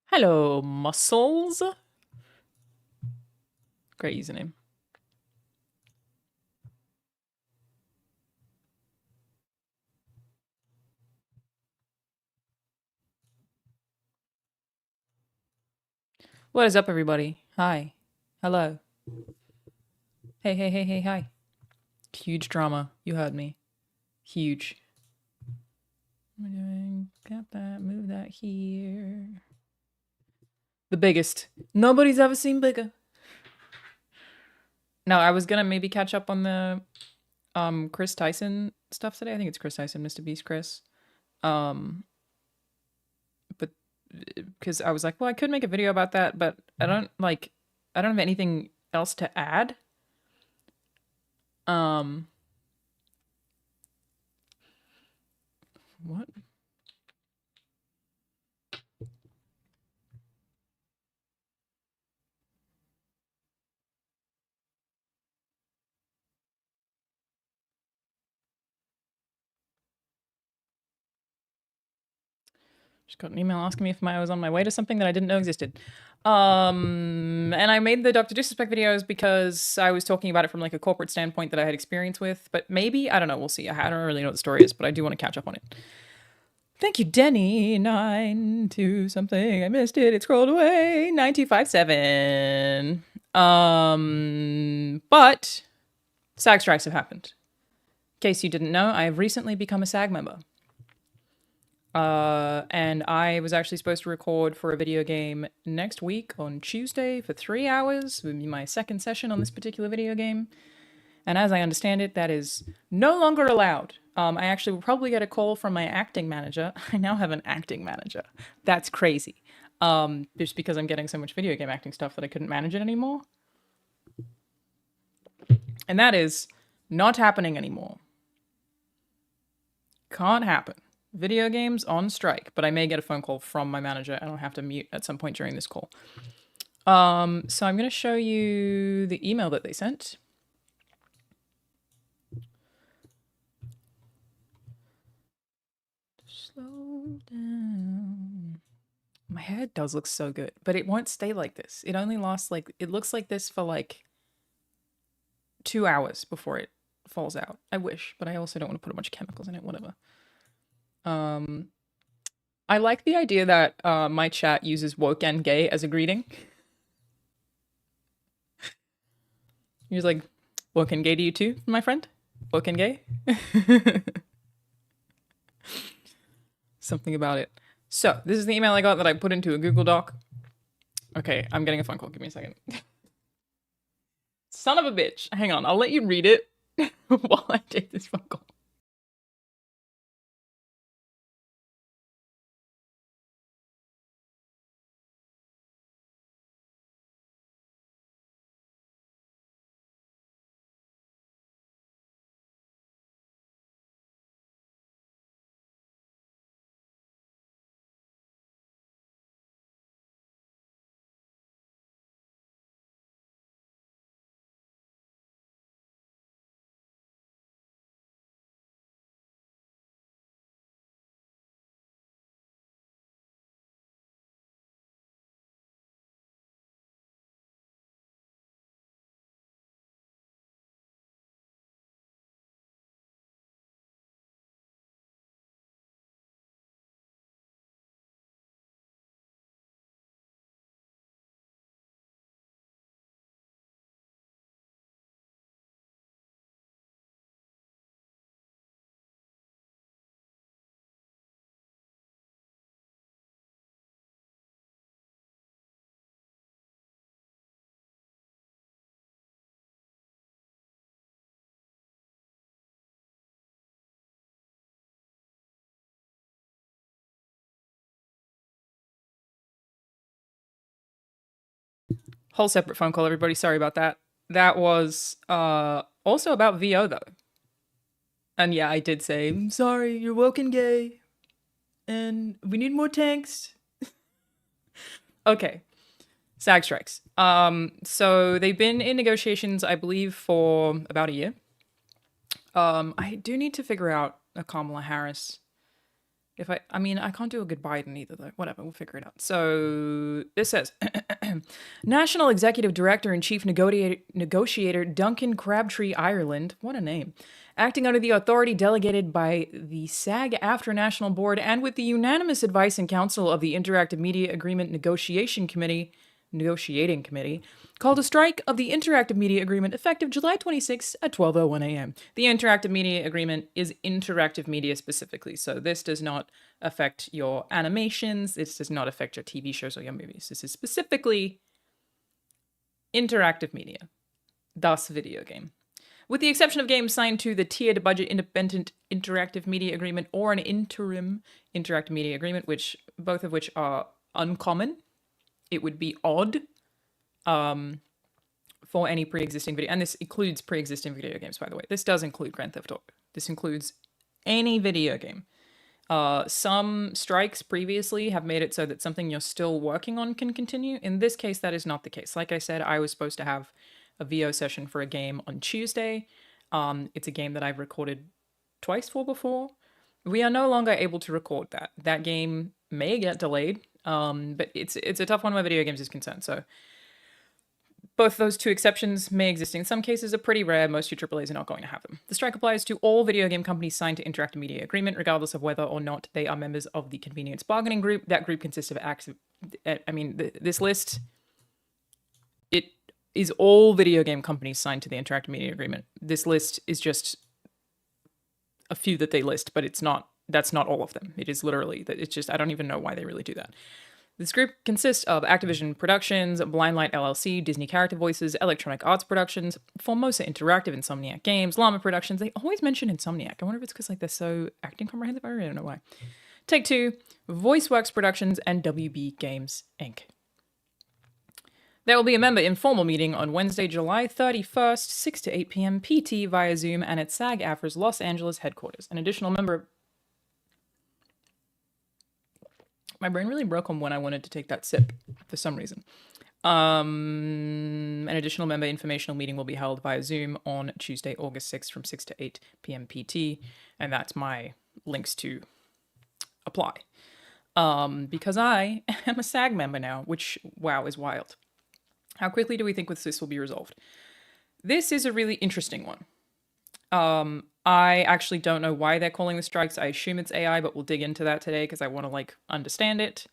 Hello, muscles. Great username. What is up, everybody? Hi. Hello. Hey, hey, hey, hey, hi. Huge drama. You heard me. Huge. What am I doing? Got that. Move that here. The biggest. Nobody's ever seen bigger. No, I was gonna maybe catch up on the Chris Tyson stuff today. I think it's Chris Tyson, Mr. Beast Chris. But because I was like, well, I could make a video about that, but I don't have anything else to add. What? Just got an email asking me if I was on my way to something that I didn't know existed. And I made the Dr. Disrespect videos because I was talking about it from like a corporate standpoint that I had experience with, but maybe, I don't know, we'll see. I don't really know what the story is, but I do want to catch up on it. Thank you, Denny. 9 something. I missed it. It scrolled away. 9257. But SAG strikes have happened. In case you didn't know, I have recently become a SAG member. And I was actually supposed to record for a video game next week on Tuesday for 3 hours. It would be my second session on this particular video game. And as I understand it, that is no longer allowed. I actually will probably get a call from my acting manager. I now have an acting manager. That's crazy. Just because I'm getting so much video game acting stuff that I couldn't manage it anymore. And that is not happening anymore. Can't happen. Video games on strike, but I may get a phone call from my manager and I'll have to mute at some point during this call. So I'm going to show you the email that they sent. Slow down. My hair does look so good, but it won't stay like this. It only lasts it looks like this for like 2 hours before it falls out. I wish, but I also don't want to put a bunch of chemicals in it, whatever. I like the idea that my chat uses woke and gay as a greeting. He's like, woke and gay to you too, my friend? Woke and gay? Something about it. So, this is the email I got that I put into a Google Doc. Okay, I'm getting a phone call. Give me a second. Son of a bitch. Hang on, I'll let you read it while I take this phone call. Whole separate phone call, everybody. Sorry about that. That was also about VO, though. And yeah, I did say, I'm sorry, you're woke and gay. And we need more tanks. Okay. SAG strikes. So they've been in negotiations, I believe, for about a year. I do need to figure out a Kamala Harris I mean, I can't do a good Biden either, though. Whatever, we'll figure it out. So this says National Executive Director and Chief Negotiator Duncan Crabtree Ireland, what a name, acting under the authority delegated by the SAG-AFTRA National Board and with the unanimous advice and counsel of the Interactive Media Agreement Negotiating Committee, called a strike of the Interactive Media Agreement effective July 26 at 12:01 a.m. The Interactive Media Agreement is interactive media specifically, so this does not affect your animations, this does not affect your TV shows or your movies. This is specifically interactive media, thus video game. With the exception of games signed to the tiered budget independent interactive media agreement or an interim interactive media agreement, both of which are uncommon, it would be odd for any pre-existing video, and this includes pre-existing video games, by the way. This does include Grand Theft Auto. This includes any video game. Some strikes previously have made it so that something you're still working on can continue. In this case, that is not the case. Like I said, I was supposed to have a VO session for a game on Tuesday. It's a game that I've recorded twice for before. We are no longer able to record that. That game may get delayed, but it's a tough one where video games is concerned. So both those two exceptions may exist in some cases, are pretty rare. Most AAAs are not going to have them. The strike applies to all video game companies signed to Interactive Media Agreement, regardless of whether or not they are members of the Convenience Bargaining Group. That group consists of this list, it is all video game companies signed to the Interactive Media Agreement. This list is just a few that they list, but that's not all of them. It is literally, it's just, I don't even know why they really do that. This group consists of Activision Productions, Blindlight LLC, Disney Character Voices, Electronic Arts Productions, Formosa Interactive, Insomniac Games, Llama Productions. They always mention Insomniac. I wonder if it's because they're so acting comprehensive. I really don't know why. Take-Two, VoiceWorks Productions, and WB Games, Inc. There will be a member informal meeting on Wednesday, July 31st, 6 to 8 p.m. PT via Zoom and at SAG-AFTRA's Los Angeles headquarters. An additional member... My brain really broke on when I wanted to take that sip, for some reason. An additional member informational meeting will be held via Zoom on Tuesday, August 6th from 6 to 8 p.m. PT, and that's my links to apply. Because I am a SAG member now, which, wow, is wild. How quickly do we think this will be resolved? This is a really interesting one. I actually don't know why they're calling the strikes. I assume it's AI, but we'll dig into that today because I want to, understand it.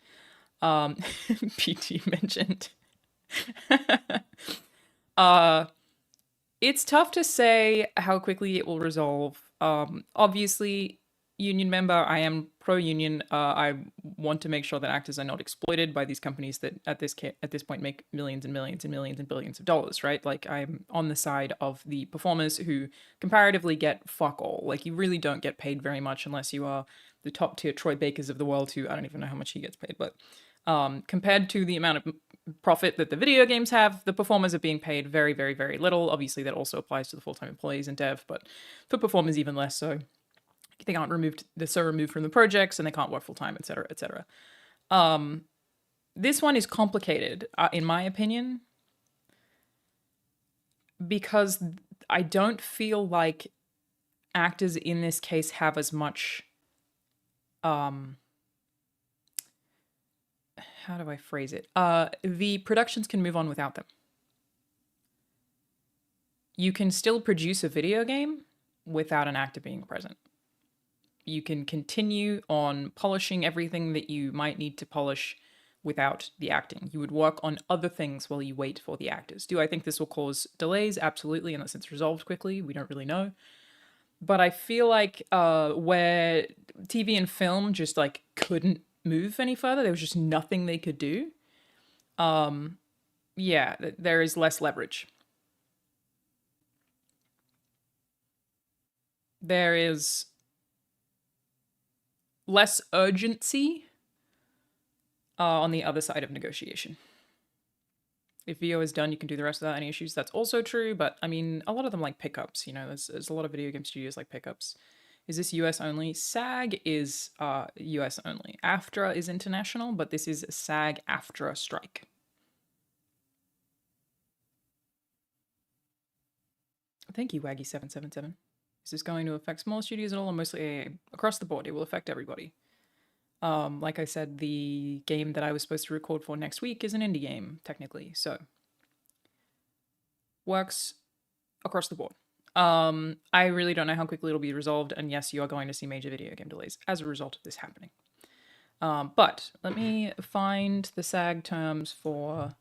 PT mentioned. It's tough to say how quickly it will resolve. Obviously, union member, I am pro-union. I want to make sure that actors are not exploited by these companies that at this point make millions and millions and millions and billions of dollars, right? I'm on the side of the performers who comparatively get fuck all. You really don't get paid very much unless you are the top tier Troy Bakers of the world, who I don't even know how much he gets paid, but compared to the amount of profit that the video games have, the performers are being paid very, very, very little. Obviously, that also applies to the full-time employees in dev, but for performers even less so. They aren't removed, they're so removed from the projects and they can't work full time, etc., etc. This one is complicated, in my opinion, because I don't feel like actors in this case have as much, how do I phrase it? The productions can move on without them. You can still produce a video game without an actor being present. You can continue on polishing everything that you might need to polish without the acting. You would work on other things while you wait for the actors. Do I think this will cause delays? Absolutely, unless it's resolved quickly. We don't really know. But I feel like where TV and film just couldn't move any further, there was just nothing they could do. Yeah, there is less leverage. There is less urgency on the other side of negotiation. If VO is done, you can do the rest without any issues. That's also true, but I mean, a lot of them like pickups, there's a lot of video game studios like pickups. Is this US only? SAG is US only. AFTRA is international, but this is SAG-AFTRA strike. Thank you, Waggy777. Is this going to affect small studios at all, or mostly across the board? It will affect everybody. Like I said, the game that I was supposed to record for next week is an indie game, technically, so works across the board. I really don't know how quickly it'll be resolved, and yes, you are going to see major video game delays as a result of this happening. But let me find the SAG terms for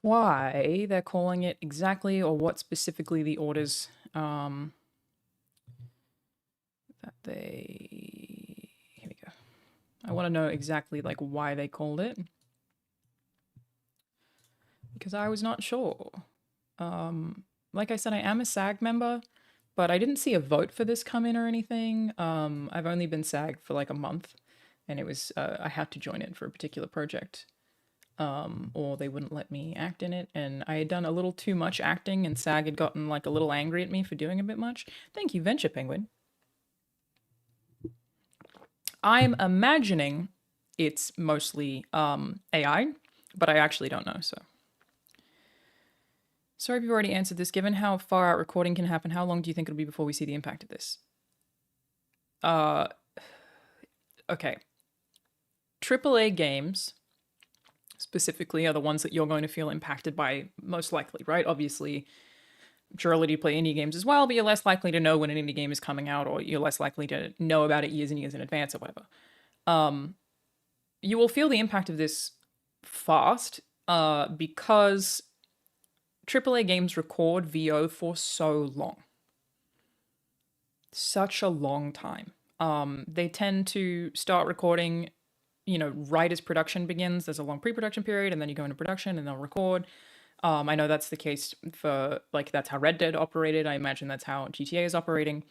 why they're calling it exactly, or what specifically the orders that they... Here we go. I want to know exactly like why they called it, because I was not sure. Like I said, I am a SAG member, but I didn't see a vote for this come in or anything. I've only been SAG for like a month, and it was I had to join it for a particular project, or they wouldn't let me act in it, and I had done a little too much acting, and SAG had gotten like a little angry at me for doing a bit much. Thank you, Venture Penguin. I'm imagining it's mostly AI, but I actually don't know, so. Sorry if you've already answered this. Given how far out recording can happen, how long do you think it'll be before we see the impact of this? Okay. AAA games, specifically, are the ones that you're going to feel impacted by most likely, right? Obviously, you're allowed to play indie games as well, but you're less likely to know when an indie game is coming out, or you're less likely to know about it years and years in advance or whatever. You will feel the impact of this fast because AAA games record VO for so long. Such a long time. They tend to start recording, you know, right as production begins. There's a long pre-production period, and then you go into production and they'll record. I know that's the case for, like, that's how Red Dead operated. I imagine that's how GTA is operating.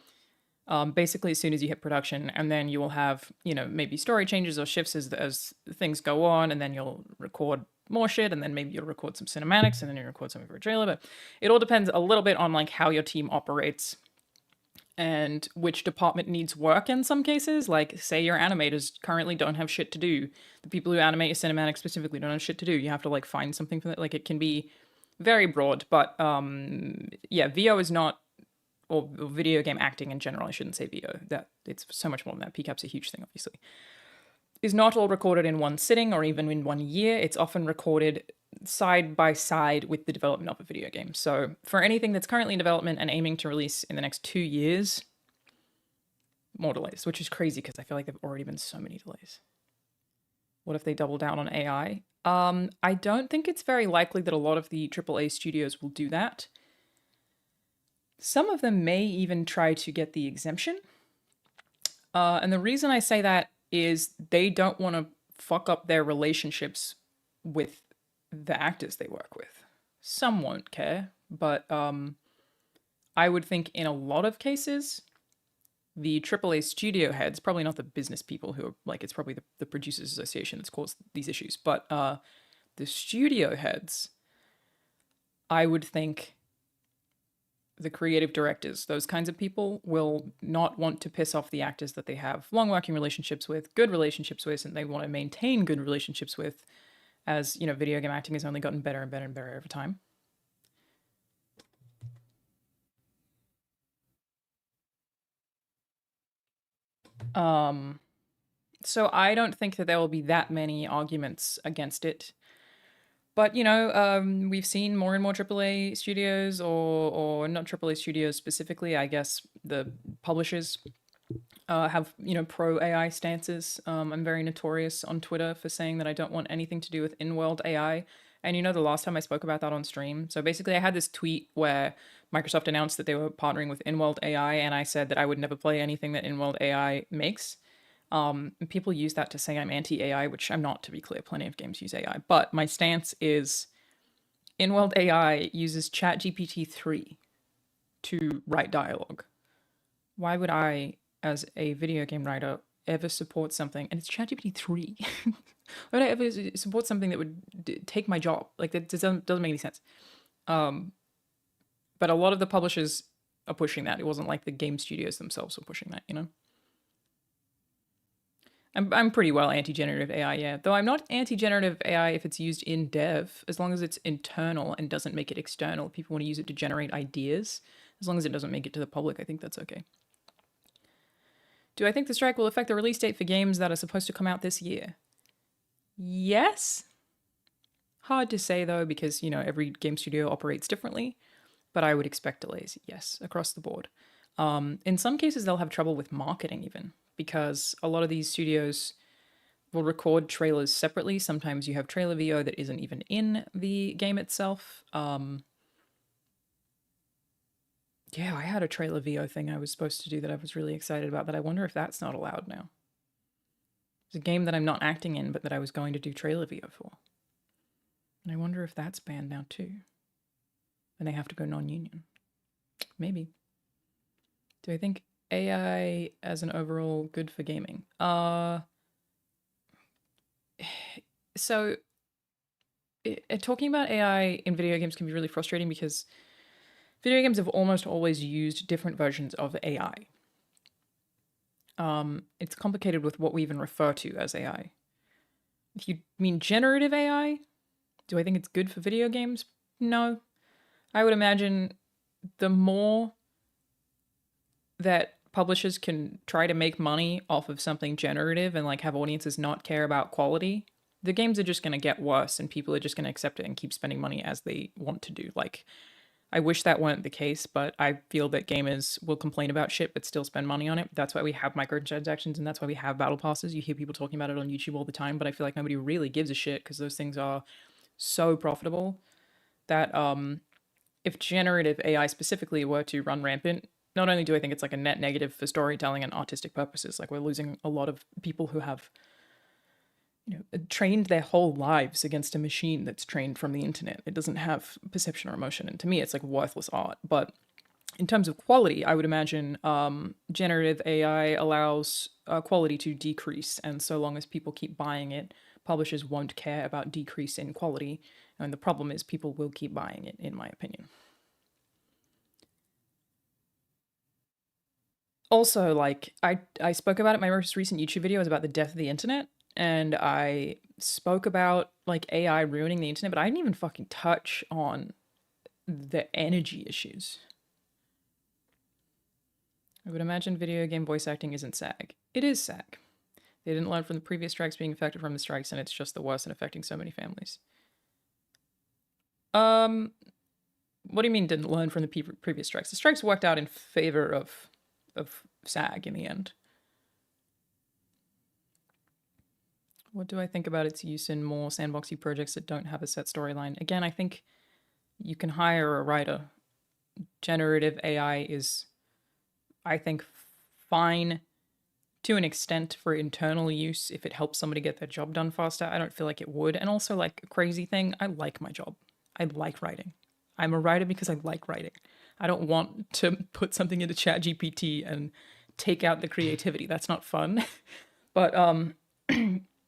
Basically, as soon as you hit production, and then you will have, you know, maybe story changes or shifts as things go on, and then you'll record more shit, and then maybe you'll record some cinematics, and then you record something for a trailer. But it all depends a little bit on like how your team operates and which department needs work in some cases. Like, say your animators currently don't have shit to do. The people who animate your cinematics specifically don't have shit to do. You have to like find something for that. Like, it can be very broad, but yeah, VO is not, or video game acting in general, I shouldn't say VO, that it's so much more than that. PCAP's a huge thing, obviously. Is not all recorded in one sitting or even in 1 year. It's often recorded side by side with the development of a video game. So for anything that's currently in development and aiming to release in the next 2 years, more delays, which is crazy because I feel like there've already been so many delays. What if they double down on AI? I don't think it's very likely that a lot of the AAA studios will do that. Some of them may even try to get the exemption. And the reason I say that is they don't want to fuck up their relationships with the actors they work with. Some won't care, but I would think in a lot of cases, the AAA studio heads, probably not the business people who are like, it's probably the Producers Association that's caused these issues, but the studio heads, I would think the creative directors, those kinds of people, will not want to piss off the actors that they have long working relationships with, good relationships with, and they want to maintain good relationships with, as, you know, video game acting has only gotten better and better and better over time. So I don't think that there will be that many arguments against it. But, you know, we've seen more and more AAA studios, or not AAA studios specifically, I guess the publishers have, you know, pro AI stances. I'm very notorious on Twitter for saying that I don't want anything to do with in-world AI. And you know, the last time I spoke about that on stream. So basically I had this tweet where Microsoft announced that they were partnering with in-world AI, and I said that I would never play anything that in-world AI makes. People use that to say I'm anti-AI, which I'm not, to be clear. Plenty of games use AI. But my stance is in-world AI uses ChatGPT 3 to write dialogue. Why would I, as a video game writer, ever support something, and it's ChatGPT 3? Why would I ever support something that would take my job? Like, that doesn't make any sense. But a lot of the publishers are pushing that. It wasn't like the game studios themselves were pushing that, you know? I'm pretty well anti-generative AI, yeah. Though I'm not anti-generative AI if it's used in dev, as long as it's internal and doesn't make it external. People want to use it to generate ideas. As long as it doesn't make it to the public, I think that's okay. Do I think the strike will affect the release date for games that are supposed to come out this year? Yes. Hard to say though, because, you know, every game studio operates differently, but I would expect delays, yes, across the board. In some cases, they'll have trouble with marketing even, because a lot of these studios will record trailers separately. Sometimes you have trailer VO that isn't even in the game itself. Yeah, I had a trailer VO thing I was supposed to do that I was really excited about, that I wonder if that's not allowed now. It's a game that I'm not acting in, but that I was going to do trailer VO for. And I wonder if that's banned now too. And they have to go non-union. Maybe. Do I think AI as an overall good for gaming? So talking about AI in video games can be really frustrating because video games have almost always used different versions of AI. It's complicated with what we even refer to as AI. If you mean generative AI, do I think it's good for video games? No. I would imagine the more that publishers can try to make money off of something generative and like have audiences not care about quality, the games are just going to get worse and people are just going to accept it and keep spending money as they want to do. Like, I wish that weren't the case, but I feel that gamers will complain about shit but still spend money on it. That's why we have microtransactions and that's why we have battle passes. You hear people talking about it on YouTube all the time, but I feel like nobody really gives a shit because those things are so profitable that if generative AI specifically were to run rampant, not only do I think it's like a net negative for storytelling and artistic purposes, like we're losing a lot of people who have, you know, trained their whole lives against a machine that's trained from the internet. It doesn't have perception or emotion, and to me, it's like worthless art. But in terms of quality, I would imagine generative AI allows quality to decrease, and so long as people keep buying it, publishers won't care about decrease in quality. And the problem is people will keep buying it, in my opinion. Also, like, I spoke about it in my most recent YouTube video was about the death of the internet, and I spoke about like AI ruining the internet, but I didn't even fucking touch on the energy issues. I would imagine video game voice acting isn't SAG. It is SAG. They didn't learn from the previous strikes being affected from the strikes, and it's just the worst and affecting so many families. What do you mean didn't learn from the previous strikes? The strikes worked out in favor of SAG in the end. What do I think about its use in more sandboxy projects that don't have a set storyline? Again, I think you can hire a writer. Generative AI is, I think, fine to an extent for internal use if it helps somebody get their job done faster. I don't feel like it would. And also, like, a crazy thing, I like my job. I like writing. I'm a writer because I like writing. I don't want to put something into ChatGPT and take out the creativity. That's not fun. But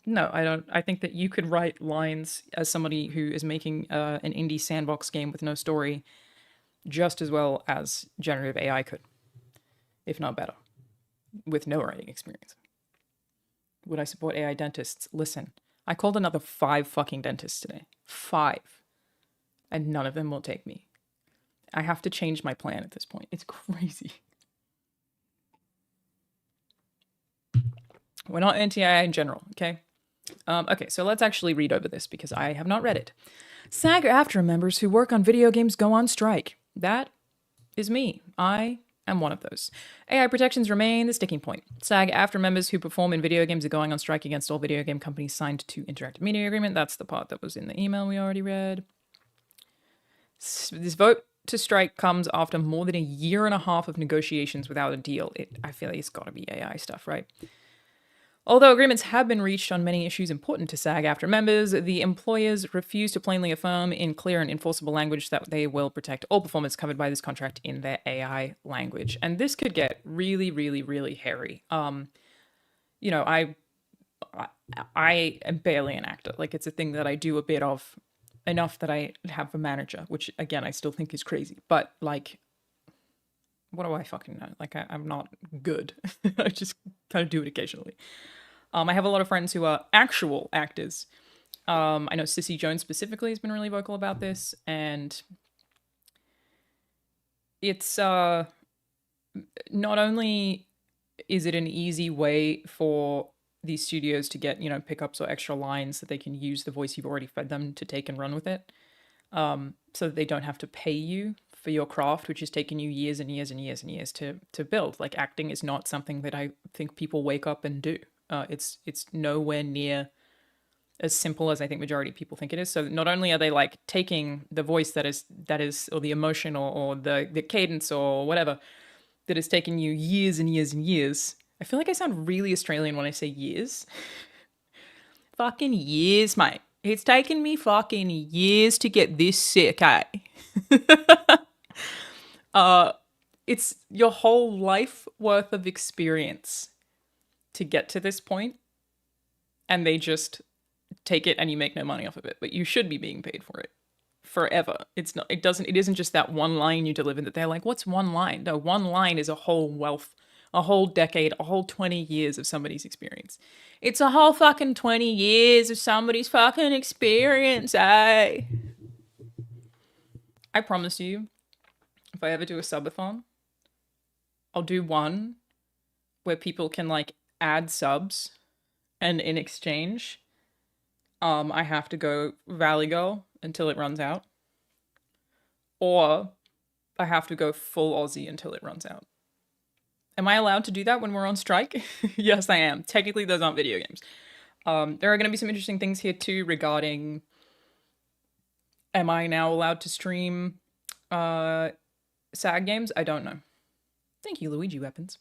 no, I don't. I think that you could write lines as somebody who is making an indie sandbox game with no story just as well as generative AI could, if not better, with no writing experience. Would I support AI dentists? Listen, I called another 5 fucking dentists today. 5. And none of them will take me. I have to change my plan at this point. It's crazy. We're not anti-AI in general, okay? Okay, so let's actually read over this because I have not read it. SAG-AFTRA members who work on video games go on strike. That is me. I am one of those. AI protections remain the sticking point. SAG-AFTRA members who perform in video games are going on strike against all video game companies signed to interactive media agreement. That's the part that was in the email we already read. This vote to strike comes after more than a year and a half of negotiations without a deal. I feel like it's got to be AI stuff, right? Although agreements have been reached on many issues important to SAG-AFTRA members, the employers refuse to plainly affirm in clear and enforceable language that they will protect all performance covered by this contract in their AI language. And this could get really, really, really hairy. You know, I am barely an actor. Like, it's a thing that I do a bit of, enough that I have a manager, which again I still think is crazy. But like, what do I fucking know? Like, I'm not good. I just kind of do it occasionally. I have a lot of friends who are actual actors. I know Sissy Jones specifically has been really vocal about this, and it's not only is it an easy way for these studios to get, pickups or extra lines that they can use the voice you've already fed them to take and run with it? So that they don't have to pay you for your craft, which has taken you years and years and years and years to build. Like, acting is not something that I think people wake up and do. It's nowhere near as simple as I think majority of people think it is. So not only are they like taking the voice that is or the emotion or the cadence or whatever that has taken you years and years and years. I feel like I sound really Australian when I say years. Fucking years, mate. It's taken me fucking years to get this sick, eh? It's your whole life worth of experience to get to this point, and they just take it and you make no money off of it, but you should be being paid for it forever. It isn't just that one line you deliver that they're like, what's one line? No, one line is a whole wealth, a whole decade, a whole 20 years of somebody's experience. It's a whole fucking 20 years of somebody's fucking experience, eh? I promise you, if I ever do a subathon, I'll do one where people can like add subs, and in exchange, I have to go Valley Girl until it runs out, or I have to go full Aussie until it runs out. Am I allowed to do that when we're on strike? Yes, I am. Technically, those aren't video games. There are going to be some interesting things here too regarding, am I now allowed to stream SAG games? I don't know. Thank you, Luigi Weapons.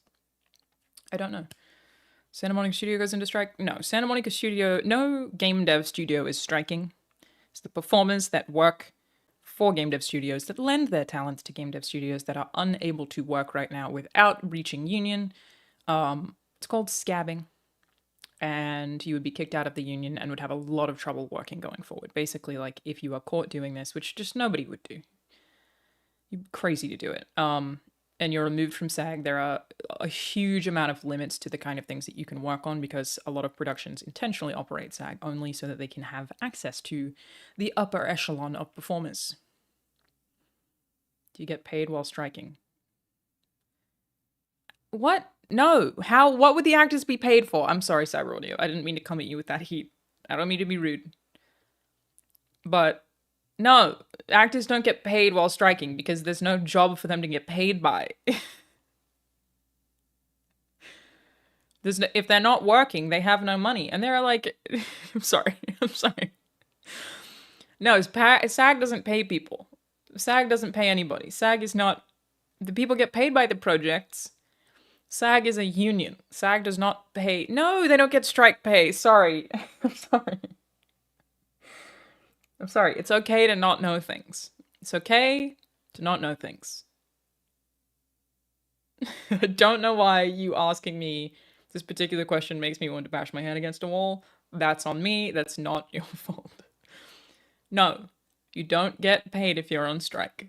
I don't know. Santa Monica Studio goes into strike? No, Santa Monica Studio, no game dev studio is striking. It's the performers that work for game dev studios that lend their talents to game dev studios that are unable to work right now without reaching union. It's called scabbing. And you would be kicked out of the union and would have a lot of trouble working going forward. Basically, like, if you are caught doing this, which just nobody would do. You're crazy to do it. And you're removed from SAG, there are a huge amount of limits to the kind of things that you can work on because a lot of productions intentionally operate SAG only so that they can have access to the upper echelon of performers. Do you get paid while striking? What? No. How? What would the actors be paid for? I'm sorry, Cyber Audio. I didn't mean to come at you with that heat. I don't mean to be rude. But no, actors don't get paid while striking because there's no job for them to get paid by. If they're not working, they have no money. And they're like, I'm sorry. No, SAG doesn't pay people. SAG doesn't pay anybody. SAG is not, the people get paid by the projects. SAG is a union. SAG does not pay. No, they don't get strike pay. Sorry. I'm sorry. It's okay to not know things. It's okay to not know things. I don't know why you asking me this particular question makes me want to bash my head against a wall. That's on me. That's not your fault. No, you don't get paid if you're on strike.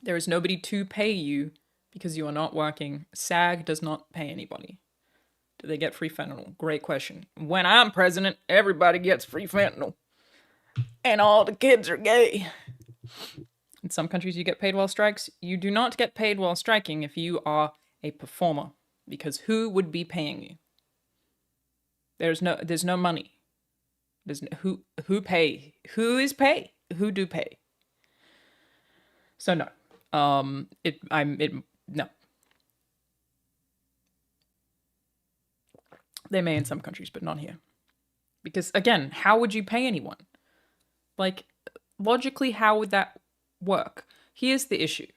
There is nobody to pay you because you are not working. SAG does not pay anybody. Do they get free fentanyl? Great question. When I'm president, everybody gets free fentanyl. And all the kids are gay. In some countries you get paid while strikes. You do not get paid while striking if you are a performer. Because who would be paying you? There's no money. There's no, who pay? Who is pay? Who do pay? So no. No. They may in some countries, but not here. Because again, how would you pay anyone? Like, logically, how would that work? Here's the issue.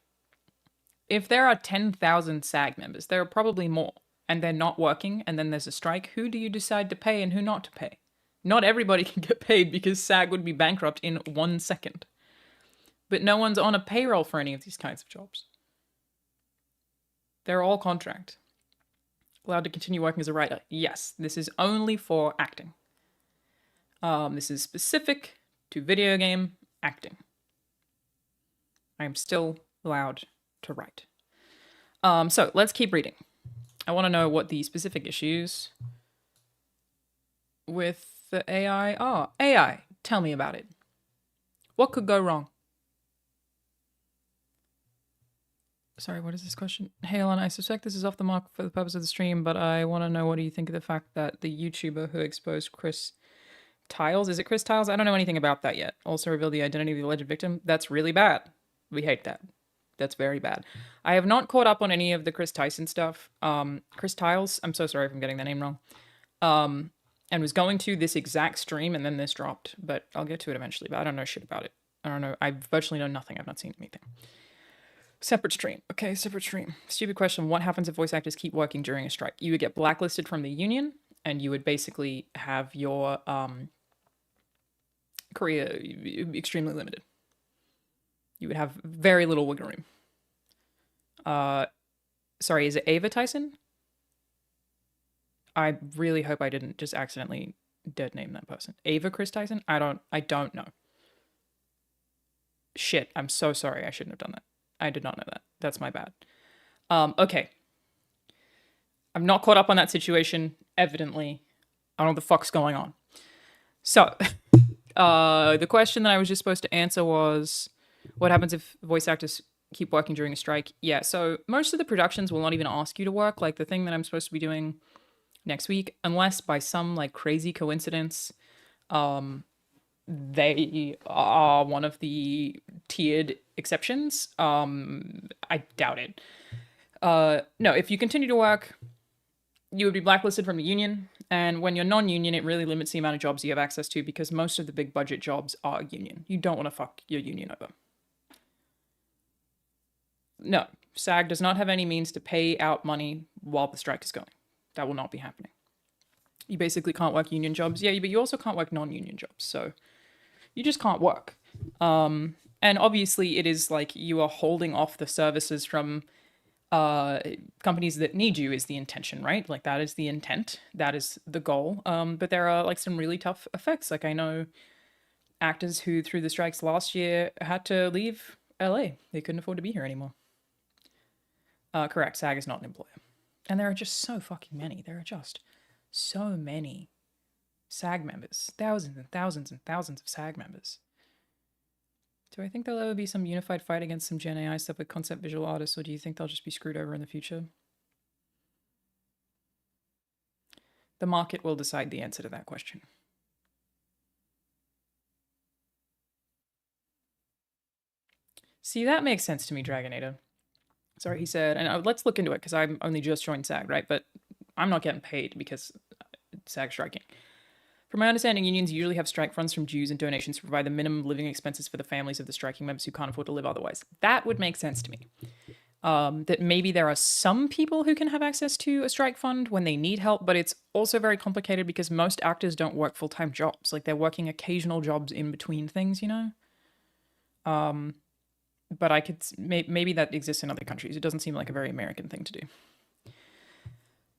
If there are 10,000 SAG members, there are probably more, and they're not working, and then there's a strike, who do you decide to pay and who not to pay? Not everybody can get paid because SAG would be bankrupt in 1 second. But no one's on a payroll for any of these kinds of jobs. They're all contract. Allowed to continue working as a writer? Yes, this is only for acting. This is specific to video game acting. I am still allowed to write. So let's keep reading. I want to know what the specific issues with the AI are. AI, tell me about it. What could go wrong? Sorry, what is this question? Hey, Alanah, I suspect this is off the mark for the purpose of the stream, but I want to know, what do you think of the fact that the YouTuber who exposed Chris Tiles, is it Chris Tiles? I don't know anything about that yet. Also revealed the identity of the alleged victim. That's really bad. We hate that. That's very bad. I have not caught up on any of the Chris Tyson stuff. Chris Tiles, I'm so sorry if I'm getting that name wrong. And was going to this exact stream and then this dropped, but I'll get to it eventually, but I don't know shit about it. I don't know. I virtually know nothing. I've not seen anything. Separate stream. Okay, separate stream. Stupid question. What happens if voice actors keep working during a strike? You would get blacklisted from the union, and you would basically have your career extremely limited. You would have very little wiggle room. Sorry, is it Ava Tyson? I really hope I didn't just accidentally dead name that person. Ava Chris Tyson? I don't know. Shit, I'm so sorry. I shouldn't have done that. I did not know that. That's my bad. Okay. I'm not caught up on that situation, evidently. I don't know what the fuck's going on. So, the question that I was just supposed to answer was, what happens if voice actors keep working during a strike? Yeah, so most of the productions will not even ask you to work, like the thing that I'm supposed to be doing next week, unless by some like crazy coincidence, they are one of the tiered exceptions. I doubt it. No, if you continue to work, you would be blacklisted from the union. And when you're non-union, it really limits the amount of jobs you have access to, because most of the big budget jobs are union. You don't want to fuck your union over. No, SAG does not have any means to pay out money while the strike is going. That will not be happening. You basically can't work union jobs. Yeah, but you also can't work non-union jobs. So you just can't work. And obviously it is like you are holding off the services from companies that need you is the intention, right? Like that is the intent. That is the goal. But there are like some really tough effects. Like I know actors who through the strikes last year had to leave LA. They couldn't afford to be here anymore. Correct. SAG is not an employer. And there are just so fucking many. There are just so many SAG members. Thousands and thousands and thousands of SAG members. Do I think there'll ever be some unified fight against some Gen AI stuff with concept visual artists, or do you think they'll just be screwed over in the future? The market will decide the answer to that question. See, that makes sense to me, Dragonator. Sorry, he said, and let's look into it, because I'm only just joined SAG, right? But I'm not getting paid because SAG striking. From my understanding, unions usually have strike funds from dues and donations to provide the minimum living expenses for the families of the striking members who can't afford to live otherwise. That would make sense to me. That maybe there are some people who can have access to a strike fund when they need help, but it's also very complicated because most actors don't work full-time jobs. Like they're working occasional jobs in between things, you know? But I could, maybe that exists in other countries. It doesn't seem like a very American thing to do.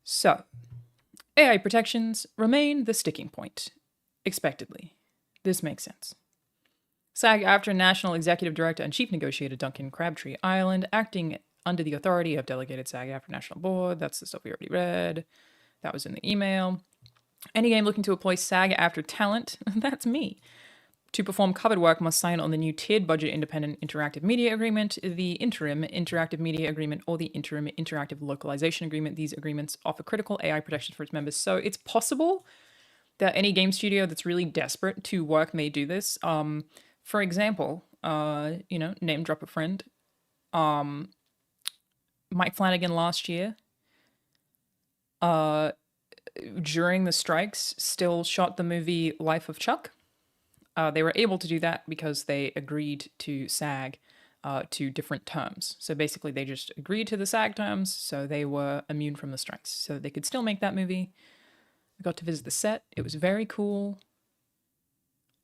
So, AI protections remain the sticking point, expectedly. This makes sense. SAG-AFTRA National Executive Director and Chief Negotiator Duncan Crabtree Ireland, acting under the authority of delegated SAG-AFTRA National Board. That's the stuff we already read. That was in the email. Any game looking to employ SAG-AFTRA talent, that's me, to perform covered work must sign on the new tiered budget independent interactive media agreement, the interim interactive media agreement, or the interim interactive localization agreement. These agreements offer critical AI protections for its members. So it's possible that any game studio that's really desperate to work may do this. For example, name drop a friend. Mike Flanagan last year, during the strikes, still shot the movie Life of Chuck. They were able to do that because they agreed to SAG to different terms. So basically they just agreed to the SAG terms, so they were immune from the strikes. So they could still make that movie. I got to visit the set. It was very cool.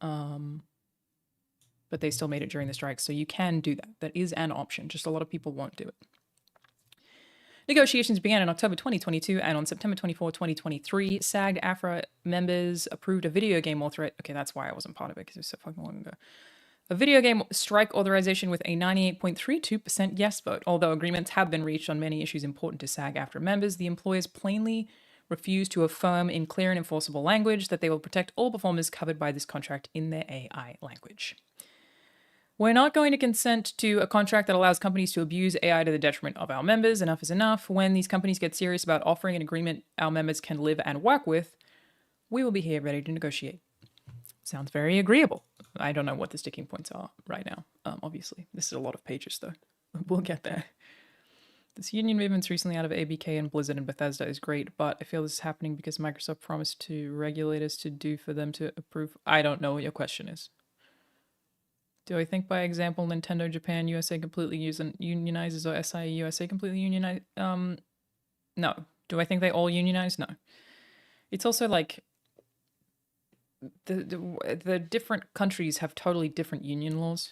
But they still made it during the strikes, so you can do that. That is an option, just a lot of people won't do it. Negotiations began in October 2022, and on September 24, 2023, SAG-AFTRA members approved a video game authorization. Okay, that's why I wasn't part of it, because it was so fucking long ago. A video game strike authorization with a 98.32% yes vote. Although agreements have been reached on many issues important to SAG-AFTRA members, the employers plainly refuse to affirm in clear and enforceable language that they will protect all performers covered by this contract in their AI language. We're not going to consent to a contract that allows companies to abuse AI to the detriment of our members. Enough is enough. When these companies get serious about offering an agreement our members can live and work with, we will be here ready to negotiate. Sounds very agreeable. I don't know what the sticking points are right now. Obviously, this is a lot of pages, though. We'll get there. This union movement's recently out of ABK and Blizzard and Bethesda is great, but I feel this is happening because Microsoft promised to regulators to do for them to approve. I don't know what your question is. Do I think, by example, Nintendo Japan USA completely unionizes or SIE USA completely unionize? No. Do I think they all unionize? No. It's also like the different countries have totally different union laws.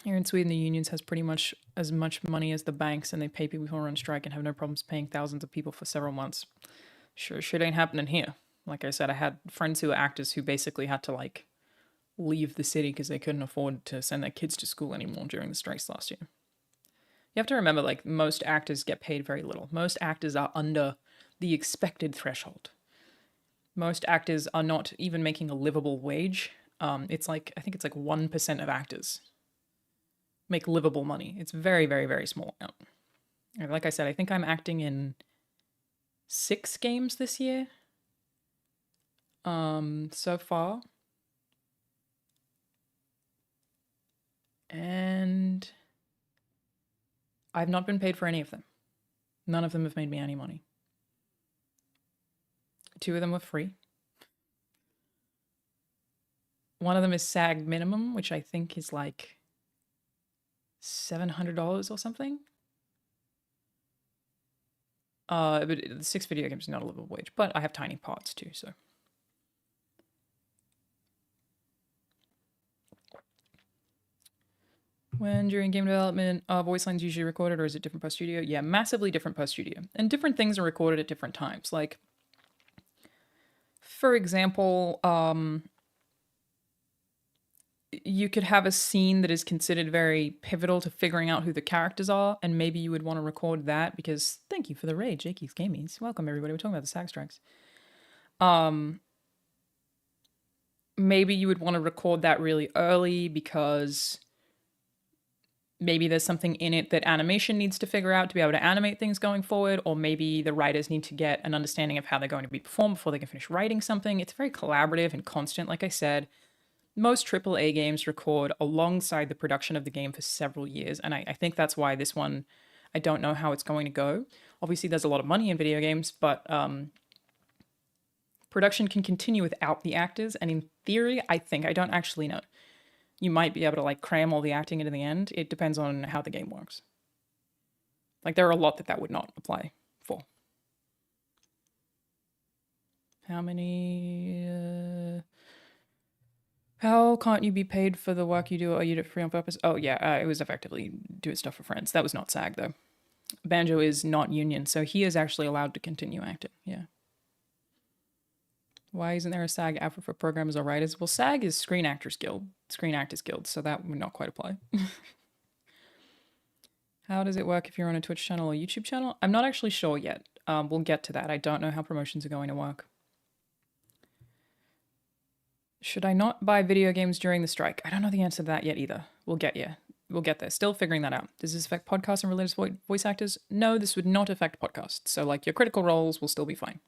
Here in Sweden, the unions has pretty much as much money as the banks, and they pay people who are on strike and have no problems paying thousands of people for several months. Sure, shit ain't happening here. Like I said, I had friends who were actors who basically had to like leave the city because they couldn't afford to send their kids to school anymore during the strikes last year. You have to remember, like, most actors get paid very little. Most actors are under the expected threshold. Most actors are not even making a livable wage. It's like, I think it's like 1% of actors make livable money. It's very, very, very small amount. And like I said, I think I'm acting in 6 games this year. So far. And I've not been paid for any of them. None of them have made me any money. 2 of them were free. One of them is SAG minimum, which I think is like $700 or something. But 6 video games is not a livable wage, but I have tiny parts too, so. When during game development, are voice lines usually recorded or is it different per studio? Yeah, massively different per studio. And different things are recorded at different times. Like, for example, you could have a scene that is considered very pivotal to figuring out who the characters are, and maybe you would want to record that because, thank you for the raid, Jakey's Gamies. Welcome, everybody. We're talking about the SAG strikes. Maybe you would want to record that really early because maybe there's something in it that animation needs to figure out to be able to animate things going forward, or maybe the writers need to get an understanding of how they're going to be performed before they can finish writing something. It's very collaborative and constant. Like I said, most AAA games record alongside the production of the game for several years, and I think that's why this one, I don't know how it's going to go. Obviously, there's a lot of money in video games, but production can continue without the actors, and in theory, I don't actually know. You might be able to like cram all the acting into the end. It depends on how the game works. Like there are a lot that would not apply for. How many... How can't you be paid for the work you do, or you do it free on purpose? Oh yeah, it was effectively do stuff for friends. That was not SAG though. Banjo is not union, so he is actually allowed to continue acting. Yeah. Why isn't there a SAG outfit for programmers or writers? Well, SAG is Screen Actors Guild, so that would not quite apply. How does it work if you're on a Twitch channel or YouTube channel? I'm not actually sure yet. We'll get to that. I don't know how promotions are going to work. Should I not buy video games during the strike? I don't know the answer to that yet either. We'll get there. Still figuring that out. Does this affect podcasts and related voice actors? No, this would not affect podcasts. So like your critical roles will still be fine.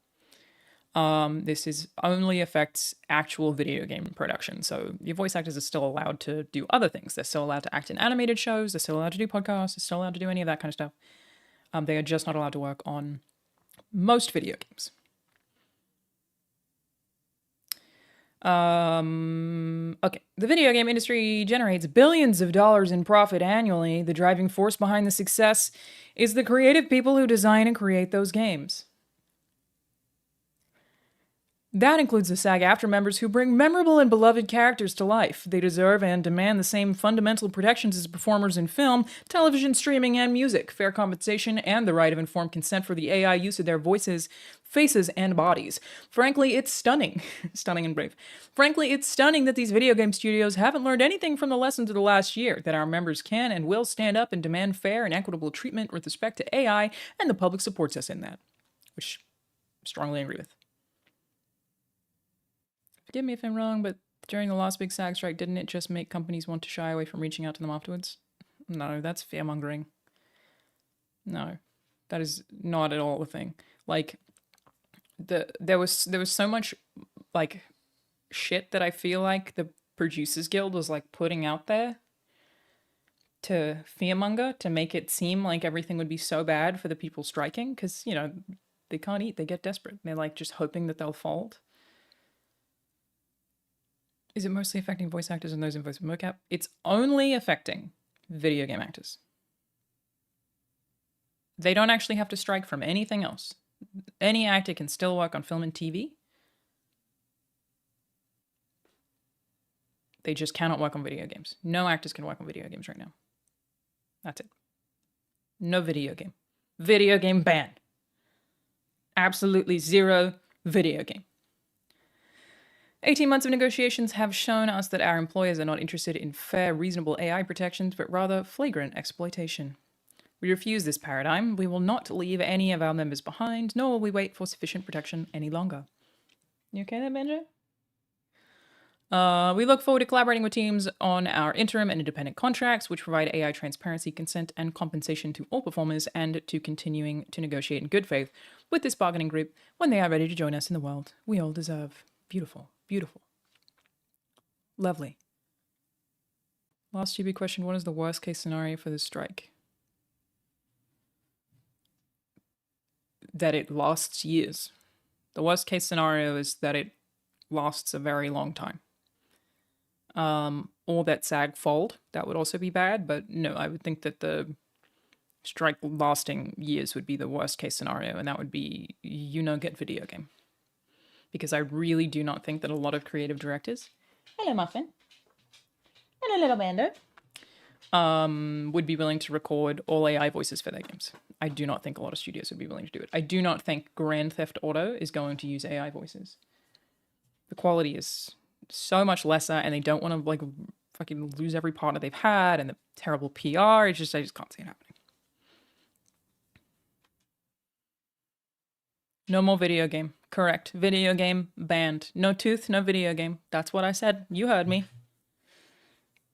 This is only affects actual video game production. So your voice actors are still allowed to do other things. They're still allowed to act in animated shows. They're still allowed to do podcasts. They're still allowed to do any of that kind of stuff. They are just not allowed to work on most video games. Okay. The video game industry generates billions of dollars in profit annually. The driving force behind the success is the creative people who design and create those games. That includes the SAG-AFTRA members who bring memorable and beloved characters to life. They deserve and demand the same fundamental protections as performers in film, television, streaming, and music, fair compensation, and the right of informed consent for the AI use of their voices, faces, and bodies. Frankly, it's stunning. Stunning and brave. Frankly, it's stunning that these video game studios haven't learned anything from the lessons of the last year, that our members can and will stand up and demand fair and equitable treatment with respect to AI, and the public supports us in that, which I strongly agree with. Forgive me if I'm wrong, but During the last big SAG strike, didn't it just make companies want to shy away from reaching out to them afterwards? No, that's fear-mongering. No, that is not at all a thing. Like, there was so much, like, shit that I feel like the Producers Guild was, like, putting out there to fearmonger, to make it seem like everything would be so bad for the people striking, because, you know, they can't eat, they get desperate. They're, like, just hoping that they'll fold. Is it mostly affecting voice actors and those in voice mocap? It's only affecting video game actors. They don't actually have to strike from anything else. Any actor can still work on film and TV. They just cannot work on video games. No actors can work on video games right now. That's it. No video game. Video game ban. Absolutely zero video game. 18 months of negotiations have shown us that our employers are not interested in fair, reasonable AI protections, but rather flagrant exploitation. We refuse this paradigm. We will not leave any of our members behind, nor will we wait for sufficient protection any longer. You okay there, Benjo? We look forward to collaborating with teams on our interim and independent contracts, which provide AI transparency, consent, and compensation to all performers, and to continuing to negotiate in good faith with this bargaining group when they are ready to join us in the world we all deserve. Beautiful. Beautiful. Lovely. Last stupid question. What is the worst case scenario for this strike? That it lasts years. The worst case scenario is that it lasts a very long time. Or that SAG fold. That would also be bad, but no, I would think that the strike lasting years would be the worst case scenario, and that would be, you know, get video game. Because I really do not think that a lot of creative directors, hello Muffin, hello little Mando, would be willing to record all AI voices for their games. I do not think a lot of studios would be willing to do it. I do not think Grand Theft Auto is going to use AI voices. The quality is so much lesser, and they don't want to like fucking lose every partner they've had, and the terrible PR. I just can't see it happening. No more video game. Correct. Video game banned. No tooth, no video game. That's what I said. You heard me.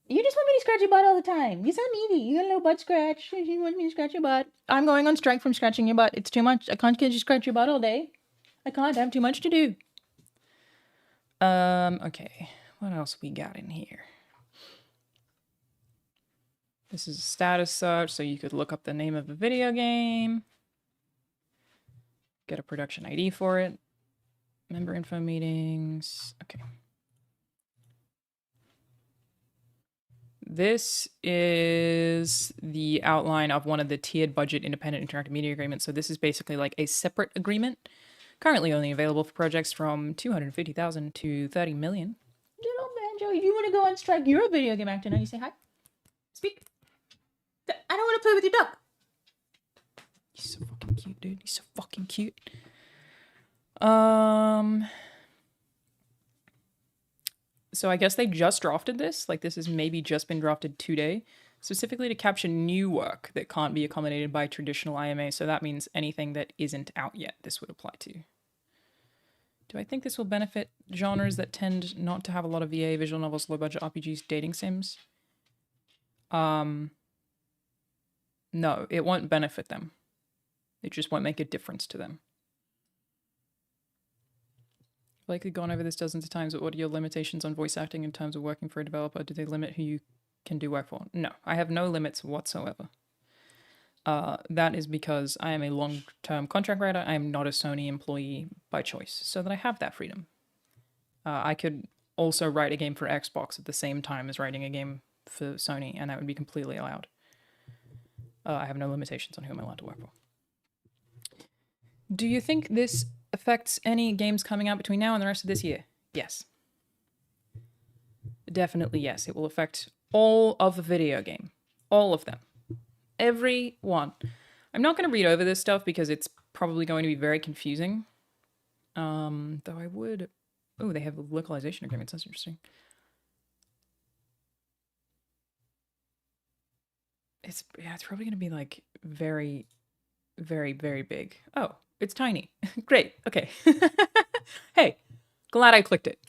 You just want me to scratch your butt all the time. You're so needy. You got a little butt scratch. You want me to scratch your butt. I'm going on strike from scratching your butt. It's too much. I can't just scratch your butt all day. I can't. I have too much to do. Okay. What else we got in here? This is a status search, so you could look up the name of a video game. Get a production ID for it. Member info meetings. Okay. This is the outline of one of the tiered budget independent interactive media agreements. So this is basically like a separate agreement, currently only available for projects from 250,000 to 30 million. Little Banjo, if you want to go on strike, you're a video game actor. Now you say hi. Speak. I don't want to play with your duck. He's so fucking cute, dude. He's so fucking cute. So I guess they just drafted this. Like, this has maybe just been drafted today, specifically to capture new work that can't be accommodated by traditional IMA. So that means anything that isn't out yet, this would apply to. Do I think this will benefit genres that tend not to have a lot of VA, visual novels, low-budget RPGs, dating sims? No, it won't benefit them. It just won't make a difference to them. I've likely gone over this dozens of times, but what are your limitations on voice acting in terms of working for a developer? Do they limit who you can do work for? No, I have no limits whatsoever. That is because I am a long-term contract writer. I am not a Sony employee by choice, so that I have that freedom. I could also write a game for Xbox at the same time as writing a game for Sony, and that would be completely allowed. I have no limitations on who I'm allowed to work for. Do you think this affects any games coming out between now and the rest of this year? Yes. Definitely yes. It will affect all of the video game. All of them. Every one. I'm not going to read over this stuff because it's probably going to be very confusing. Though I would... Oh, they have localization agreements. That's interesting. It's probably going to be like very, very, very big. Oh, it's tiny. Great. Okay. Hey, glad I clicked it.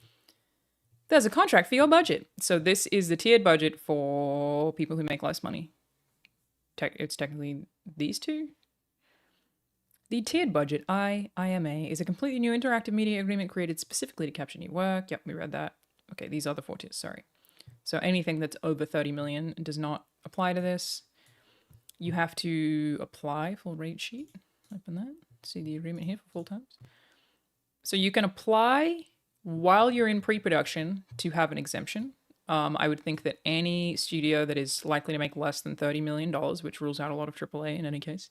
There's a contract for your budget. So this is the tiered budget for people who make less money. It's technically these two. The tiered budget, IMA, is a completely new interactive media agreement created specifically to capture new work. Yep, we read that. Okay, these are the 4 tiers, sorry. So anything that's over 30 million does not apply to this. You have to apply for rate sheet. Open that. See the agreement here for full times. So you can apply while you're in pre-production to have an exemption. I would think that any studio that is likely to make less than $30 million, which rules out a lot of AAA in any case,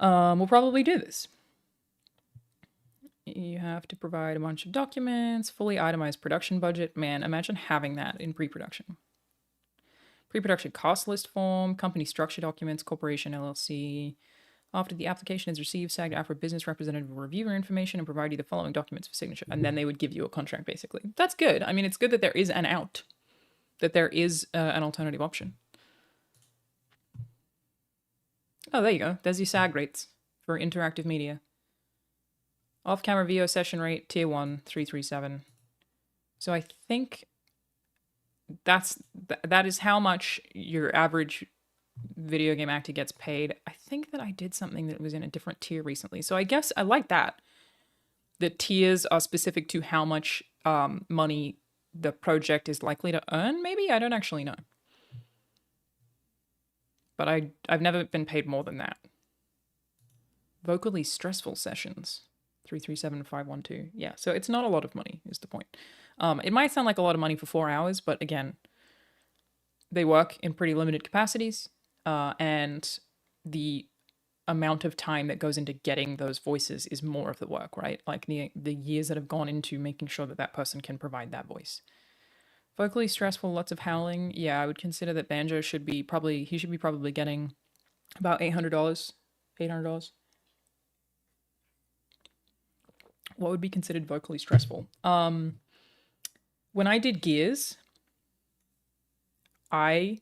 will probably do this. You have to provide a bunch of documents, fully itemized production budget. Man, imagine having that in pre-production. Pre-production cost list form, company structure documents, corporation, LLC. After the application is received, SAG after a business representative will review your information and provide you the following documents for signature. And then they would give you a contract, basically. That's good. I mean, it's good that there is an out, that there is an alternative option. Oh, there you go. There's your SAG rates for interactive media. Off-camera VO session rate, tier 1, 337. So I think that is how much your average video game actor gets paid. I think that I did something that was in a different tier recently. So I guess I like that. The tiers are specific to how much money the project is likely to earn, maybe? I don't actually know. But I've never been paid more than that. Vocally stressful sessions. 337512. Yeah, so it's not a lot of money, is the point. It might sound like a lot of money for 4 hours, but again, they work in pretty limited capacities, and the amount of time that goes into getting those voices is more of the work, right? Like the years that have gone into making sure that that person can provide that voice. Vocally stressful, lots of howling. Yeah, I would consider that Banjo should be probably getting about $800. $800. What would be considered vocally stressful? When I did Gears, they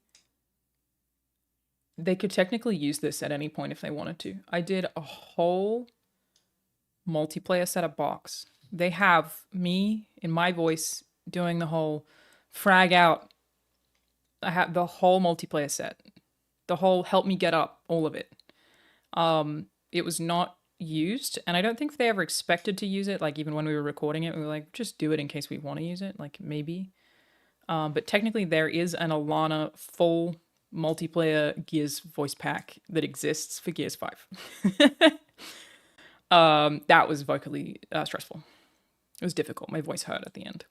could technically use this at any point if they wanted to. I did a whole multiplayer setup box. They have me in my voice doing the whole frag out. I have the whole multiplayer set, the whole help me get up, all of it. It was not used, and I don't think they ever expected to use it. Like, even when we were recording it, we were like, just do it in case we want to use it, like maybe. But technically there is an Alanah full multiplayer Gears voice pack that exists for Gears 5. That was vocally stressful. It was difficult. My voice hurt at the end.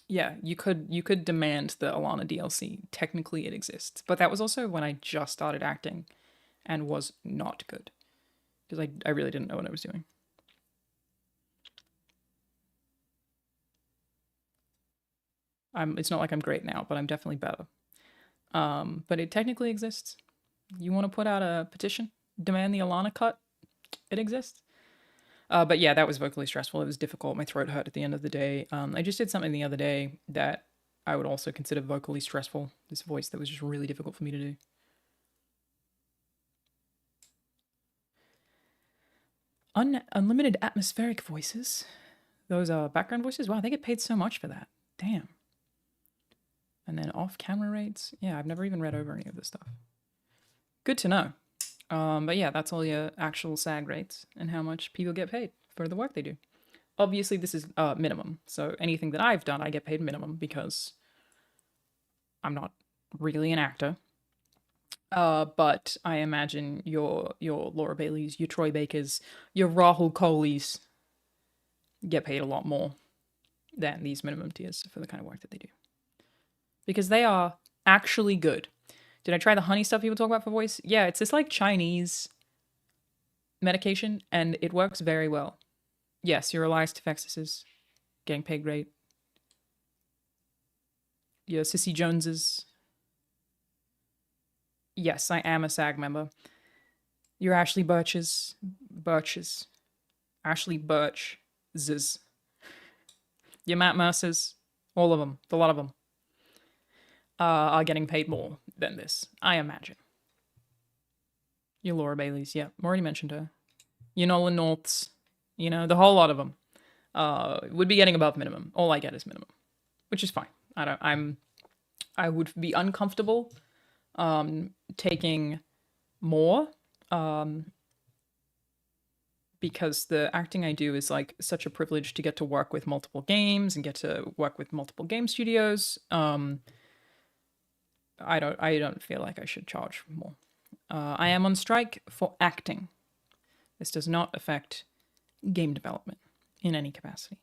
Yeah, you could demand the Alanah DLC. Technically it exists. But that was also when I just started acting and was not good. Because I really didn't know what I was doing. It's not like I'm great now, but I'm definitely better. But it technically exists. You want to put out a petition? Demand the Alanah cut? It exists. But yeah, that was vocally stressful. It was difficult. My throat hurt at the end of the day. I just did something the other day that I would also consider vocally stressful. This voice that was just really difficult for me to do. Unlimited atmospheric voices. Those are background voices. Wow, they get paid so much for that. Damn. And then off-camera rates. Yeah, I've never even read over any of this stuff. Good to know. But yeah, that's all your actual SAG rates and how much people get paid for the work they do. Obviously, this is minimum. So anything that I've done, I get paid minimum because I'm not really an actor. But I imagine your Laura Baileys, your Troy Bakers, your Rahul Kohlis get paid a lot more than these minimum tiers for the kind of work that they do. Because they are actually good. Did I try the honey stuff people talk about for voice? Yeah, it's this like Chinese medication, and it works very well. Yes, your Elias Tefexis is getting paid great. Your Sissy Joneses. Yes, I am a SAG member. Your Ashley Birches. Ashley Birch's. Your Matt Mercers. All of them. A lot of them. Are getting paid more than this, I imagine. Your Laura Baileys, yeah, already mentioned her. Your Nolan Norths, you know, the whole lot of them would be getting above minimum. All I get is minimum, which is fine. I would be uncomfortable taking more because the acting I do is like such a privilege to get to work with multiple games and get to work with multiple game studios. I don't feel like I should charge more. I am on strike for acting. This does not affect game development in any capacity.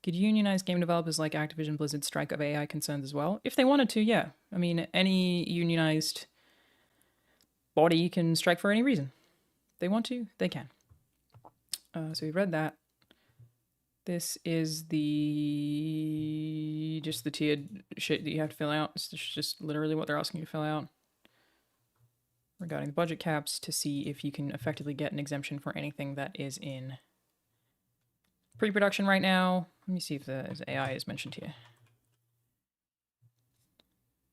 Could unionize game developers like Activision Blizzard strike of AI concerns as well? If they wanted to, yeah. I mean, any unionized body can strike for any reason. If they want to, they can. So we've read that. This is just the tiered shit that you have to fill out. It's just literally what they're asking you to fill out regarding the budget caps to see if you can effectively get an exemption for anything that is in pre-production right now. Let me see if the AI is mentioned here.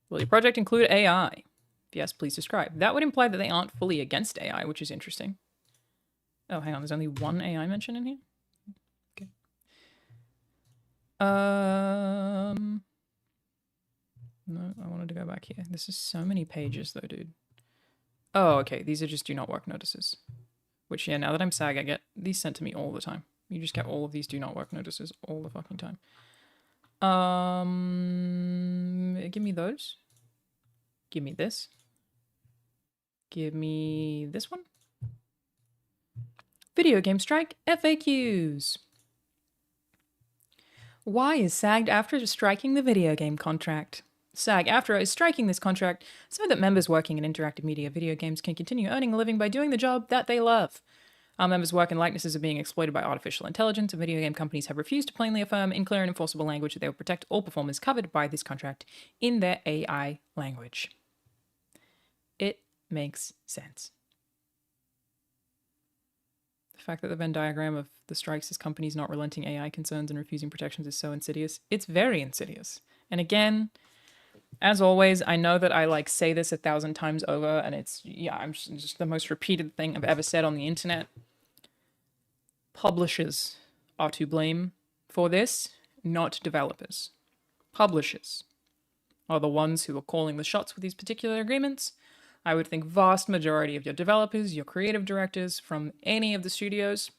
Will your project include AI? If yes, please describe. That would imply that they aren't fully against AI, which is interesting. Oh, hang on. There's only one AI mention in here? Okay. No, I wanted to go back here. This is so many pages though, dude. Oh, okay. These are just do not work notices. Which, yeah, now that I'm SAG, I get these sent to me all the time. You just get all of these do not work notices all the fucking time. Give me those. Give me this. Give me this one. Video game strike FAQs. Why is SAG-AFTRA striking the video game contract? SAG-AFTRA is striking this contract so that members working in interactive media video games can continue earning a living by doing the job that they love. Our members' work and likenesses are being exploited by artificial intelligence, and video game companies have refused to plainly affirm in clear and enforceable language that they will protect all performers covered by this contract in their AI language. It makes sense. The fact that the Venn diagram of the strikes is companies not relenting AI concerns and refusing protections is so insidious. It's very insidious. And again, as always, I know that I say this 1,000 times over, and it's just the most repeated thing I've ever said on the internet. Publishers are to blame for this, not developers. Publishers are the ones who are calling the shots with these particular agreements. I would think vast majority of your developers, your creative directors from any of the studios,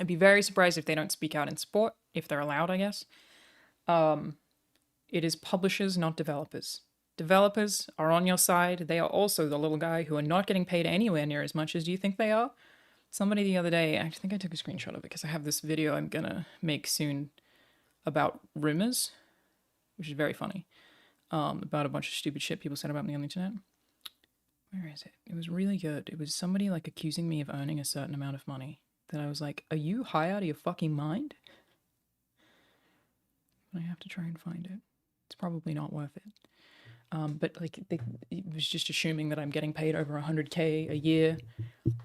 I'd be very surprised if they don't speak out in support, if they're allowed, I guess. It is publishers, not developers. Developers are on your side. They are also the little guy who are not getting paid anywhere near as much as you think they are. Somebody the other day, I think I took a screenshot of it because I have this video I'm gonna make soon about rumors, which is very funny, about a bunch of stupid shit people said about me on the internet. Where is it? It was really good. It was somebody accusing me of earning a certain amount of money that I was like, are you high out of your fucking mind? I have to try and find it. It's probably not worth it. But it was just assuming that I'm getting paid over 100K a year.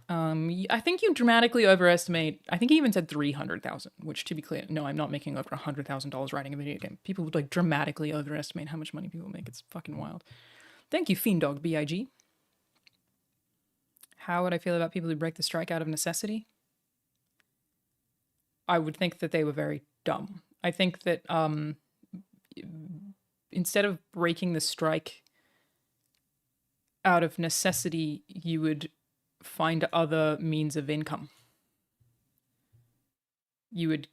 I think you dramatically overestimate. I think he even said 300,000, which, to be clear, no, I'm not making over $100,000 writing a video game. People would dramatically overestimate how much money people make. It's fucking wild. Thank you, Fiendog BIG. How would I feel about people who break the strike out of necessity? I would think that they were very dumb. I think that instead of breaking the strike out of necessity, you would find other means of income. You would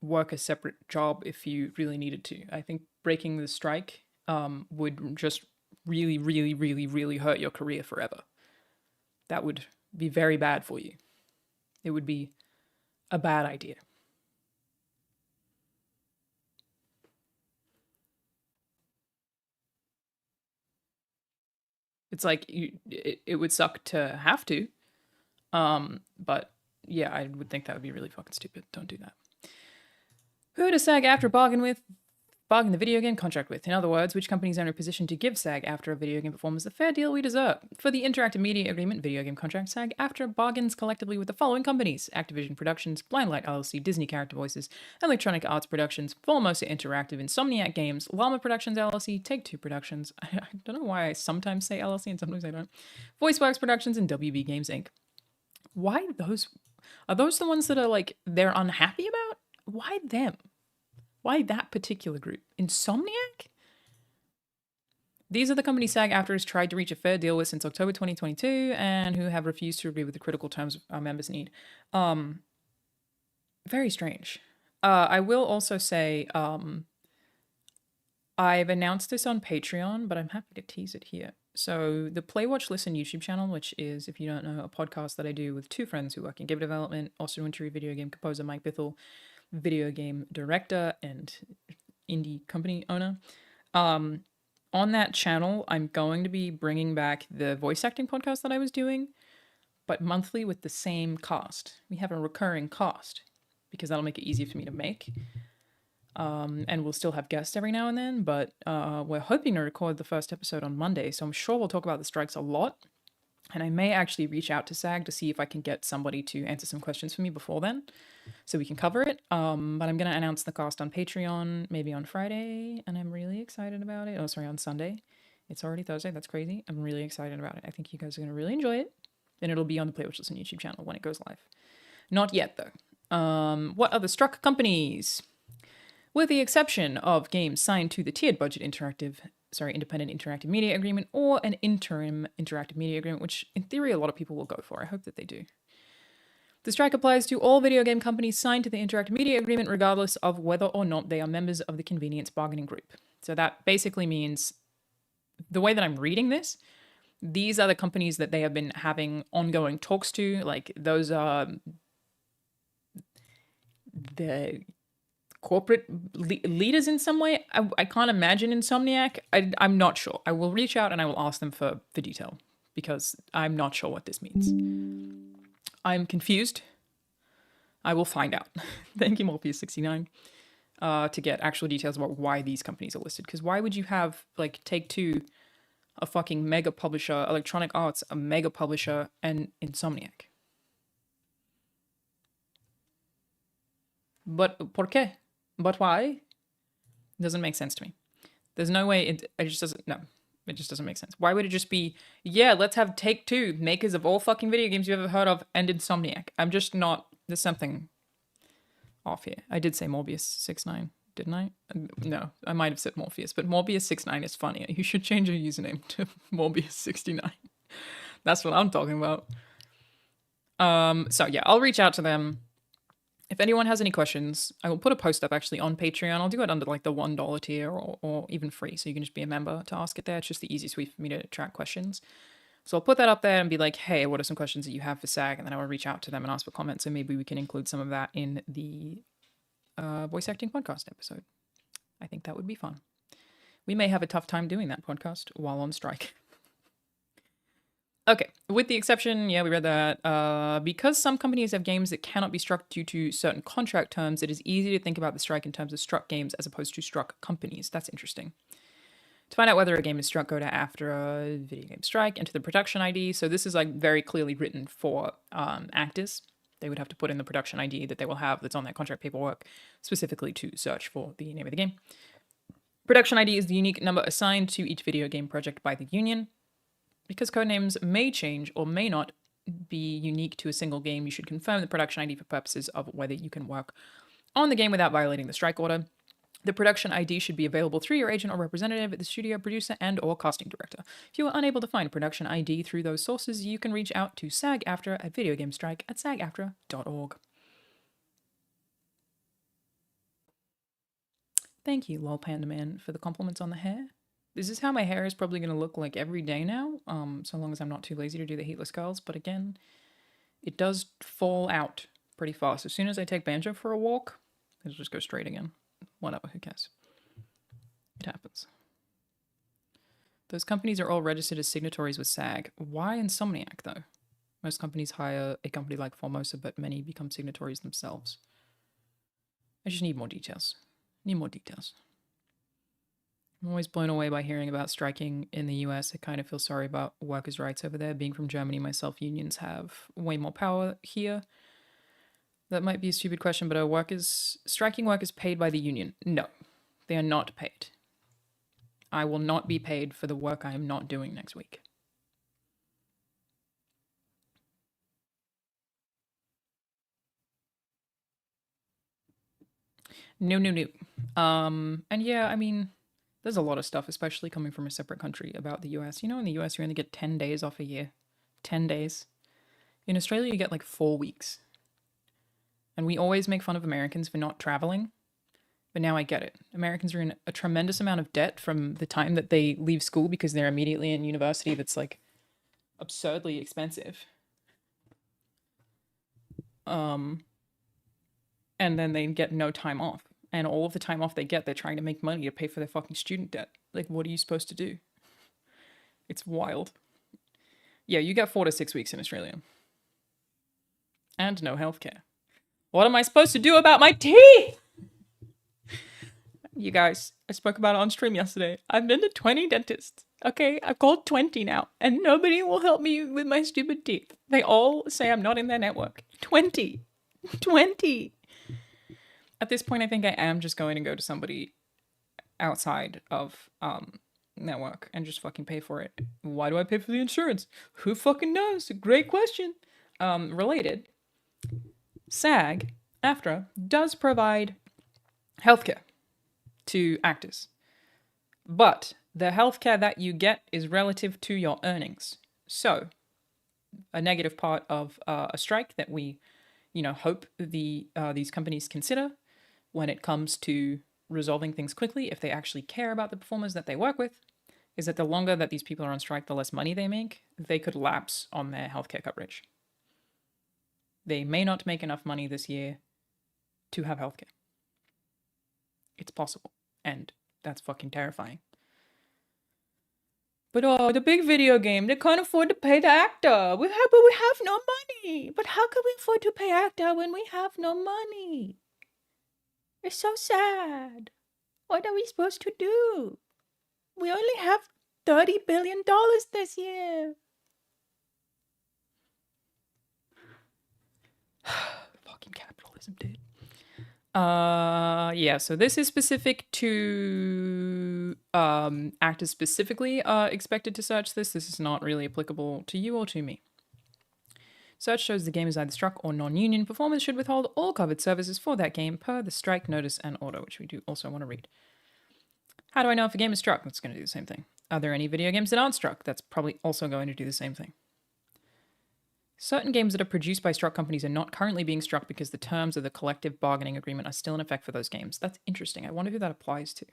work a separate job if you really needed to. I think breaking the strike would just really, really, really, really hurt your career forever. That would be very bad for you. It would be a bad idea. It's it would suck to have to. But yeah, I would think that would be really fucking stupid. Don't do that. Who does SAG-AFTRA bargain the video game contract with? In other words, which companies are in a position to give SAG-AFTRA video game performers the fair deal we deserve? For the interactive media agreement video game contract, SAG-AFTRA bargains collectively with the following companies: Activision Productions, Blindlight LLC, Disney Character Voices, Electronic Arts Productions, Formosa Interactive, Insomniac Games, Llama Productions LLC, Take-Two Productions. I don't know why I sometimes say LLC and sometimes I don't. VoiceWorks Productions and WB Games Inc. Why those? Are those the ones that are they're unhappy about? Why them? Why that particular group? Insomniac? These are the companies SAG-AFTRA has tried to reach a fair deal with since October 2022 and who have refused to agree with the critical terms our members need. Very strange. I will also say I've announced this on Patreon, but I'm happy to tease it here. So the Play, Watch, Listen YouTube channel, which is, if you don't know, a podcast that I do with two friends who work in game development, also interview video game composer Mike Bithell, video game director and indie company owner. On that channel, I'm going to be bringing back the voice acting podcast that I was doing, but monthly with the same cast. We have a recurring cast because that'll make it easier for me to make. And we'll still have guests every now and then, but we're hoping to record the first episode on Monday, so I'm sure we'll talk about the strikes a lot. And I may actually reach out to SAG to see if I can get somebody to answer some questions for me before then, so we can cover it. But I'm going to announce the cast on Patreon, maybe on Friday, and I'm really excited about it. Oh, sorry, on Sunday. It's already Thursday. That's crazy. I'm really excited about it. I think you guys are going to really enjoy it. And it'll be on the Play, Watch, Listen YouTube channel when it goes live. Not yet, though. What are the struck companies? With the exception of games signed to the tiered budget independent interactive media agreement or an interim interactive media agreement, which in theory a lot of people will go for. I hope that they do. The strike applies to all video game companies signed to the interactive media agreement, regardless of whether or not they are members of the convenience bargaining group. So that basically means, the way that I'm reading this, these are the companies that they have been having ongoing talks to. Like, those are the corporate leaders in some way. I can't imagine Insomniac. I'm not sure. I will reach out and I will ask them for detail because I'm not sure what this means. I'm confused. I will find out. Thank you, Morpheus69, to get actual details about why these companies are listed. Because why would you have, like, Take-Two, a fucking mega publisher, Electronic Arts, a mega publisher, and Insomniac? But por qué? But why? It doesn't make sense to me. There's no way it just doesn't. No, it just doesn't make sense. Why would it just be, yeah, let's have Take-Two, makers of all fucking video games you've ever heard of, and Insomniac? I'm just not. There's something off here. I did say Morbius69, didn't I? No, I might have said Morpheus, but Morbius69 is funnier. You should change your username to Morbius69. That's what I'm talking about. So yeah, I'll reach out to them. If anyone has any questions, I will put a post up actually on Patreon. I'll do it under like the $1 tier or even free, so you can just be a member to ask it there. It's just the easiest way for me to track questions. So I'll put that up there and be like, hey, what are some questions that you have for SAG? And then I will reach out to them and ask for comments, and maybe we can include some of that in the voice acting podcast episode. I think that would be fun. We may have a tough time doing that podcast while on strike. Okay, with the exception, yeah, we read that. Because some companies have games that cannot be struck due to certain contract terms, it is easy to think about the strike in terms of struck games as opposed to struck companies. That's interesting. To find out whether a game is struck, go to after a video game strike, enter the production ID. So this is like very clearly written for actors. They would have to put in the production ID that they will have that's on their contract paperwork, specifically to search for the name of the game. Production ID is the unique number assigned to each video game project by the union. Because codenames may change or may not be unique to a single game, you should confirm the production ID for purposes of whether you can work on the game without violating the strike order. The production ID should be available through your agent or representative at the studio, producer, and or casting director. If you are unable to find a production ID through those sources, you can reach out to SAG-AFTRA at videogamestrike@sagaftra.org. Thank you, Lol Panda Man, for the compliments on the hair. This is how my hair is probably going to look like every day now, so long as I'm not too lazy to do the heatless curls. But again, it does fall out pretty fast. As soon as I take Banjo for a walk, it'll just go straight again. Whatever, who cares? It happens. Those companies are all registered as signatories with SAG. Why Insomniac, though? Most companies hire a company like Formosa, but many become signatories themselves. I just need more details. I'm always blown away by hearing about striking in the US. I kind of feel sorry about workers' rights over there. Being from Germany myself, unions have way more power here. That might be a stupid question, but are striking workers paid by the union? No, they are not paid. I will not be paid for the work I am not doing next week. No, no, no. And yeah, I mean, there's a lot of stuff, especially coming from a separate country, about the US. You know, in the US, you only get 10 days off a year. 10 days. In Australia, you get like 4 weeks. And we always make fun of Americans for not traveling. But now I get it. Americans are in a tremendous amount of debt from the time that they leave school because they're immediately in university that's like absurdly expensive. And then they get no time off. And all of the time off they get, they're trying to make money to pay for their fucking student debt. Like, what are you supposed to do? It's wild. Yeah, you get 4 to 6 weeks in Australia. And no healthcare. What am I supposed to do about my teeth? You guys, I spoke about it on stream yesterday. I've been to 20 dentists. Okay, I've called 20 now, and nobody will help me with my stupid teeth. They all say I'm not in their network. 20. 20. At this point, I think I am just going to go to somebody outside of network and just fucking pay for it. Why do I pay for the insurance? Who fucking knows? Great question. Related, SAG, AFTRA, does provide healthcare to actors. But the healthcare that you get is relative to your earnings. So, a negative part of a strike that we, hope these companies consider when it comes to resolving things quickly, if they actually care about the performers that they work with, is that the longer that these people are on strike, the less money they make. They could lapse on their healthcare coverage. They may not make enough money this year to have healthcare. It's possible. And that's fucking terrifying. But the big video game, they can't afford to pay the actor. But we have no money. But how can we afford to pay actor when we have no money? It's so sad. What are we supposed to do? We only have $30 billion this year. Fucking capitalism, dude. Yeah, so this is specific to actors specifically expected to search this. This is not really applicable to you or to me. Search shows the game is either struck or non-union. Performers should withhold all covered services for that game per the strike notice and order, which we do also want to read. How do I know if a game is struck? That's going to do the same thing. Are there any video games that aren't struck? That's probably also going to do the same thing. Certain games that are produced by struck companies are not currently being struck because the terms of the collective bargaining agreement are still in effect for those games. That's interesting. I wonder who that applies to.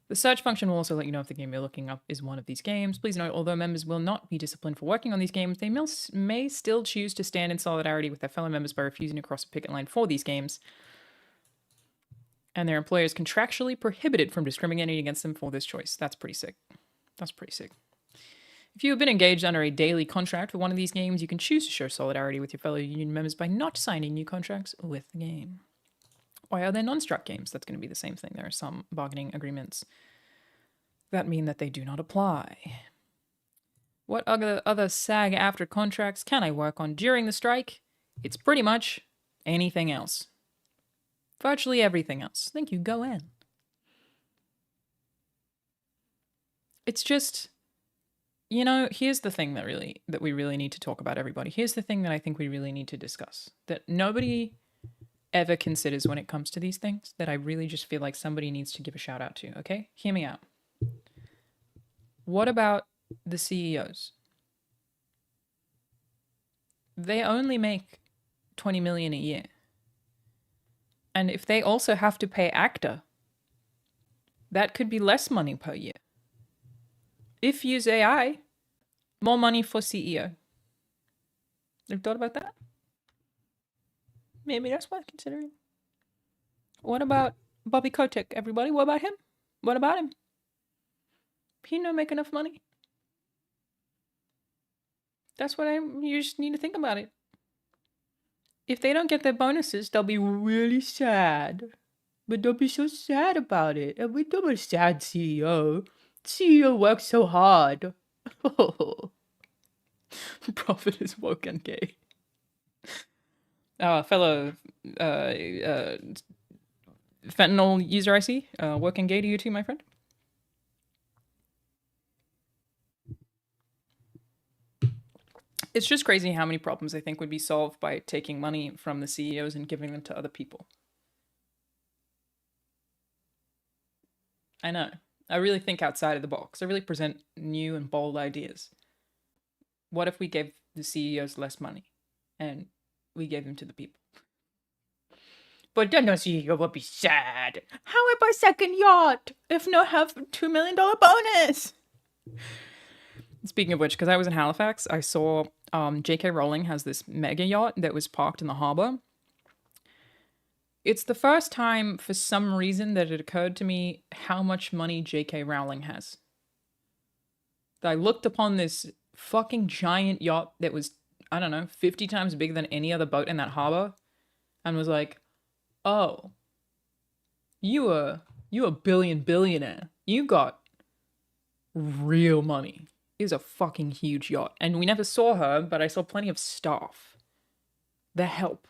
The search function will also let you know if the game you're looking up is one of these games. Please note, although members will not be disciplined for working on these games, they may still choose to stand in solidarity with their fellow members by refusing to cross a picket line for these games. And their employer is contractually prohibited from discriminating against them for this choice. That's pretty sick. That's pretty sick. If you have been engaged under a daily contract with one of these games, you can choose to show solidarity with your fellow union members by not signing new contracts with the game. Why are there non-struck games? That's going to be the same thing. There are some bargaining agreements that mean that they do not apply. What other SAG after contracts can I work on during the strike? It's pretty much anything else. Virtually everything else. Thank you, go in. It's just, here's the thing that we really need to talk about, everybody. Here's the thing that I think we really need to discuss. That nobody ever considers when it comes to these things, that I really just feel like somebody needs to give a shout out to, okay? Hear me out. What about the CEOs? They only make $20 million a year. And if they also have to pay actor, that could be less money per year. If use AI, more money for CEO. You've thought about that? Maybe that's worth considering. What about Bobby Kotick, everybody? What about him? What about him? He don't make enough money. That's what you just need to think about it. If they don't get their bonuses, they'll be really sad. But they'll be so sad about it. And we don't have a sad CEO. CEO works so hard. Prophet is woke and gay. Fellow fentanyl user I see, woke and gay to you too, my friend. It's just crazy how many problems I think would be solved by taking money from the CEOs and giving them to other people. I know. I really think outside of the box. I really present new and bold ideas. What if we gave the CEOs less money and we gave them to the people? But then the CEO would be sad. How would my second yacht if no have $2 million bonus? Speaking of which, because I was in Halifax, I saw J.K. Rowling has this mega yacht that was parked in the harbor. It's the first time, for some reason, that it occurred to me how much money J.K. Rowling has. I looked upon this fucking giant yacht that was, I don't know, 50 times bigger than any other boat in that harbor, and was like, oh, you a billionaire. You got real money. Is a fucking huge yacht. And we never saw her, but I saw plenty of staff. The help.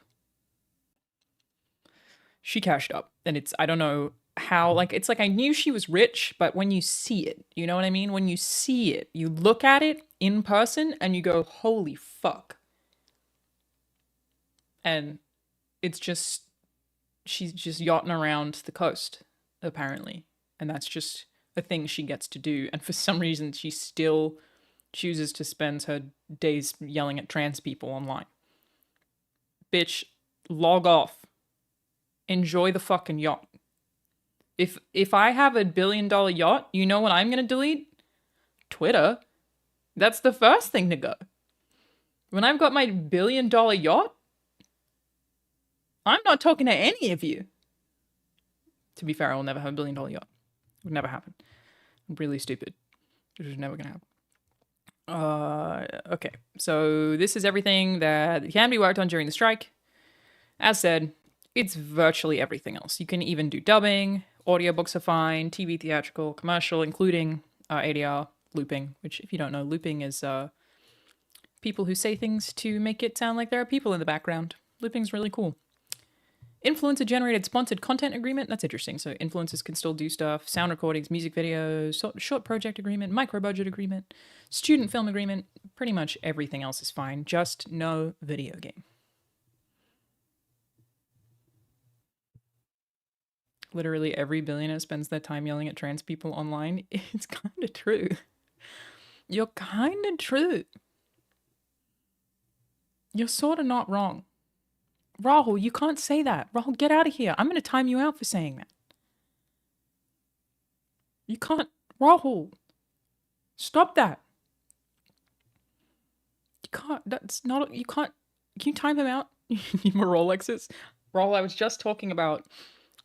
She cashed up. And it's, I don't know how, like, it's like I knew she was rich, but when you see it, you know what I mean? When you see it, you look at it in person and you go, holy fuck. And it's just, she's just yachting around the coast, apparently. And that's just a thing she gets to do. And for some reason, she still chooses to spend her days yelling at trans people online. Bitch, log off. Enjoy the fucking yacht. If I have a $1 billion yacht, you know what I'm gonna delete? Twitter. That's the first thing to go. When I've got my $1 billion yacht, I'm not talking to any of you. To be fair, I will never have a $1 billion yacht. It would never happen. I'm really stupid. It was never gonna happen. Okay, so this is everything that can be worked on during the strike. As said, it's virtually everything else. You can even do dubbing, audiobooks are fine, TV, theatrical, commercial, including ADR, looping, which if you don't know, looping is people who say things to make it sound like there are people in the background. Looping's really cool. Influencer-generated sponsored content agreement, that's interesting. So influencers can still do stuff. Sound recordings, music videos, short project agreement, micro-budget agreement, student film agreement. Pretty much everything else is fine. Just no video game. Literally every billionaire spends their time yelling at trans people online. It's kind of true. You're kind of true. You're sort of not wrong. Rahul, you can't say that. Rahul, get out of here. I'm going to time you out for saying that. You can't. Rahul, stop that. You can't. That's not. You can't. Can you time him out? You need more Rolexes. Rahul, I was just talking about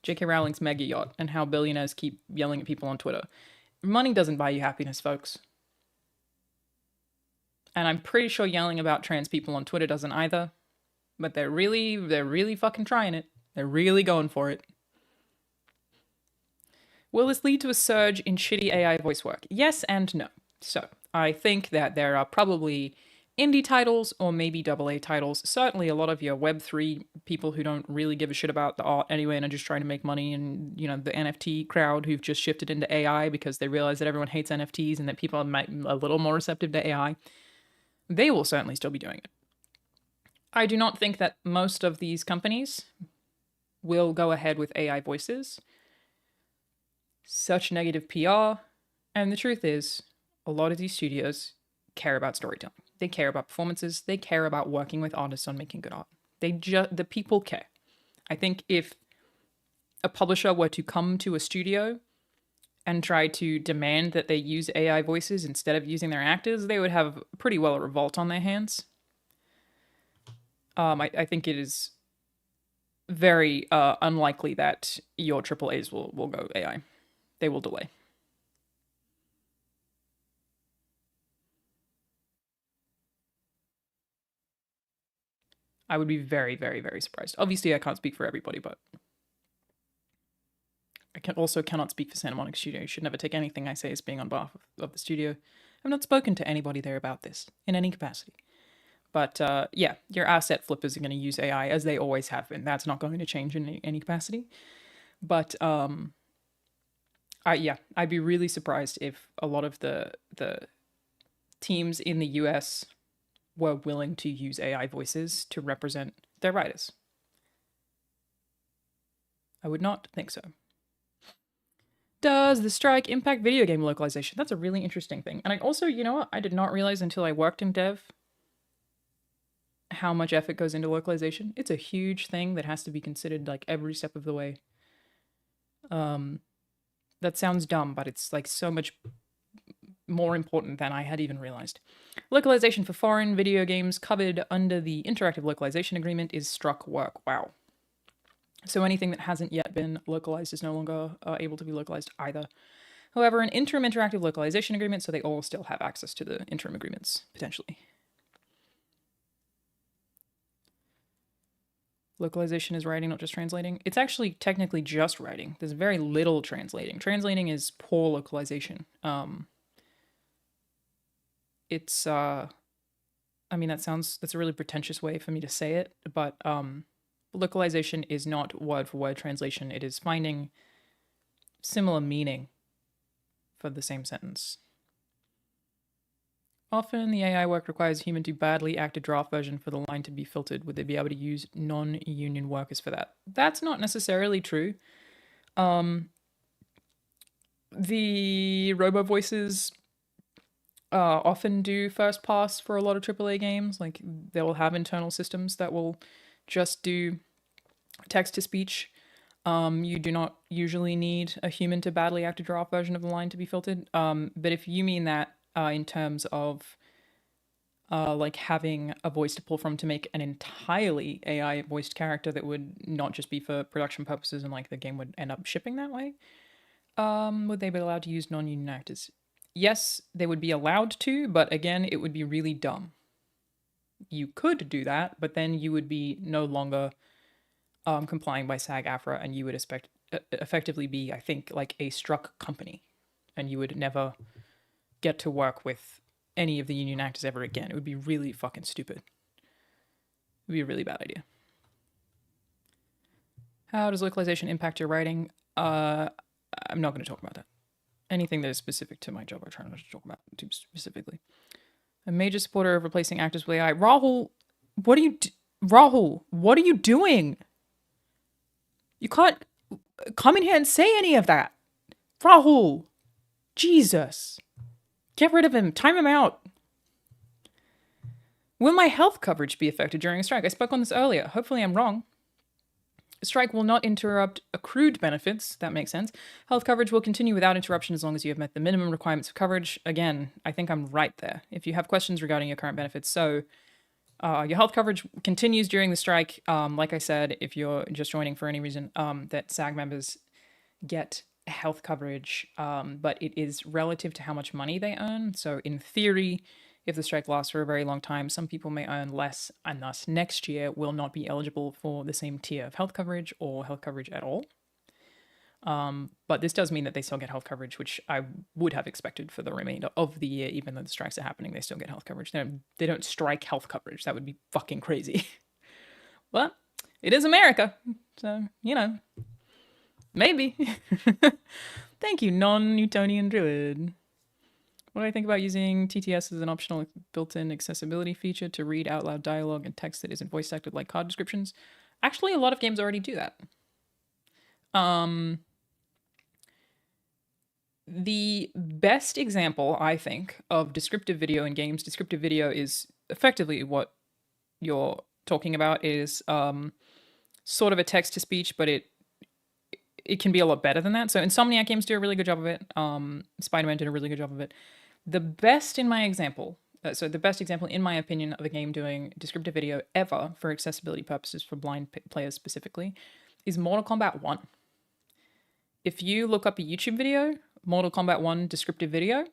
J.K. Rowling's mega yacht and how billionaires keep yelling at people on Twitter. Money doesn't buy you happiness, folks. And I'm pretty sure yelling about trans people on Twitter doesn't either. But they're really fucking trying it. They're really going for it. Will this lead to a surge in shitty AI voice work? Yes and no. So, I think that there are probably indie titles or maybe AA titles. Certainly a lot of your Web3 people who don't really give a shit about the art anyway and are just trying to make money, and, you know, the NFT crowd who've just shifted into AI because they realize that everyone hates NFTs and that people are a little more receptive to AI. They will certainly still be doing it. I do not think that most of these companies will go ahead with AI voices. Such negative PR. And the truth is, a lot of these studios care about storytelling. They care about performances. They care about working with artists on making good art. The people care. I think if a publisher were to come to a studio and try to demand that they use AI voices instead of using their actors, they would have pretty well a revolt on their hands. I think it is very unlikely that your AAAs will go AI. They will delay. I would be very, very, very surprised. Obviously, I can't speak for everybody, but I cannot speak for Santa Monica Studio. You should never take anything I say as being on behalf of the studio. I've not spoken to anybody there about this in any capacity. But yeah, your asset flippers are going to use AI as they always have been. That's not going to change in any capacity. But yeah, I'd be really surprised if a lot of the teams in the US were willing to use AI voices to represent their writers. I would not think so. Does the strike impact video game localization? That's a really interesting thing. And I also, you know what? I did not realize until I worked in dev how much effort goes into localization. It's a huge thing that has to be considered like every step of the way. That sounds dumb, but it's like so much more important than I had even realized. Localization for foreign video games covered under the Interactive Localization Agreement is struck work. Wow. So anything that hasn't yet been localized is no longer able to be localized either. However, an interim interactive localization agreement, so they all still have access to the interim agreements, potentially. Localization is writing, not just translating. It's actually technically just writing. There's very little translating. Translating is poor localization. It's, I mean, that's a really pretentious way for me to say it, but localization is not word-for-word translation. It is finding similar meaning for the same sentence. Often the AI work requires a human to badly act a draft version for the line to be filtered. Would they be able to use non-union workers for that? That's not necessarily true. The robo voices often do first pass for a lot of AAA games. Like they will have internal systems that will just do text to speech. You do not usually need a human to badly act a draft version of the line to be filtered. But if you mean that in terms of like having a voice to pull from to make an entirely AI voiced character that would not just be for production purposes and like the game would end up shipping that way, would they be allowed to use non-union actors? Yes, they would be allowed to, but again, it would be really dumb. You could do that, but then you would be no longer complying by SAG-AFTRA, and you would effectively be, I think, like a struck company, and you would never get to work with any of the union actors ever again. It would be really fucking stupid. It would be a really bad idea. How does localization impact your writing? I'm not going to talk about that. Anything that is specific to my job, I try not to talk about too specifically. A major supporter of replacing actors with AI. Rahul, what are you doing? You can't come in here and say any of that. Rahul, Jesus. Get rid of him. Time him out. Will my health coverage be affected during a strike? I spoke on this earlier. Hopefully I'm wrong. A strike will not interrupt accrued benefits. That makes sense. Health coverage will continue without interruption as long as you have met the minimum requirements of coverage. Again, I think I'm right there. If you have questions regarding your current benefits, so your health coverage continues during the strike. Like I said, if you're just joining for any reason, that SAG members get health coverage, but it is relative to how much money they earn. So in theory, if the strike lasts for a very long time, some people may earn less, and thus next year will not be eligible for the same tier of health coverage or health coverage at all. But this does mean that they still get health coverage, which I would have expected for the remainder of the year. Even though the strikes are happening, they still get health coverage. They don't strike health coverage. That would be fucking crazy. But it is America, so, you know, maybe. Thank you, non-Newtonian druid. What do I think about using TTS as an optional built-in accessibility feature to read out loud dialogue and text that isn't voice acted like card descriptions? Actually, a lot of games already do that. The best example, I think, of descriptive video in games, descriptive video is effectively what you're talking about, is sort of a text-to-speech, but it can be a lot better than that. So Insomniac games do a really good job of it. Spider-Man did a really good job of it. The best in my example, the best example in my opinion of a game doing descriptive video ever for accessibility purposes for blind players specifically is Mortal Kombat 1. If you look up a YouTube video, Mortal Kombat 1 descriptive video,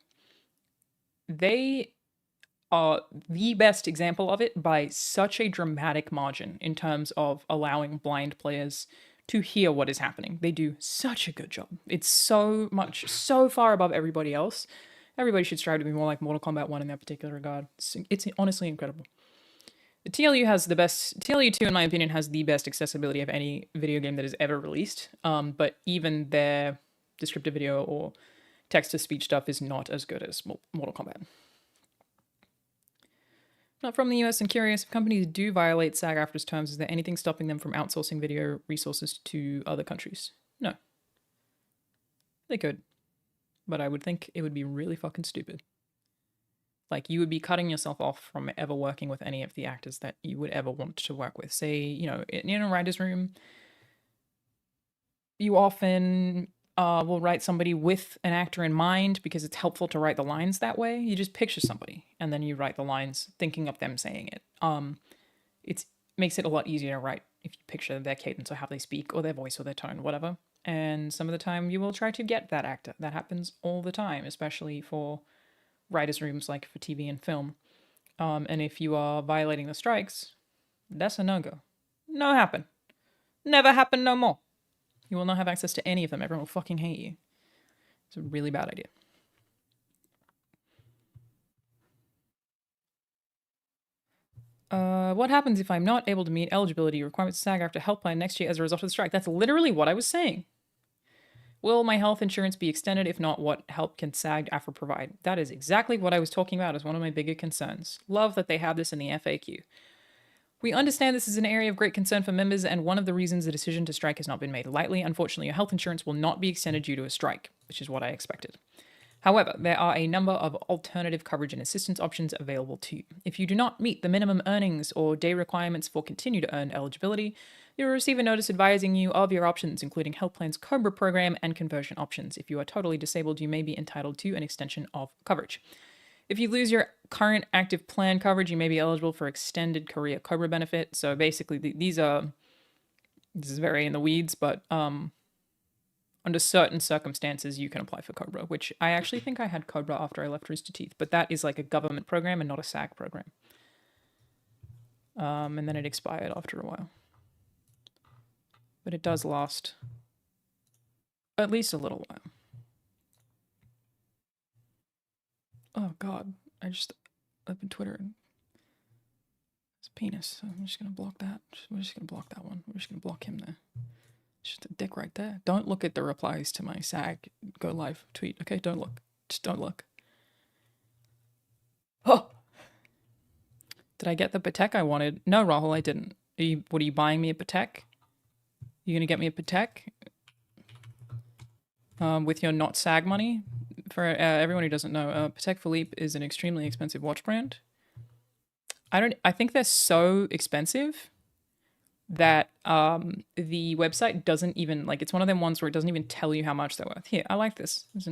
they are the best example of it by such a dramatic margin in terms of allowing blind players to hear what is happening. They do such a good job. It's so far above everybody else. Everybody should strive to be more like Mortal Kombat 1 in that particular regard. It's honestly incredible. The TLU 2, in my opinion, has the best accessibility of any video game that is ever released. But even their descriptive video or text-to-speech stuff is not as good as Mortal Kombat. Not from the US and curious, if companies do violate SAG-AFTRA's terms, is there anything stopping them from outsourcing video resources to other countries? No. They could. But I would think it would be really fucking stupid. Like, you would be cutting yourself off from ever working with any of the actors that you would ever want to work with. Say, you know, in a writer's room, you often will write somebody with an actor in mind because it's helpful to write the lines that way. You just picture somebody and then you write the lines thinking of them saying it. It makes it a lot easier to write if you picture their cadence or how they speak or their voice or their tone, whatever. And some of the time you will try to get that actor. That happens all the time, especially for writers' rooms like for TV and film. And if you are violating the strikes, that's a no-go. No happen. Never happen no more. You will not have access to any of them. Everyone will fucking hate you. It's a really bad idea. What happens if I'm not able to meet eligibility requirements of SAG after health plan next year as a result of the strike? That's literally what I was saying. Will my health insurance be extended? If not, what help can SAG-AFTRA provide? That is exactly what I was talking about as one of my bigger concerns. Love that they have this in the FAQ. We understand this is an area of great concern for members, and one of the reasons the decision to strike has not been made lightly. Unfortunately, your health insurance will not be extended due to a strike, which is what I expected. However, there are a number of alternative coverage and assistance options available to you. If you do not meet the minimum earnings or day requirements for continue to earn eligibility, you will receive a notice advising you of your options, including Health Plan's COBRA program and conversion options. If you are totally disabled, you may be entitled to an extension of coverage. If you lose your current active plan coverage, you may be eligible for extended career COBRA benefit. So basically, this is very in the weeds, but under certain circumstances, you can apply for COBRA, which I actually think I had COBRA after I left Rooster Teeth, but that is like a government program and not a SAG program. And then it expired after a while. But it does last at least a little while. Oh God, I just opened Twitter and it's a penis. So I'm just gonna block that. We're just gonna block that one. We're just gonna block him there. Just a dick right there. Don't look at the replies to my SAG go live tweet. Okay, don't look. Just don't look. Oh, did I get the Patek I wanted? No, Rahul, I didn't. What are you buying me a Patek? You gonna get me a Patek? With your not SAG money? For everyone who doesn't know, Patek Philippe is an extremely expensive watch brand. I think they're so expensive that the website doesn't even, like, it's one of them ones where it doesn't even tell you how much they're worth. Here, I like this. That's a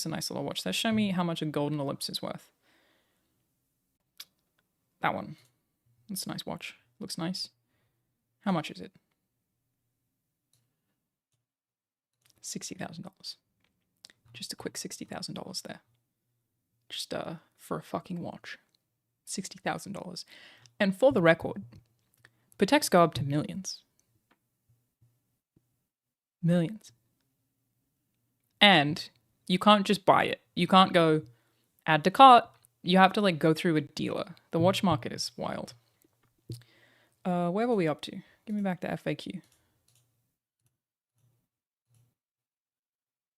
nice little watch. Let's show me how much a golden ellipse is worth. That one. That's a nice watch. Looks nice. How much is it? $60,000. Just a quick $60,000 there. Just for a fucking watch. $60,000. And for the record, Pateks go up to millions. Millions. And you can't just buy it. You can't go add to cart. You have to, like, go through a dealer. The watch market is wild. Where were we up to? Give me back the FAQ.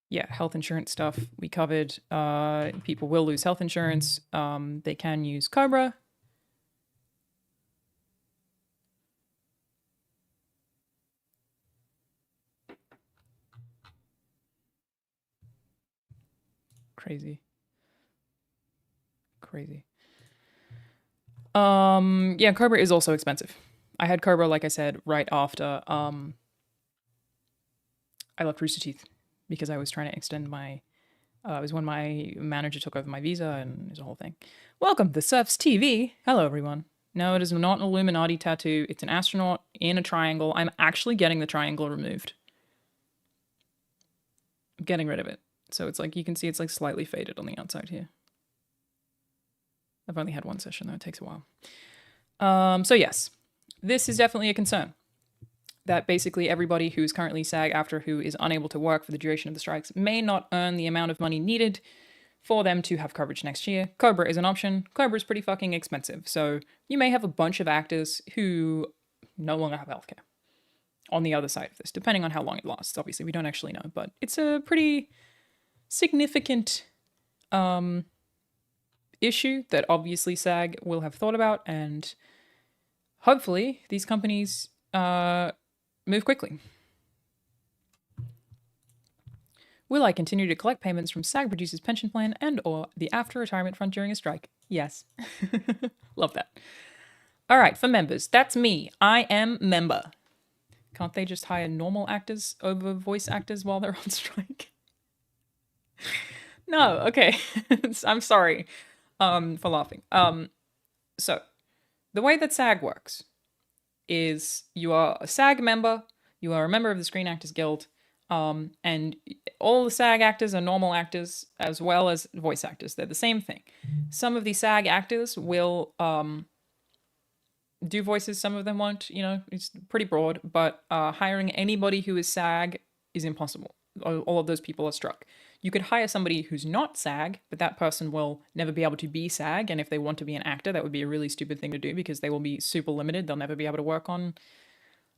Yeah, health insurance stuff we covered. People will lose health insurance. They can use COBRA. Crazy. Yeah, COBRA is also expensive. I had COBRA, like I said, right after I left Rooster Teeth because I was trying to extend my, it was when my manager took over my visa and it was a whole thing. Welcome to Surfs TV. Hello, everyone. No, it is not an Illuminati tattoo. It's an astronaut in a triangle. I'm actually getting the triangle removed. I'm getting rid of it. So it's like, you can see it's like slightly faded on the outside here. I've only had one session though, it takes a while. So yes, this is definitely a concern. That basically everybody who's currently SAG-AFTRA who is unable to work for the duration of the strikes may not earn the amount of money needed for them to have coverage next year. COBRA is an option. COBRA is pretty fucking expensive. So you may have a bunch of actors who no longer have healthcare on the other side of this, depending on how long it lasts. Obviously, we don't actually know, but it's a pretty significant issue that obviously SAG will have thought about, and hopefully these companies move quickly. Will I continue to collect payments from SAG producers' pension plan and or the after retirement fund during a strike? Yes. Love that. All right, for members, that's me. I am member. Can't they just hire normal actors over voice actors while they're on strike? No, okay. I'm sorry for laughing. So, the way that SAG works is you are a SAG member, you are a member of the Screen Actors Guild, and all the SAG actors are normal actors as well as voice actors. They're the same thing. Some of the SAG actors will do voices, some of them won't. You know, it's pretty broad, but hiring anybody who is SAG is impossible. All of those people are struck. You could hire somebody who's not SAG, but that person will never be able to be SAG. And if they want to be an actor, that would be a really stupid thing to do because they will be super limited. They'll never be able to work on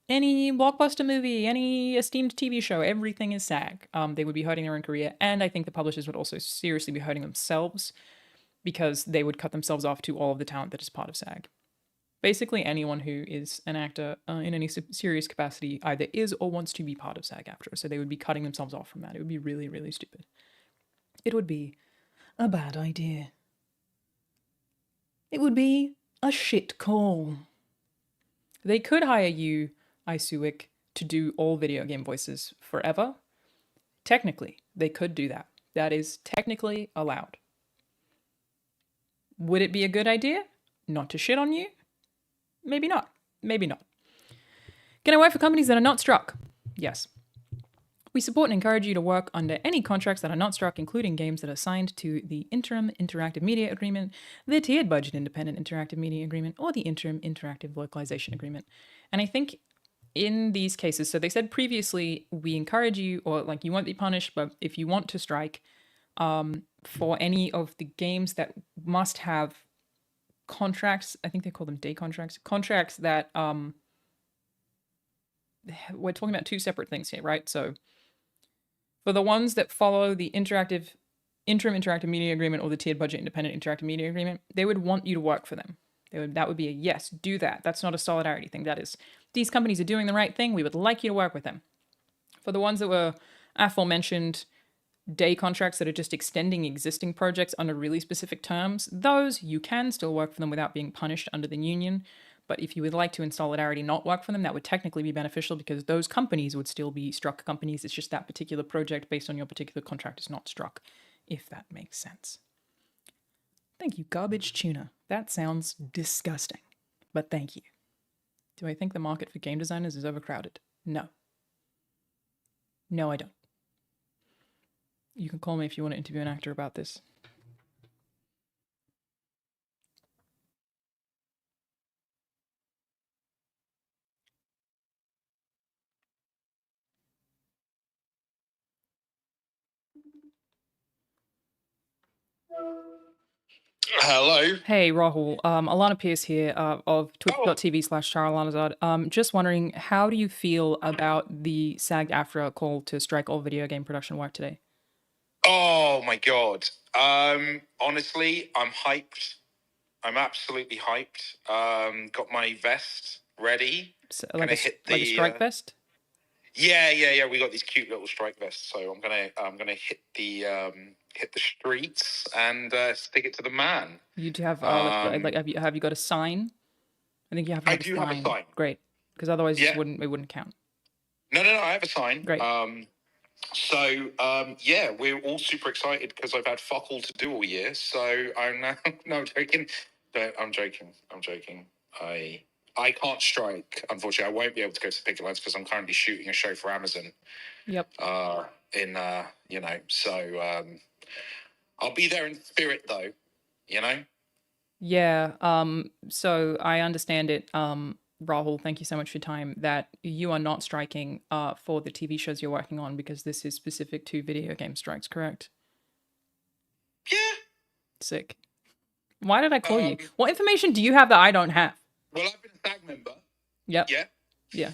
any blockbuster movie, any esteemed TV show. Everything is SAG. They would be hurting their own career. And I think the publishers would also seriously be hurting themselves because they would cut themselves off to all of the talent that is part of SAG. Basically, anyone who is an actor in any serious capacity either is or wants to be part of SAG-AFTRA, so they would be cutting themselves off from that. It would be really, really stupid. It would be a bad idea. It would be a shit call. They could hire you, Isuik, to do all video game voices forever. Technically, they could do that. That is technically allowed. Would it be a good idea? Not to shit on you? Maybe not. Maybe not. Can I work for companies that are not struck? Yes. We support and encourage you to work under any contracts that are not struck, including games that are signed to the Interim Interactive Media Agreement, the Tiered Budget Independent Interactive Media Agreement, or the Interim Interactive Localization Agreement. And I think in these cases, so they said previously, we encourage you, or like you won't be punished, but if you want to strike for any of the games that must have contracts, I think they call them day contracts that we're talking about two separate things here, right? So for the ones that follow the interim interactive media agreement or the tiered budget independent interactive media agreement, they would want you to work for them. That would be a yes, do that. That's not a solidarity thing. That is, these companies are doing the right thing. We would like you to work with them. For the ones that were aforementioned day contracts that are just extending existing projects under really specific terms, those you can still work for them without being punished under the union. But if you would like to in solidarity not work for them, that would technically be beneficial because those companies would still be struck companies. It's just that particular project based on your particular contract is not struck, if that makes sense. Thank you, Garbage Tuna. That sounds disgusting, but thank you. Do I think the market for game designers is overcrowded? No. No, I don't. You can call me if you want to interview an actor about this. Hello. Hey, Rahul. Alanah Pierce here of twitch.tv/CharAlanahzard. Just wondering, how do you feel about the SAG-AFTRA call to strike all video game production work today? Oh my god. Honestly, I'm hyped. I'm absolutely hyped. Got my vest ready. So, like a strike vest? Yeah. We got these cute little strike vests, so I'm gonna hit the streets and stick it to the man. You do have have you got a sign? I think you have. I do have a sign. Great, because otherwise it wouldn't count. No. I have a sign. Great. So we're all super excited because I've had fuck all to do all year. So I'm now I'm joking. No, I'm joking. I can't strike. Unfortunately, I won't be able to go to Picket Lines because I'm currently shooting a show for Amazon. Yep. So I'll be there in spirit though, Yeah. So I understand it. Rahul, thank you so much for your time, that you are not striking for the TV shows you're working on because this is specific to video game strikes, correct? Yeah. Sick. Why did I call you? What information do you have that I don't have? Well, I've been a SAG member. Yep. Yeah.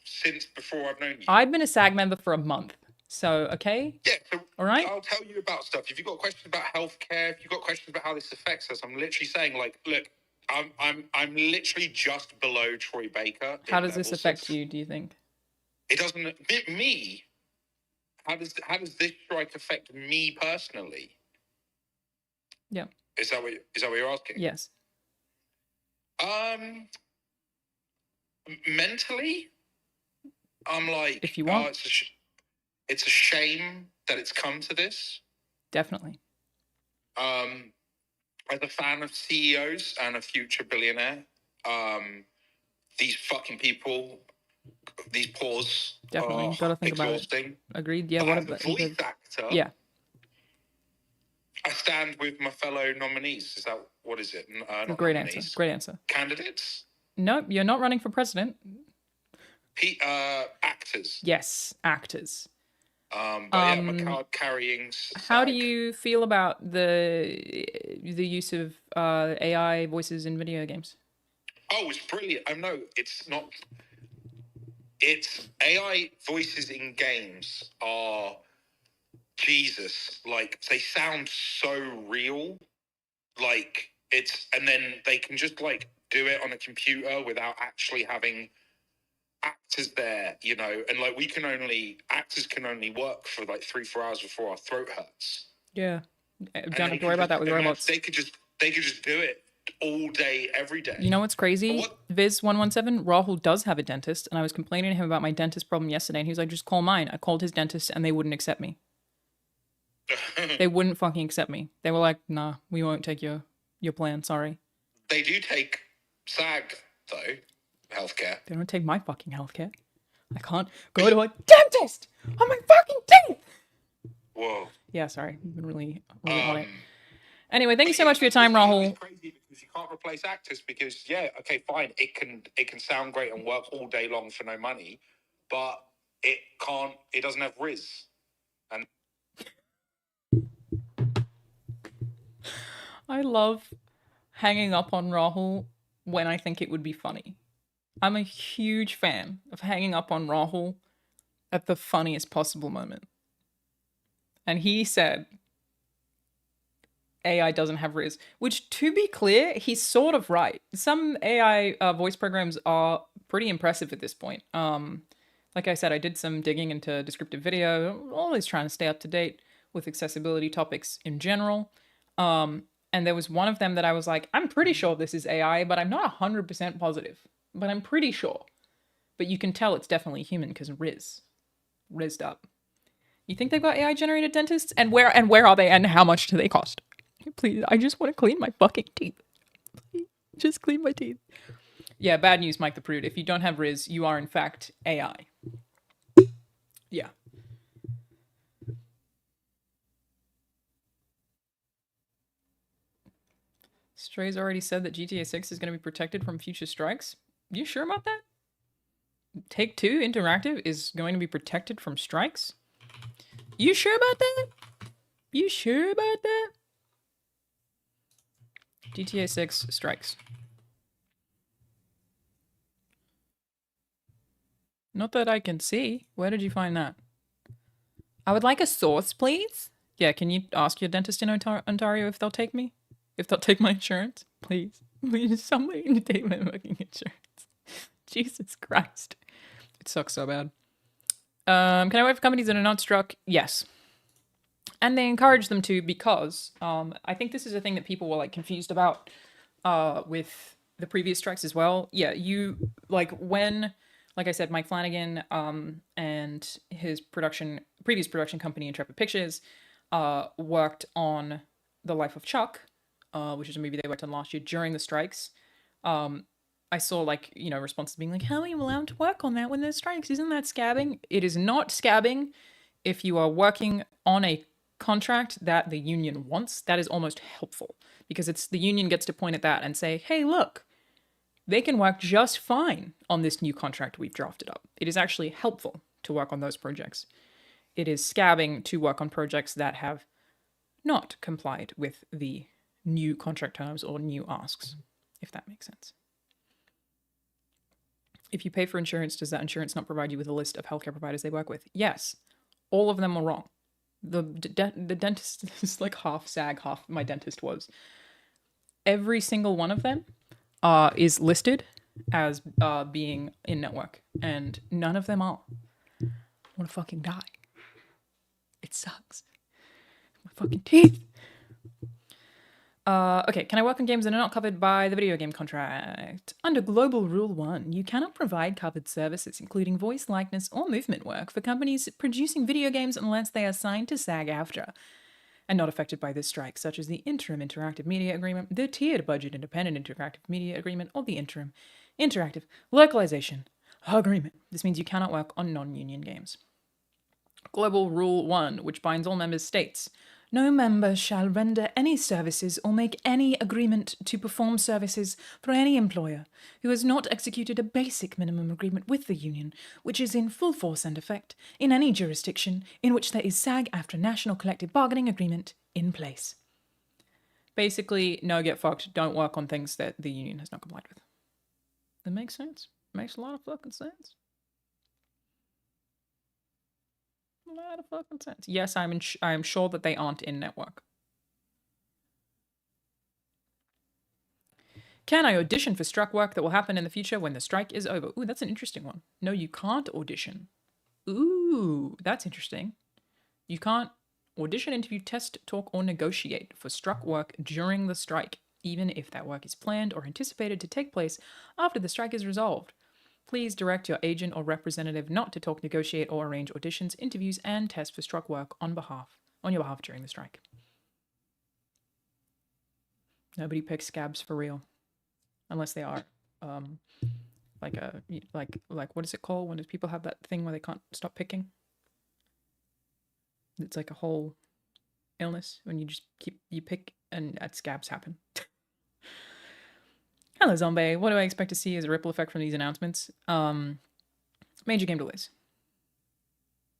Since before I've known you. I've been a SAG member for a month. So, okay. Yeah, so All right. I'll tell you about stuff. If you've got questions about healthcare, if you've got questions about how this affects us, I'm literally saying, like, look, I'm literally just below Troy Baker. How does this affect you, do you think? It doesn't me. How does this strike affect me personally? Yeah. Is that what you're asking? Yes. Mentally, I'm like, if you want, it's a shame that it's come to this. Definitely. As a fan of CEOs and a future billionaire, these fucking people, these pause, Definitely. Gotta think exhausting. about it. Agreed. Yeah. But What as about a voice actor? Yeah. I stand with my fellow nominees. Is that what is it? Not Great nominees. answer. Great answer. Candidates? Nope, you're not running for president. Actors. Yes, actors. But yeah, I'm a card carrying. How do you feel about the use of AI voices in video games? Oh, it's brilliant. I know it's not. It's AI voices in games are Jesus. Like they sound so real. Like it's, and then they can just like do it on a computer without actually having actors there, you know, and like actors can only work for like 3-4 hours before our throat hurts. Yeah. Don't have to worry about that with robots. They could just do it all day, every day. You know what's crazy? Viz117, Rahul does have a dentist, and I was complaining to him about my dentist problem yesterday, and he was like, just call mine. I called his dentist, and they wouldn't accept me. They wouldn't fucking accept me. They were like, nah, we won't take your plan, sorry. They do take SAG, though, healthcare. They don't take my fucking healthcare. I can't go to a dentist on my fucking teeth! Whoa. Yeah, sorry. I've been really on it. Anyway, thank you so much for your time, Rahul. It's crazy because you can't replace actors because, yeah, okay, fine. It can sound great and work all day long for no money, but it doesn't have Riz. And I love hanging up on Rahul when I think it would be funny. I'm a huge fan of hanging up on Rahul at the funniest possible moment. And he said AI doesn't have Riz, which, to be clear, he's sort of right. Some AI voice programs are pretty impressive at this point. Like I said, I did some digging into descriptive video, always trying to stay up to date with accessibility topics in general. And there was one of them that I was like, I'm pretty sure this is AI, but I'm not 100% positive. But I'm pretty sure. But you can tell it's definitely human because Rizzed up. You think they've got AI generated dentists? And where are they, and how much do they cost? Please, I just want to clean my fucking teeth. Please, just clean my teeth. Yeah, bad news, Mike the Prude. If you don't have Riz, you are in fact AI. Yeah. Stray's already said that GTA 6 is going to be protected from future strikes. You sure about that? Take-Two Interactive is going to be protected from strikes? You sure about that? You sure about that? GTA 6 strikes. Not that I can see. Where did you find that? I would like a source, please. Yeah, can you ask your dentist in Ontario if they'll take me? If they'll take my insurance? Please. Please, somebody take my fucking insurance. Jesus Christ. It sucks so bad. Can I work for companies that are not struck? Yes. And they encourage them to because I think this is a thing that people were like confused about with the previous strikes as well. Yeah, you like when, like I said, Mike Flanagan and his previous production company, Intrepid Pictures, worked on The Life of Chuck, which is a movie they worked on last year during the strikes. I saw like, you know, responses being like, how are you allowed to work on that when there's strikes? Isn't that scabbing? It is not scabbing if you are working on a contract that the union wants. That is almost helpful because it's the union gets to point at that and say, hey, look, they can work just fine on this new contract we've drafted up. It is actually helpful to work on those projects. It is scabbing to work on projects that have not complied with the new contract terms or new asks, if that makes sense. If you pay for insurance, does that insurance not provide you with a list of healthcare providers they work with? Yes. All of them were wrong. The dentist is like half SAG, half my dentist was. Every single one of them is listed as being in network, and none of them are. I want to fucking die. It sucks. My fucking teeth. Okay, can I work on games that are not covered by the video game contract? Under Global Rule 1, you cannot provide covered services, including voice, likeness, or movement work for companies producing video games unless they are signed to SAG-AFTRA and not affected by this strike, such as the Interim Interactive Media Agreement, the Tiered Budget Independent Interactive Media Agreement, or the Interim Interactive Localization Agreement. This means you cannot work on non-union games. Global Rule 1, which binds all member states. No member shall render any services or make any agreement to perform services for any employer who has not executed a basic minimum agreement with the union, which is in full force and effect in any jurisdiction in which there is SAG-AFTRA National Collective Bargaining Agreement in place. Basically, no, get fucked. Don't work on things that the union has not complied with. That makes sense. Makes a lot of fucking sense. A lot of fucking sense. Yes, I'm sure that they aren't in network. Can I audition for struck work that will happen in the future when the strike is over? Ooh, that's an interesting one. No, you can't audition. Ooh, that's interesting. You can't audition, interview, test, talk, or negotiate for struck work during the strike, even if that work is planned or anticipated to take place after the strike is resolved. Please direct your agent or representative not to talk, negotiate, or arrange auditions, interviews, and tests for struck work on your behalf during the strike. Nobody picks scabs for real, unless they are like what is it called when people have that thing where they can't stop picking? It's like a whole illness when you just you pick and scabs happen. Hello, Zombie. What do I expect to see as a ripple effect from these announcements? Major game delays.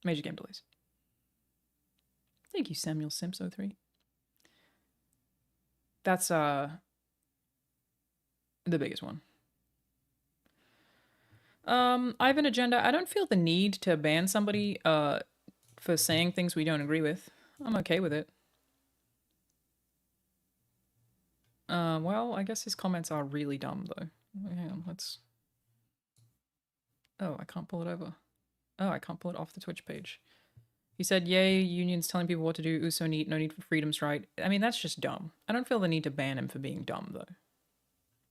Major game delays. Thank you, Samuel Simps03. That's the biggest one. I have an agenda. I don't feel the need to ban somebody for saying things we don't agree with. I'm okay with it. Well, I guess his comments are really dumb, though. Hang on, let's... Oh, I can't pull it over. Oh, I can't pull it off the Twitch page. He said, yay, unions telling people what to do. Ooh, so neat. No need for freedoms, right? I mean, that's just dumb. I don't feel the need to ban him for being dumb, though.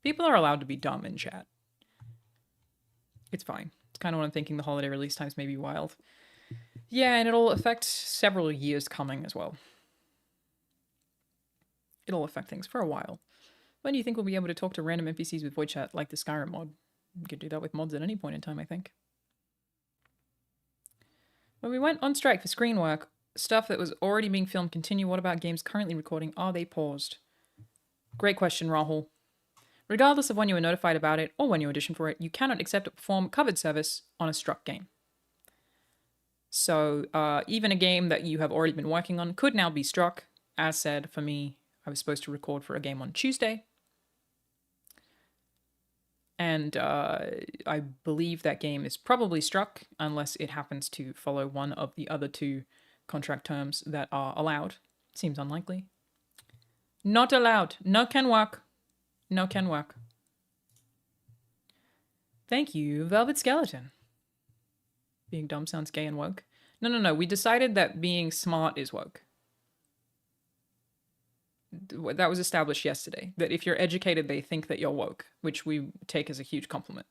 People are allowed to be dumb in chat. It's fine. It's kind of what I'm thinking. The holiday release times may be wild. Yeah, and it'll affect several years coming as well. It'll affect things for a while. When do you think we'll be able to talk to random NPCs with void chat like the Skyrim mod? You could do that with mods at any point in time, I think. When we went on strike for screen work, stuff that was already being filmed continue. What about games currently recording? Are they paused? Great question, Rahul. Regardless of when you were notified about it or when you auditioned for it, you cannot accept or perform covered service on a struck game. So even a game that you have already been working on could now be struck. As said, for me, I was supposed to record for a game on Tuesday. And I believe that game is probably struck unless it happens to follow one of the other two contract terms that are allowed. Seems unlikely. Not allowed. No can work. No can work. Thank you, Velvet Skeleton. Being dumb sounds gay and woke. No. We decided that being smart is woke. That was established yesterday. That if you're educated, they think that you're woke, which we take as a huge compliment.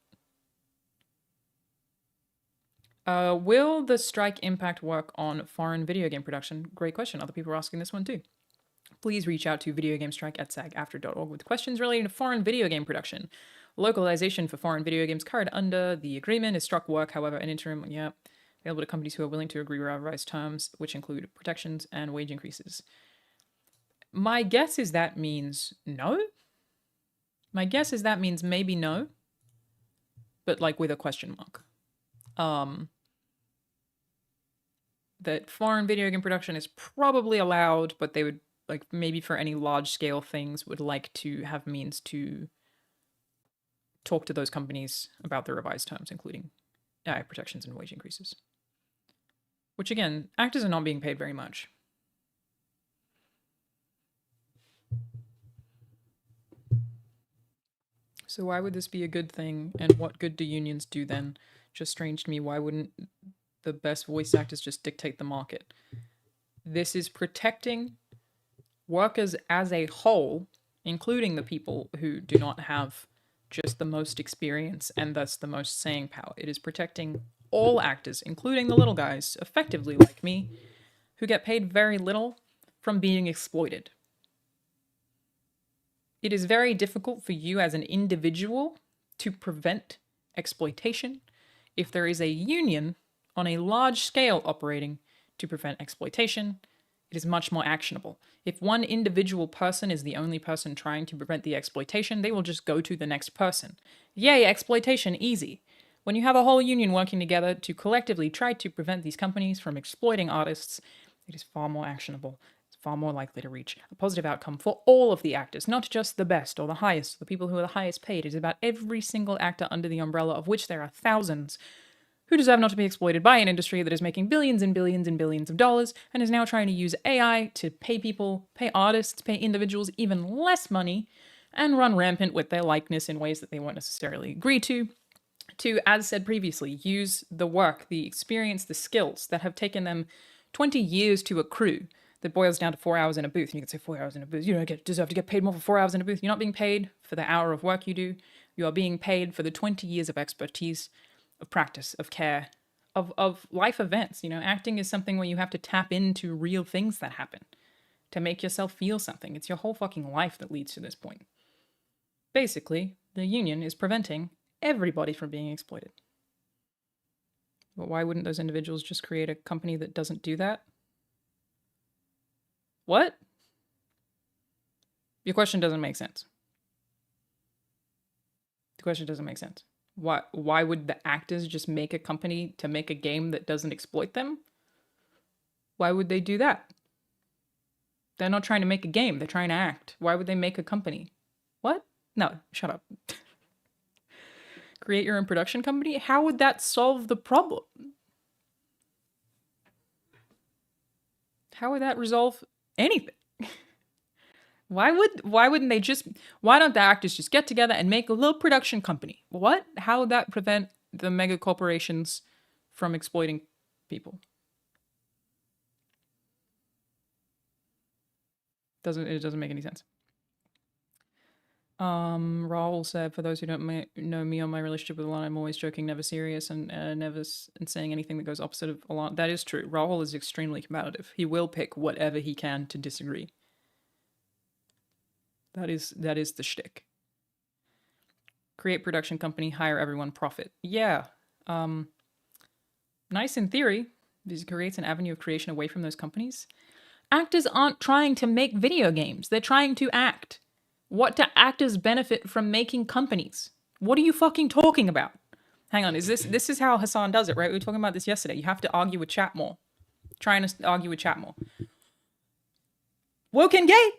Will the strike impact work on foreign video game production? Great question. Other people are asking this one too. Please reach out to videogamestrike@sagafter.org with questions relating to foreign video game production. Localization for foreign video games covered under the agreement is struck work, however, an interim, available to companies who are willing to agree revised terms, which include protections and wage increases. My guess is that means no. My guess is that means maybe no, but like with a question mark. That foreign video game production is probably allowed, but they would, like, maybe for any large scale things, would like to have means to talk to those companies about the revised terms, including protections and wage increases. Which again, actors are not being paid very much. So why would this be a good thing? And what good do unions do then? Just strange to me. Why wouldn't the best voice actors just dictate the market? This is protecting workers as a whole, including the people who do not have just the most experience and thus the most saying power. It is protecting all actors, including the little guys, effectively like me, who get paid very little from being exploited. It is very difficult for you as an individual to prevent exploitation if there is a union on a large scale operating to prevent exploitation. It is much more actionable. If one individual person is the only person trying to prevent the exploitation, they will just go to the next person. Yay, exploitation, easy. When you have a whole union working together to collectively try to prevent these companies from exploiting artists, it is far more actionable. It's far more likely to reach a positive outcome for all of the actors, not just the best or the highest, the people who are the highest paid. It is about every single actor under the umbrella, of which there are thousands, who deserve not to be exploited by an industry that is making billions and billions and billions of dollars and is now trying to use AI to pay people, pay artists, pay individuals even less money and run rampant with their likeness in ways that they won't necessarily agree to, as said previously, use the work, the experience, the skills that have taken them 20 years to accrue that boils down to 4 hours in a booth. And you can say 4 hours in a booth, you don't deserve to get paid more for 4 hours in a booth. You're not being paid for the hour of work you do. You are being paid for the 20 years of expertise, of practice, of care, of life events. Acting is something where you have to tap into real things that happen to make yourself feel something. It's your whole fucking life that leads to this point. Basically, the union is preventing everybody from being exploited. But why wouldn't those individuals just create a company that doesn't do that? What? Your question doesn't make sense. The question doesn't make sense. Why would the actors just make a company to make a game that doesn't exploit them? Why would they do that? They're not trying to make a game, they're trying to act. Why would they make a company? What? No, shut up. Create your own production company? How would that solve the problem? How would that resolve anything? Why don't the actors just get together and make a little production company? What? How would that prevent the mega corporations from exploiting people? It doesn't make any sense. Raul said, for those who don't know me or my relationship with Alanah, I'm always joking, never serious, and never saying anything that goes opposite of Alanah. That is true. Raul is extremely combative. He will pick whatever he can to disagree. That is the shtick. Create production company, hire everyone, profit. Yeah. Nice in theory, because it creates an avenue of creation away from those companies. Actors aren't trying to make video games. They're trying to act. What do actors benefit from making companies? What are you fucking talking about? Hang on, this is how Hassan does it, right? We were talking about this yesterday. You have to argue with chat more. Trying to argue with chat more. Woke and gay.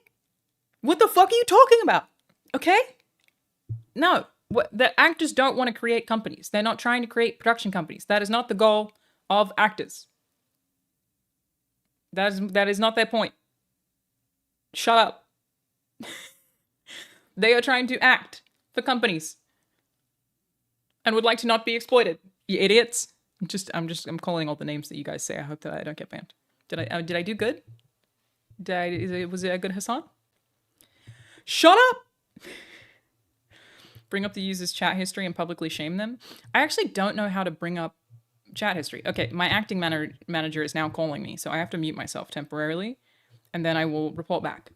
What the fuck are you talking about? Okay? No. The actors don't want to create companies. They're not trying to create production companies. That is not the goal of actors. That is not their point. Shut up. They are trying to act for companies and would like to not be exploited. You idiots. I'm calling all the names that you guys say. I hope that I don't get banned. Did I do good? Was it a good Hassan? Shut up! Bring up the user's chat history and publicly shame them. I actually don't know how to bring up chat history. Okay, my acting manager is now calling me, so I have to mute myself temporarily, and then I will report back.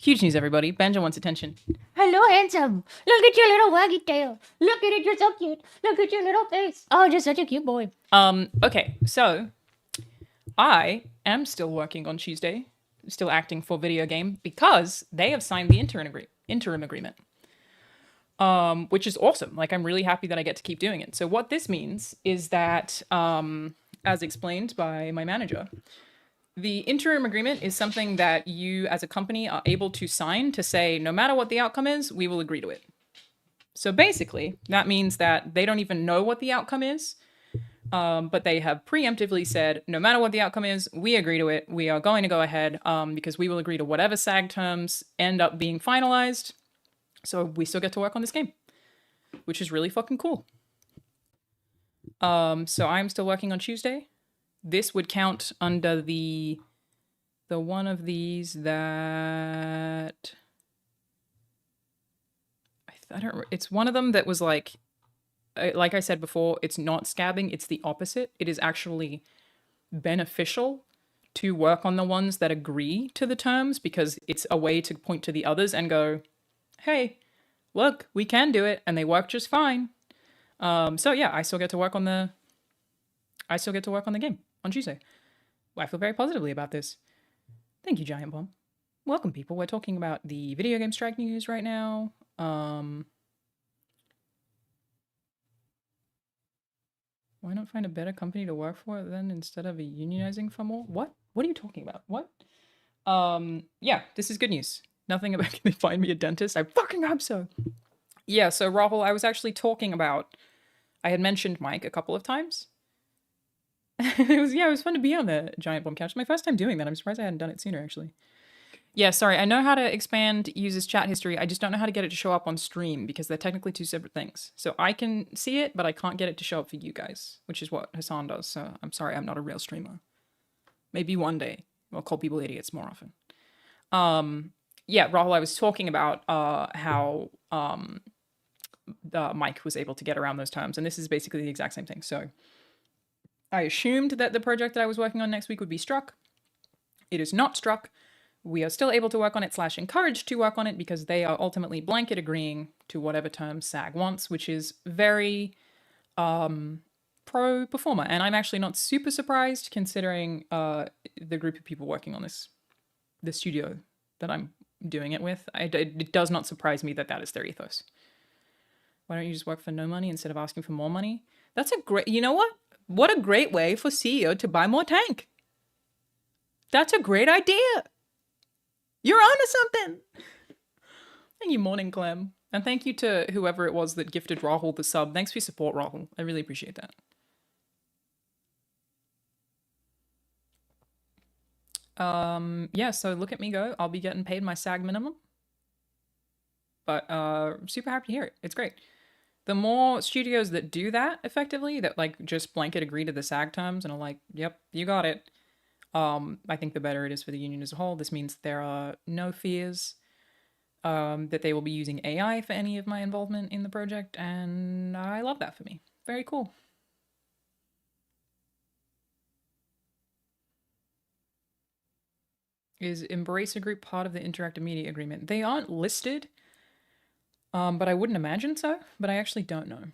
Huge news, everybody. Benja wants attention. Hello, handsome. Look at your little waggy tail. Look at it, you're so cute. Look at your little face. Oh, just such a cute boy. Okay, so I am still working on Tuesday, still acting for video game because they have signed the interim agreement. Which is awesome. Like, I'm really happy that I get to keep doing it. So what this means is that, as explained by my manager, the interim agreement is something that you as a company are able to sign to say, no matter what the outcome is, we will agree to it. So basically, that means that they don't even know what the outcome is, but they have preemptively said, no matter what the outcome is, we agree to it. We are going to go ahead because we will agree to whatever SAG terms end up being finalized. So we still get to work on this game, which is really fucking cool. So I'm still working on Tuesday. This would count under the one of these that I don't. It's one of them that was like I said before. It's not scabbing. It's the opposite. It is actually beneficial to work on the ones that agree to the terms because it's a way to point to the others and go, hey, look, we can do it, and they work just fine. So yeah, I still get to work on the game on Tuesday. I feel very positively about this. Thank you, Giant Bomb. Welcome, people. We're talking about the video game strike news right now. Why not find a better company to work for then instead of unionizing for more? What? What are you talking about? What? Yeah, this is good news. Nothing about can they find me a dentist? I fucking hope so. Yeah, so Rahul, I was actually talking about, I had mentioned Mike a couple of times. It was fun to be on the Giant Bomb couch. It's my first time doing that. I'm surprised I hadn't done it sooner, actually. Yeah, sorry, I know how to expand users' chat history. I just don't know how to get it to show up on stream because they're technically two separate things. So I can see it, but I can't get it to show up for you guys, which is what Hassan does. So I'm sorry, I'm not a real streamer. Maybe one day I'll call people idiots more often. Yeah, Rahul, I was talking about how Mike was able to get around those terms, and this is basically the exact same thing. So I assumed that the project that I was working on next week would be struck. It is not struck. We are still able to work on it / encouraged to work on it because they are ultimately blanket agreeing to whatever terms SAG wants, which is very pro performer. And I'm actually not super surprised considering the group of people working on the studio that I'm doing it with. It does not surprise me that that is their ethos. Why don't you just work for no money instead of asking for more money? That's a great, you know what? What a great way for CEO to buy more tank. That's a great idea. You're onto something. Thank you, Morning Clem. And thank you to whoever it was that gifted Rahul the sub. Thanks for your support, Rahul. I really appreciate that. Yeah, so look at me go. I'll be getting paid my SAG minimum. But super happy to hear it. It's great. The more studios that do that effectively, that like just blanket agree to the SAG terms and are like, yep, you got it. I think the better it is for the union as a whole. This means there are no fears that they will be using AI for any of my involvement in the project, and I love that for me. Very cool. Is Embracer Group part of the Interactive Media Agreement? They aren't listed, but I wouldn't imagine so, but I actually don't know.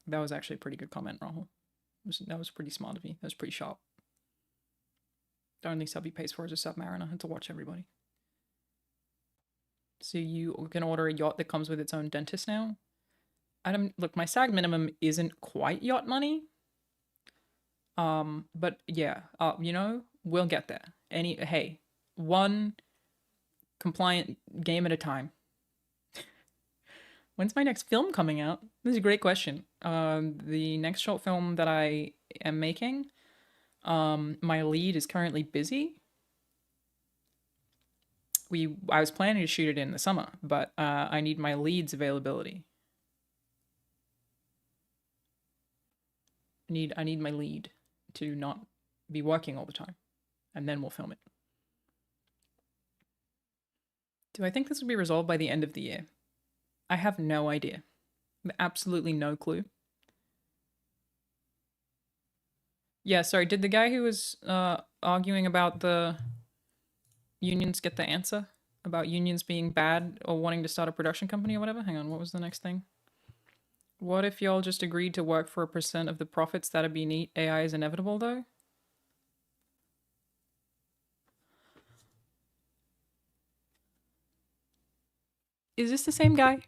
That was actually a pretty good comment, Rahul. That was pretty smart of you. That was pretty sharp. The only sub he pays for is a Submariner and to watch everybody. So you can order a yacht that comes with its own dentist now? Look, my SAG minimum isn't quite yacht money. But yeah, you know, we'll get there. Hey, one compliant game at a time. When's my next film coming out? This is a great question. The next short film that I am making, my lead is currently busy. I was planning to shoot it in the summer, but I need my lead's availability. I need my lead to not be working all the time, and then we'll film it. Do I think this will be resolved by the end of the year? I have no idea. Absolutely no clue. Yeah, sorry, did the guy who was arguing about the unions get the answer about unions being bad or wanting to start a production company or whatever? Hang on, what was the next thing? What if y'all just agreed to work for a % of the profits? That'd be neat. AI is inevitable, though. Is this the same guy?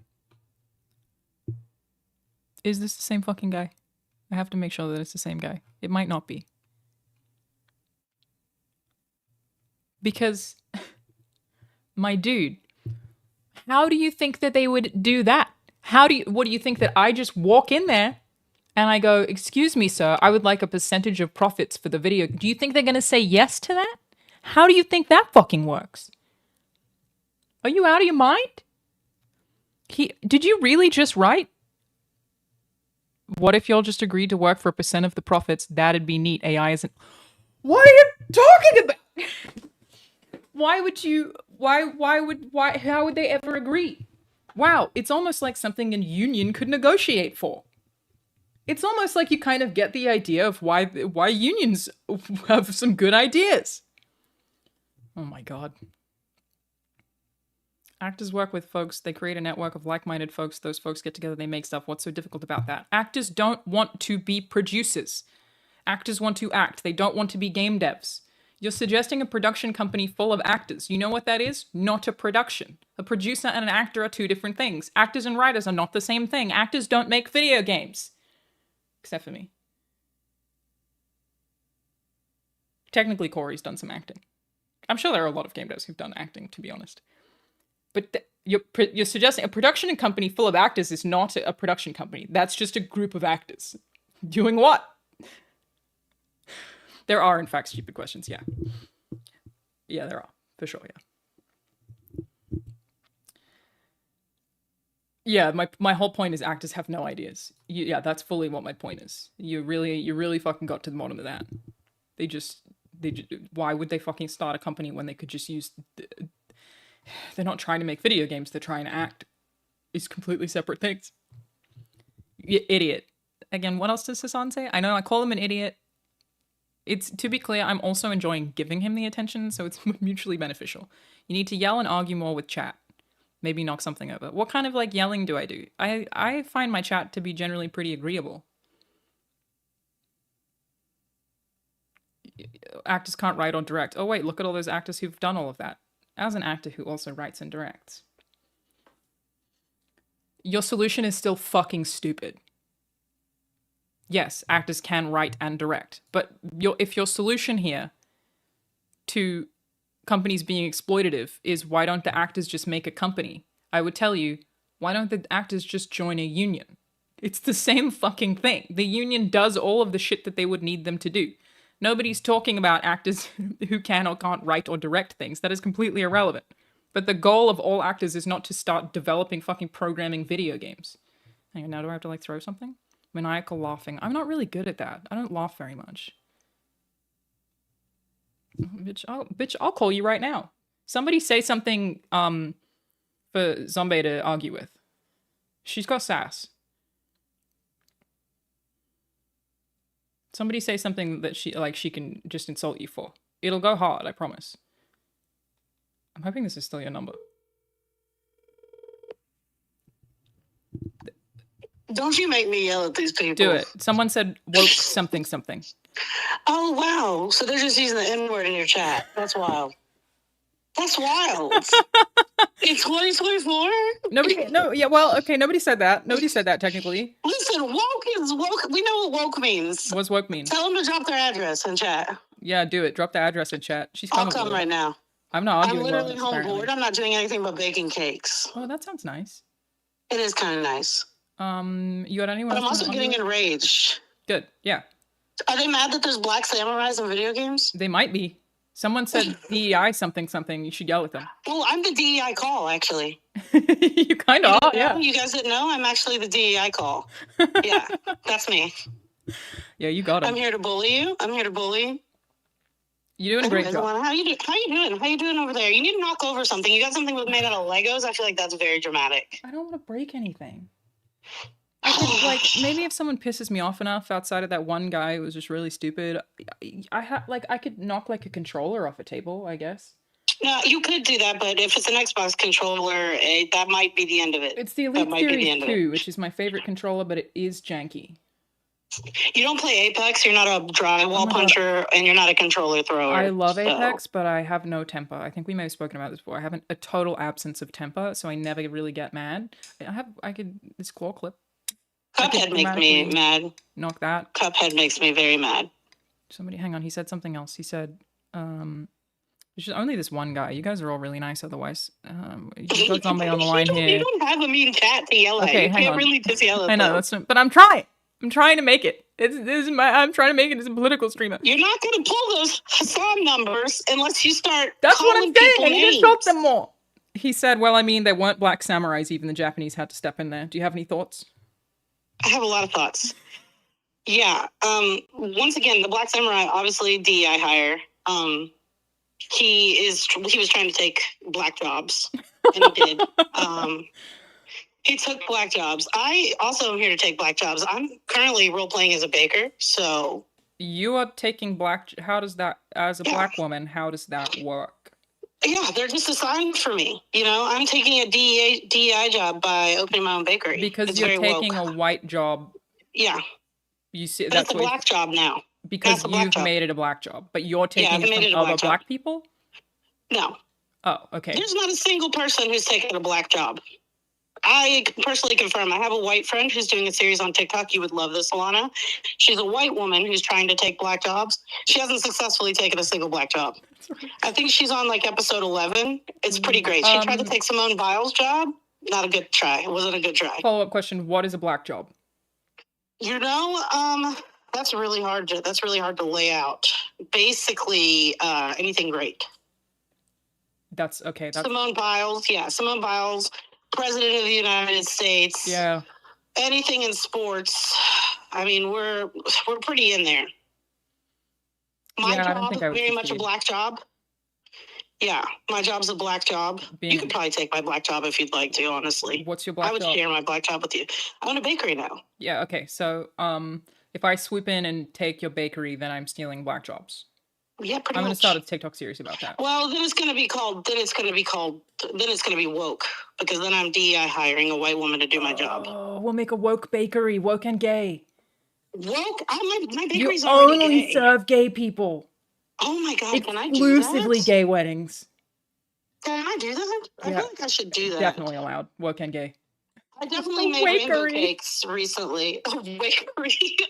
Is this the same fucking guy? I have to make sure that it's the same guy. It might not be. Because, my dude, how do you think that they would do that? What do you think that I just walk in there and I go, excuse me, sir, I would like a percentage of profits for the video. Do you think they're going to say yes to that? How do you think that fucking works? Are you out of your mind? Did you really just write? What if y'all just agreed to work for a % of the profits? That'd be neat. AI isn't. What are you talking about? How would they ever agree? Wow, it's almost like something a union could negotiate for. It's almost like you kind of get the idea of why unions have some good ideas. Oh my god. Actors work with folks, they create a network of like-minded folks, those folks get together, they make stuff. What's so difficult about that? Actors don't want to be producers. Actors want to act, they don't want to be game devs. You're suggesting a production company full of actors. You know what that is? Not a production. A producer and an actor are two different things. Actors and writers are not the same thing. Actors don't make video games. Except for me. Technically, Corey's done some acting. I'm sure there are a lot of game devs who've done acting, to be honest. But you're suggesting a production company full of actors is not a production company. That's just a group of actors. Doing what? There are, in fact, stupid questions, yeah. Yeah, there are. For sure, yeah. Yeah, my whole point is actors have no ideas. Yeah, that's fully what my point is. You really fucking got to the bottom of that. They just why would they fucking start a company when they could just use... They're not trying to make video games, they're trying to act. It's completely separate things. Idiot. Again, what else does Hassan say? I know I call him an idiot. It's, to be clear, I'm also enjoying giving him the attention, so it's mutually beneficial. You need to yell and argue more with chat. Maybe knock something over. What kind of, like, yelling do I do? I find my chat to be generally pretty agreeable. Actors can't write or direct. Oh wait, look at all those actors who've done all of that. As an actor who also writes and directs. Your solution is still fucking stupid. Yes, actors can write and direct, but if your solution here to companies being exploitative is why don't the actors just make a company, I would tell you, why don't the actors just join a union? It's the same fucking thing. The union does all of the shit that they would need them to do. Nobody's talking about actors who can or can't write or direct things. That is completely irrelevant. But the goal of all actors is not to start developing fucking programming video games. Hang on, now do I have to, like, throw something? Maniacal laughing. I'm not really good at that. I don't laugh very much. Bitch, I'll call you right now. Somebody say something, for Zombie to argue with. She's got sass. Somebody say something that she can just insult you for. It'll go hard, I promise. I'm hoping this is still your number. Don't you make me yell at these people. Do it. Someone said woke something something. Oh, wow. So they're just using the N-word in your chat. That's wild. That's wild. In 2024? Nobody said that. Nobody said that, technically. Listen, woke is woke. We know what woke means. What's woke mean? Tell them to drop their address in chat. Yeah, do it. Drop the address in chat. I'll come right now. I'm not arguing. I'm literally home bored. I'm not doing anything but baking cakes. Oh, that sounds nice. It is kind of nice. You got anyone? But I'm also getting enraged. Good. Yeah. Are they mad that there's black samurais in video games? They might be. Someone said DEI something. You should yell at them. Well, I'm the DEI call, actually. You kind of are, yeah. You guys didn't know? I'm actually the DEI call. Yeah, that's me. Yeah, you got it. I'm here to bully you. You're doing a great job. How you doing? How you doing over there? You need to knock over something. You got something made out of Legos? I feel like that's very dramatic. I don't want to break anything. I could, like, maybe if someone pisses me off enough outside of that one guy who was just really stupid, I could knock, like, a controller off a table, I guess. No, you could do that, but if it's an Xbox controller, that might be the end of it. It's the That Elite might be the Series end of it. 2, which is my favorite controller, but it is janky. You don't play Apex, you're not a drywall Oh my God. puncher, and you're not a controller thrower. I love so- Apex, but I have no temper. I think we may have spoken about this before. I have a total absence of temper, so I never really get mad. I could this claw clip. I could Cuphead makes me dramatically mad. knock that. Cuphead makes me very mad. Somebody, hang on. He said something else. He said, there's just only this one guy. You guys are all really nice otherwise. You got somebody on the line You here. don't have a mean cat to yell at. Okay, You hang can't on. really just yell at I know, them. but I'm trying. I'm trying to make it. I'm trying to make it as a political streamer. You're not going to pull those Hassan numbers unless you start That's what calling I'm saying. people I need to names. shock them more. He said, well, I mean, there weren't black samurais. Even the Japanese had to step in there. Do you have any thoughts? I have a lot of thoughts. Yeah. Once again, the Black Samurai, obviously DEI hire. He was trying to take black jobs, and he did. He took black jobs. I also am here to take black jobs. I'm currently role playing as a baker, so You are taking how does that, as a Yeah. black woman, how does that work? yeah, they're just assigned for me. You know, I'm taking a DEI job by opening my own bakery. Because It's you're very taking woke. a white job. Yeah, You see, but that's it's a what black job now. because that's a black you've job. made it a black job, but you're Yeah, taking I've it made from it a other black job. black people. No, Oh, okay. there's not a single person who's taken a black job. I personally confirm. I have a white friend who's doing a series on TikTok. You would love this, Alanah. She's a white woman who's trying to take black jobs. She hasn't successfully taken a single black job. I think she's on like episode 11. It's pretty great. She tried to take Simone Biles' job. Not a good try. It wasn't a good try. Follow-up question: what is a black job? You know, that's really hard to lay out. Basically, anything great. That's okay. That's Simone Biles, President of the United States. yeah. Anything in sports. I mean, we're pretty in there. My Yeah, I don't job think I would very much a succeed. black job. Yeah, my job's a black job. You could probably take my black job if you'd like to, honestly. What's your I black would job? share my black job with you. I own a bakery now. Yeah. Okay. So, if I swoop in and take your bakery, then I'm stealing black jobs. Yeah, pretty I'm gonna much. start a TikTok series about that. Well, then it's gonna be woke, because then I'm DEI hiring a white woman to do my job. Oh, we'll make a woke bakery, woke and gay. Woke? My You bakery's already only gay. serve gay people. Oh my god, can I do Exclusively that? gay weddings. Can I do that? I Yeah, feel like I should do that. Definitely allowed. Woke and gay. I definitely A made rainbow wakery. cakes recently. A wakery.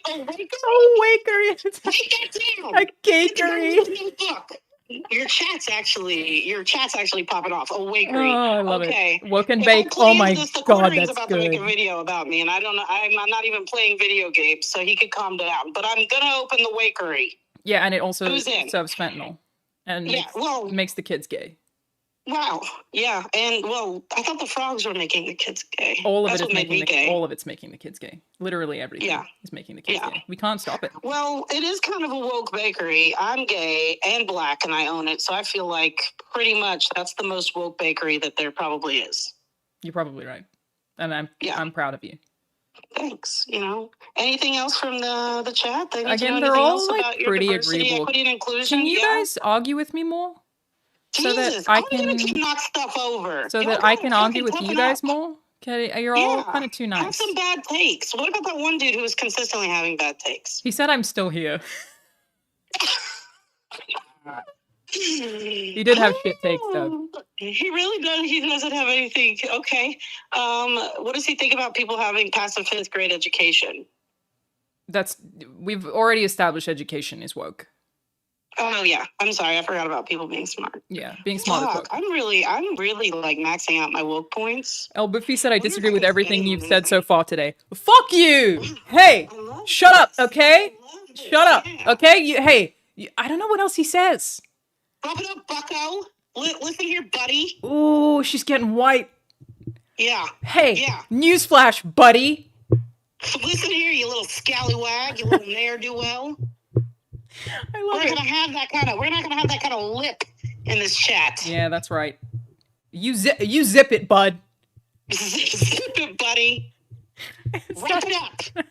A wakery. Oh, wakery. Write that down. A Get the cakery. little book. Your chat's actually popping off. A wakery. Oh, I love Okay. it. Woke and If I bake. Oh play my this, the god, Quartering's that's about to make a good. video about me, and I don't know. I'm not even playing video games, so he could calm down. But I'm gonna open the wakery. Yeah, and it also Who's in? serves fentanyl, and Yeah, well- makes the kids gay. Wow. Yeah. And well, I thought the frogs were making the kids gay. All of That's it what is made making me gay. all of it's making the kids gay. Literally everything Yeah. is making the kids Yeah. gay. We can't stop it. Well, it is kind of a woke bakery. I'm gay and black, and I own it, so I feel like pretty much that's the most woke bakery that there probably is. You're probably right, and I'm proud of you. Thanks. You know, anything else from the chat? They need to Again, know they're anything all else like about your pretty diversity, agreeable. equity, and inclusion? Can you Yeah? guys argue with me more? So Jesus, that I I'm gonna can keep knock stuff over. so Y'all that I gotta can argue fucking with toughen you guys up. more. Okay, you're all Yeah. kind of too Have nice. some bad takes. What about that one dude who was consistently having bad takes? He said I'm still here. He did have shit takes though. He really does. He doesn't have anything. Okay. What does he think about people having past a fifth grade education? We've already established education is woke. Oh yeah. I'm sorry. I forgot about people being smart. Yeah, being smart is Fuck, woke. I'm really like maxing out my woke points. El Buffy said I wonder if disagree I with can everything say you've anything. said so far today. Fuck you! Hey! I love Shut up, this. okay? I love this. Shut up, Yeah. okay? I don't know what else he says. Pop it up, bucko. Listen here, buddy. Ooh, she's getting white. Yeah. Hey, Yeah. newsflash, buddy. Listen here, you little scallywag, you little ne'er-do-well. I We're love not it. gonna have that kind of lip in this chat. Yeah, that's right. You zip it, bud. Zip it, buddy. Wrap it up.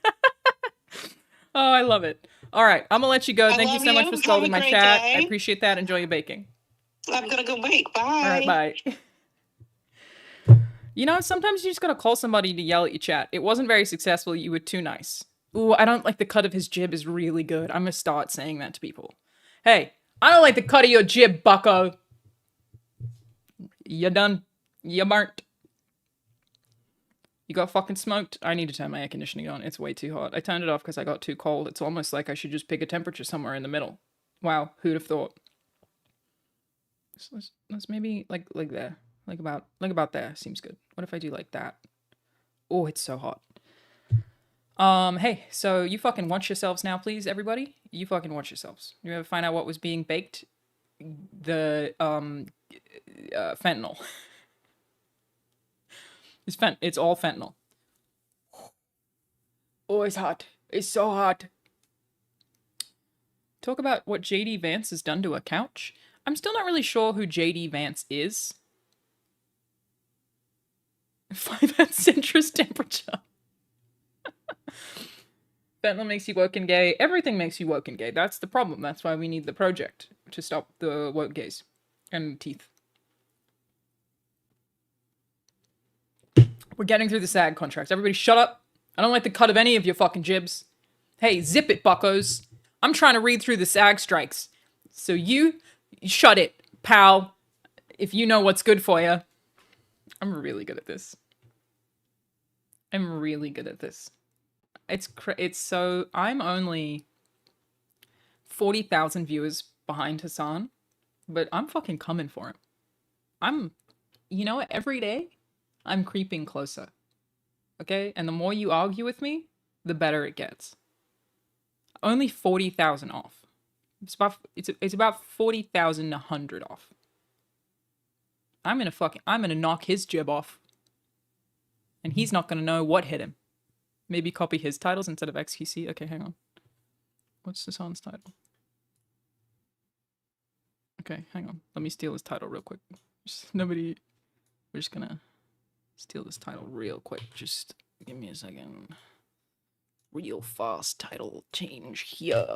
Oh, I love it. All right, I'm gonna let you go. I Thank you love so much you. for Have scolding a my great chat. day. I appreciate that. Enjoy your baking. I'm gonna go wait. Bye. All right, bye. You know, sometimes you just gotta call somebody to yell at your chat. It wasn't very successful. You were too nice. Ooh, I don't like the cut of his jib is really good. I'm gonna start saying that to people. Hey, I don't like the cut of your jib, bucko. You done. You burnt. You got fucking smoked. I need to turn my air conditioning on. It's way too hot. I turned it off because I got too cold. It's almost like I should just pick a temperature somewhere in the middle. Wow, who'd have thought? So let's maybe like there. Like about there. Seems good. What if I do like that? Oh, it's so hot. Hey, so you fucking watch yourselves now, please, everybody. You fucking watch yourselves. You ever find out what was being baked? The fentanyl. It's all fentanyl. Oh, it's hot. It's so hot. Talk about what JD Vance has done to a couch. I'm still not really sure who JD Vance is. Find that citrus temperature. Fentanyl makes you woke and gay. Everything makes you woke and gay. That's the problem. That's why we need the project to stop the woke gays and teeth. We're getting through the SAG contracts. Everybody shut up. I don't like the cut of any of your fucking jibs. Hey, zip it, buckos. I'm trying to read through the SAG strikes. So you shut it, pal. If you know what's good for you. I'm really good at this. I'm really good at this. It's so... I'm only 40,000 viewers behind Hassan, but I'm fucking coming for him. You know what? Every day, I'm creeping closer. Okay? And the more you argue with me, the better it gets. Only 40,000 off. It's about 40,100 off. I'm gonna knock his jib off. And he's not gonna know what hit him. Maybe copy his titles instead of XQC. Okay, hang on. What's Hassan's title? Okay, hang on. Let me steal his title real quick. We're just gonna steal this title real quick. Just give me a second. Real fast title change here.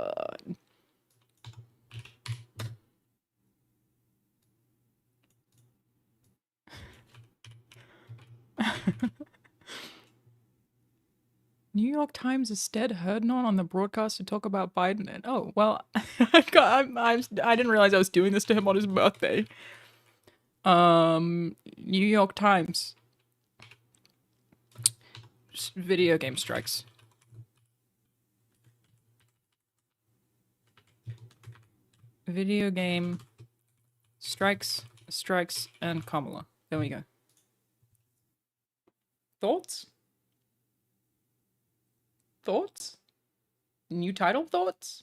New York Times instead heard not on the broadcast to talk about Biden. And oh well, I didn't realize I was doing this to him on his birthday. New York Times. Video game strikes. Video game strikes, and Kamala. There we go. Thoughts? Thoughts? New title thoughts?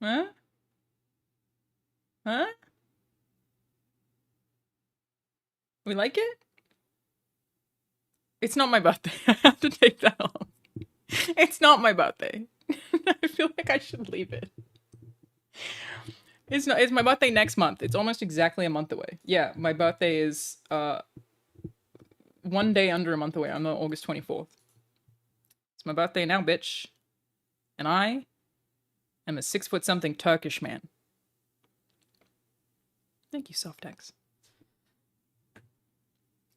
Huh? Huh? We like it? It's not my birthday. I have to take that off. It's not my birthday. I feel like I should leave it. It's my birthday next month. It's almost exactly a month away. Yeah, my birthday is 1 day under a month away. I'm on August 24th. It's my birthday now, bitch. And I am a 6-foot-something Turkish man. Thank you, Softex.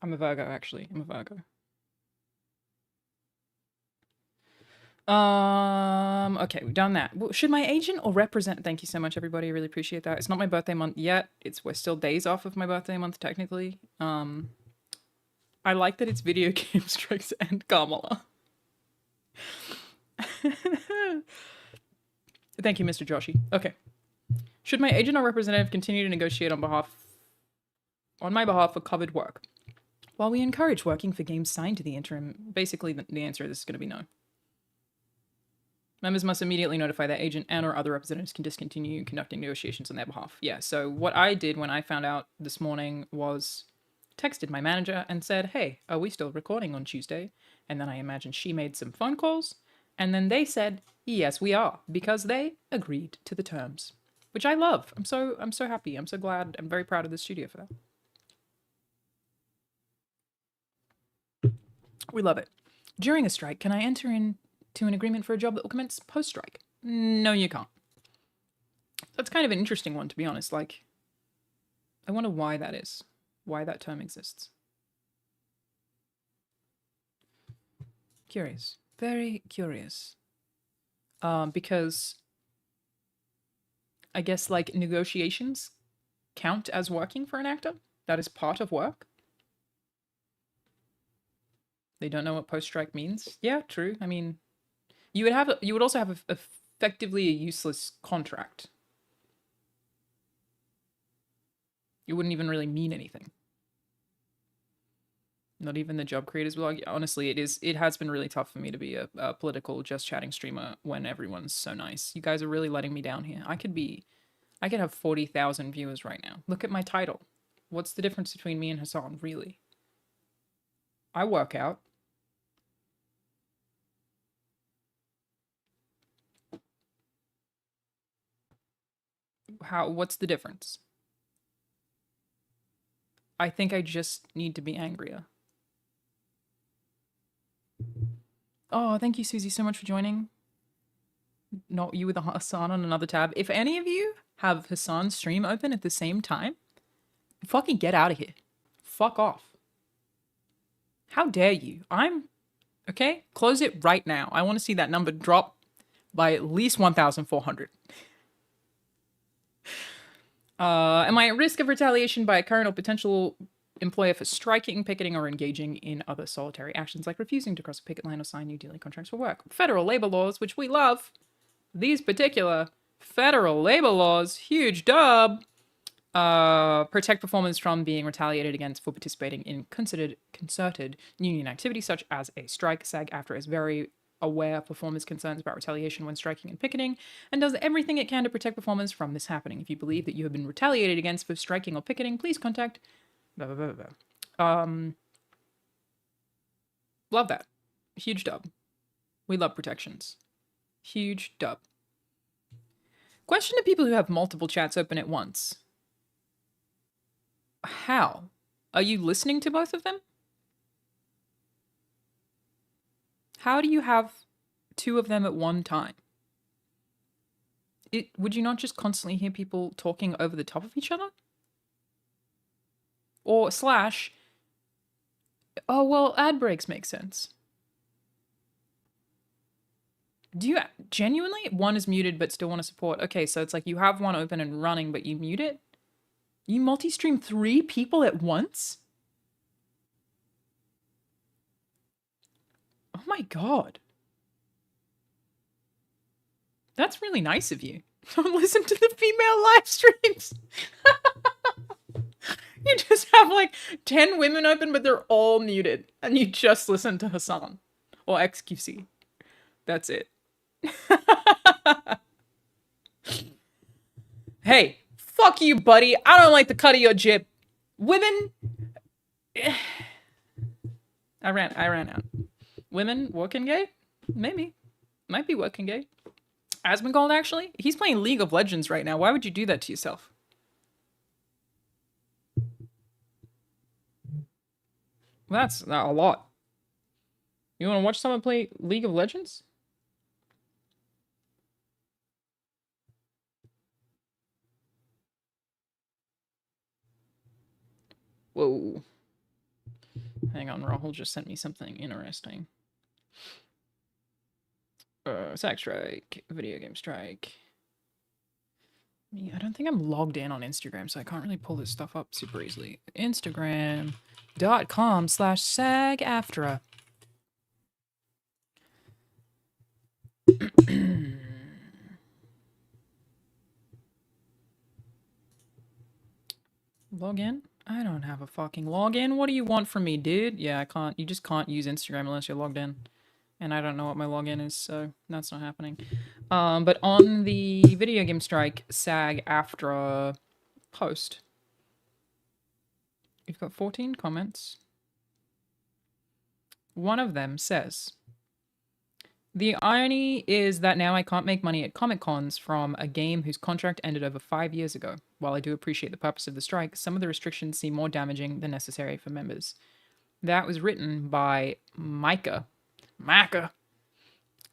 I'm a Virgo, actually. I'm a Virgo. Okay, we've done that. Should my agent or represent... Thank you so much, everybody. I really appreciate that. It's not my birthday month yet. We're still days off of my birthday month, technically. I like that it's video game strikes and Kamala. Thank you, Mr. Joshi. Okay. Should my agent or representative continue to negotiate on my behalf for covered work? While we encourage working for games signed to the interim, basically the answer is going to be no. Members must immediately notify their agent and or other representatives can discontinue conducting negotiations on their behalf. Yeah, so what I did when I found out this morning was texted my manager and said, hey, are we still recording on Tuesday? And then I imagine she made some phone calls. And then they said, yes, we are, because they agreed to the terms, which I love. I'm so happy. I'm so glad. I'm very proud of the studio for that. We love it. During a strike, can I enter into an agreement for a job that will commence post-strike? No, you can't. That's kind of an interesting one, to be honest. Like, I wonder why that is. Why that term exists. Curious. Very curious. Because I guess, like, negotiations count as working for an actor. That is part of work. They don't know what post-strike means. Yeah, true. I mean, you would also have effectively a useless contract. It wouldn't even really mean anything. Not even the job creators will argue. Honestly, it has been really tough for me to be a political just chatting streamer when everyone's so nice. You guys are really letting me down here. I could have 40,000 viewers right now. Look at my title. What's the difference between me and Hassan, really? I work out. What's the difference? I think I just need to be angrier. Oh, thank you, Susie, so much for joining. Not you with a Hassan on another tab. If any of you have Hassan's stream open at the same time, fucking get out of here. Fuck off. How dare you? Okay? Close it right now. I want to see that number drop by at least 1,400. Am I at risk of retaliation by a current or potential employer for striking, picketing, or engaging in other solitary actions like refusing to cross a picket line or sign new daily contracts for work? Federal labor laws, which we love. These particular federal labor laws, huge dub, protect performers from being retaliated against for participating in concerted union activity such as a strike. SAG-AFTRA is very aware of performers' concerns about retaliation when striking and picketing, and does everything it can to protect performers from this happening. If you believe that you have been retaliated against for striking or picketing, please contact blah, blah, blah, blah. Love that. Huge dub. We love protections. Huge dub. Question to people who have multiple chats open at once. How? Are you listening to both of them? How do you have two of them at one time? Would you not just constantly hear people talking over the top of each other? Or slash, oh, well, ad breaks make sense. Do you genuinely? One is muted but still want to support. Okay, so it's like you have one open and running, but you mute it? You multi-stream 3 people at once? Oh my god. That's really nice of you. Don't listen to the female live streams. You just have like 10 women open, but they're all muted. And you just listen to Hassan. Or XQC. That's it. Hey, fuck you, buddy. I don't like the cut of your jib. Women... I ran out. Women working gay? Maybe. Might be working gay. Asmongold, actually? He's playing League of Legends right now. Why would you do that to yourself? That's a lot. You want to watch someone play League of Legends? Whoa. Hang on, Rahul just sent me something interesting. SAG strike, video game strike. I don't think I'm logged in on Instagram, so I can't really pull this stuff up super easily. Instagram.com/SAG-AFTRA. Log in? I don't have a fucking login. What do you want from me, dude? Yeah, I can't. You just can't use Instagram unless you're logged in. And I don't know what my login is, so that's not happening. But on the video game strike SAG-AFTRA post, you've got 14 comments. One of them says, the irony is that now I can't make money at Comic Cons from a game whose contract ended over 5 years ago. While I do appreciate the purpose of the strike, some of the restrictions seem more damaging than necessary for members. That was written by Micah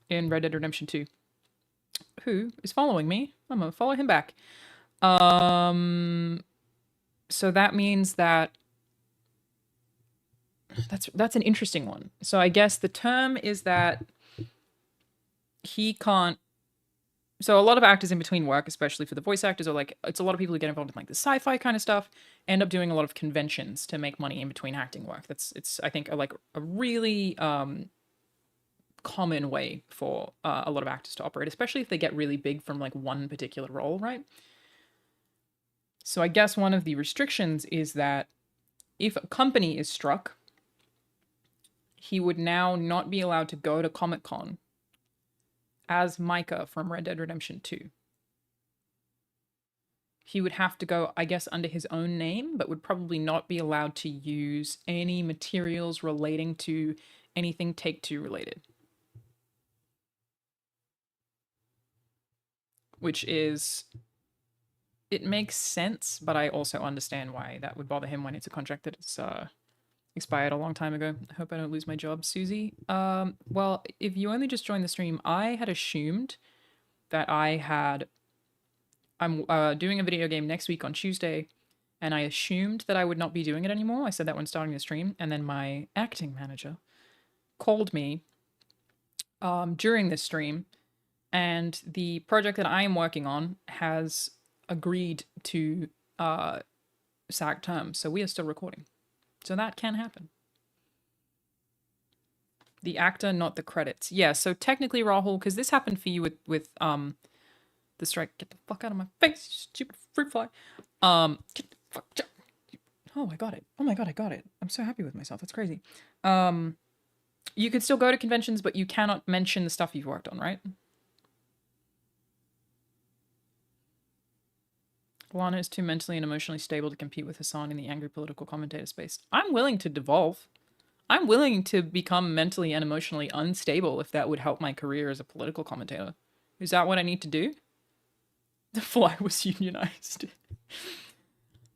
in Red Dead Redemption 2. who is following me. I'm gonna follow him back. So that means that that's an interesting one. So I guess the term is that he can't. So a lot of actors in between work, especially for the voice actors, or like it's a lot of people who get involved in like the sci-fi kind of stuff, end up doing a lot of conventions to make money in between acting work. It's I think like a really common way for a lot of actors to operate, especially if they get really big from like one particular role, right? So I guess one of the restrictions is that if a company is struck, he would now not be allowed to go to Comic-Con as Micah from Red Dead Redemption 2. He would have to go, I guess, under his own name, but would probably not be allowed to use any materials relating to anything Take-Two related. Which is... It makes sense, but I also understand why that would bother him when it's a contract that is expired a long time ago. I hope I don't lose my job, Susie. Well, if you only just joined the stream, I had assumed that I'm doing a video game next week on Tuesday, and I assumed that I would not be doing it anymore. I said that when starting the stream, and then my acting manager called me during this stream, and the project that I am working on has agreed to SAG terms, so we are still recording. So that can happen. The actor, not the credits. Yeah, so technically, Rahul, because this happened for you with the strike. Get the fuck out of my face, you stupid fruit fly. Get the fuck out. Oh, I got it. Oh my god, I got it. I'm so happy with myself. That's crazy. You could still go to conventions, but you cannot mention the stuff you've worked on, right? Alanah is too mentally and emotionally stable to compete with Hassan in the angry political commentator space. I'm willing to devolve. I'm willing to become mentally and emotionally unstable if that would help my career as a political commentator. Is that what I need to do? The fly was unionized.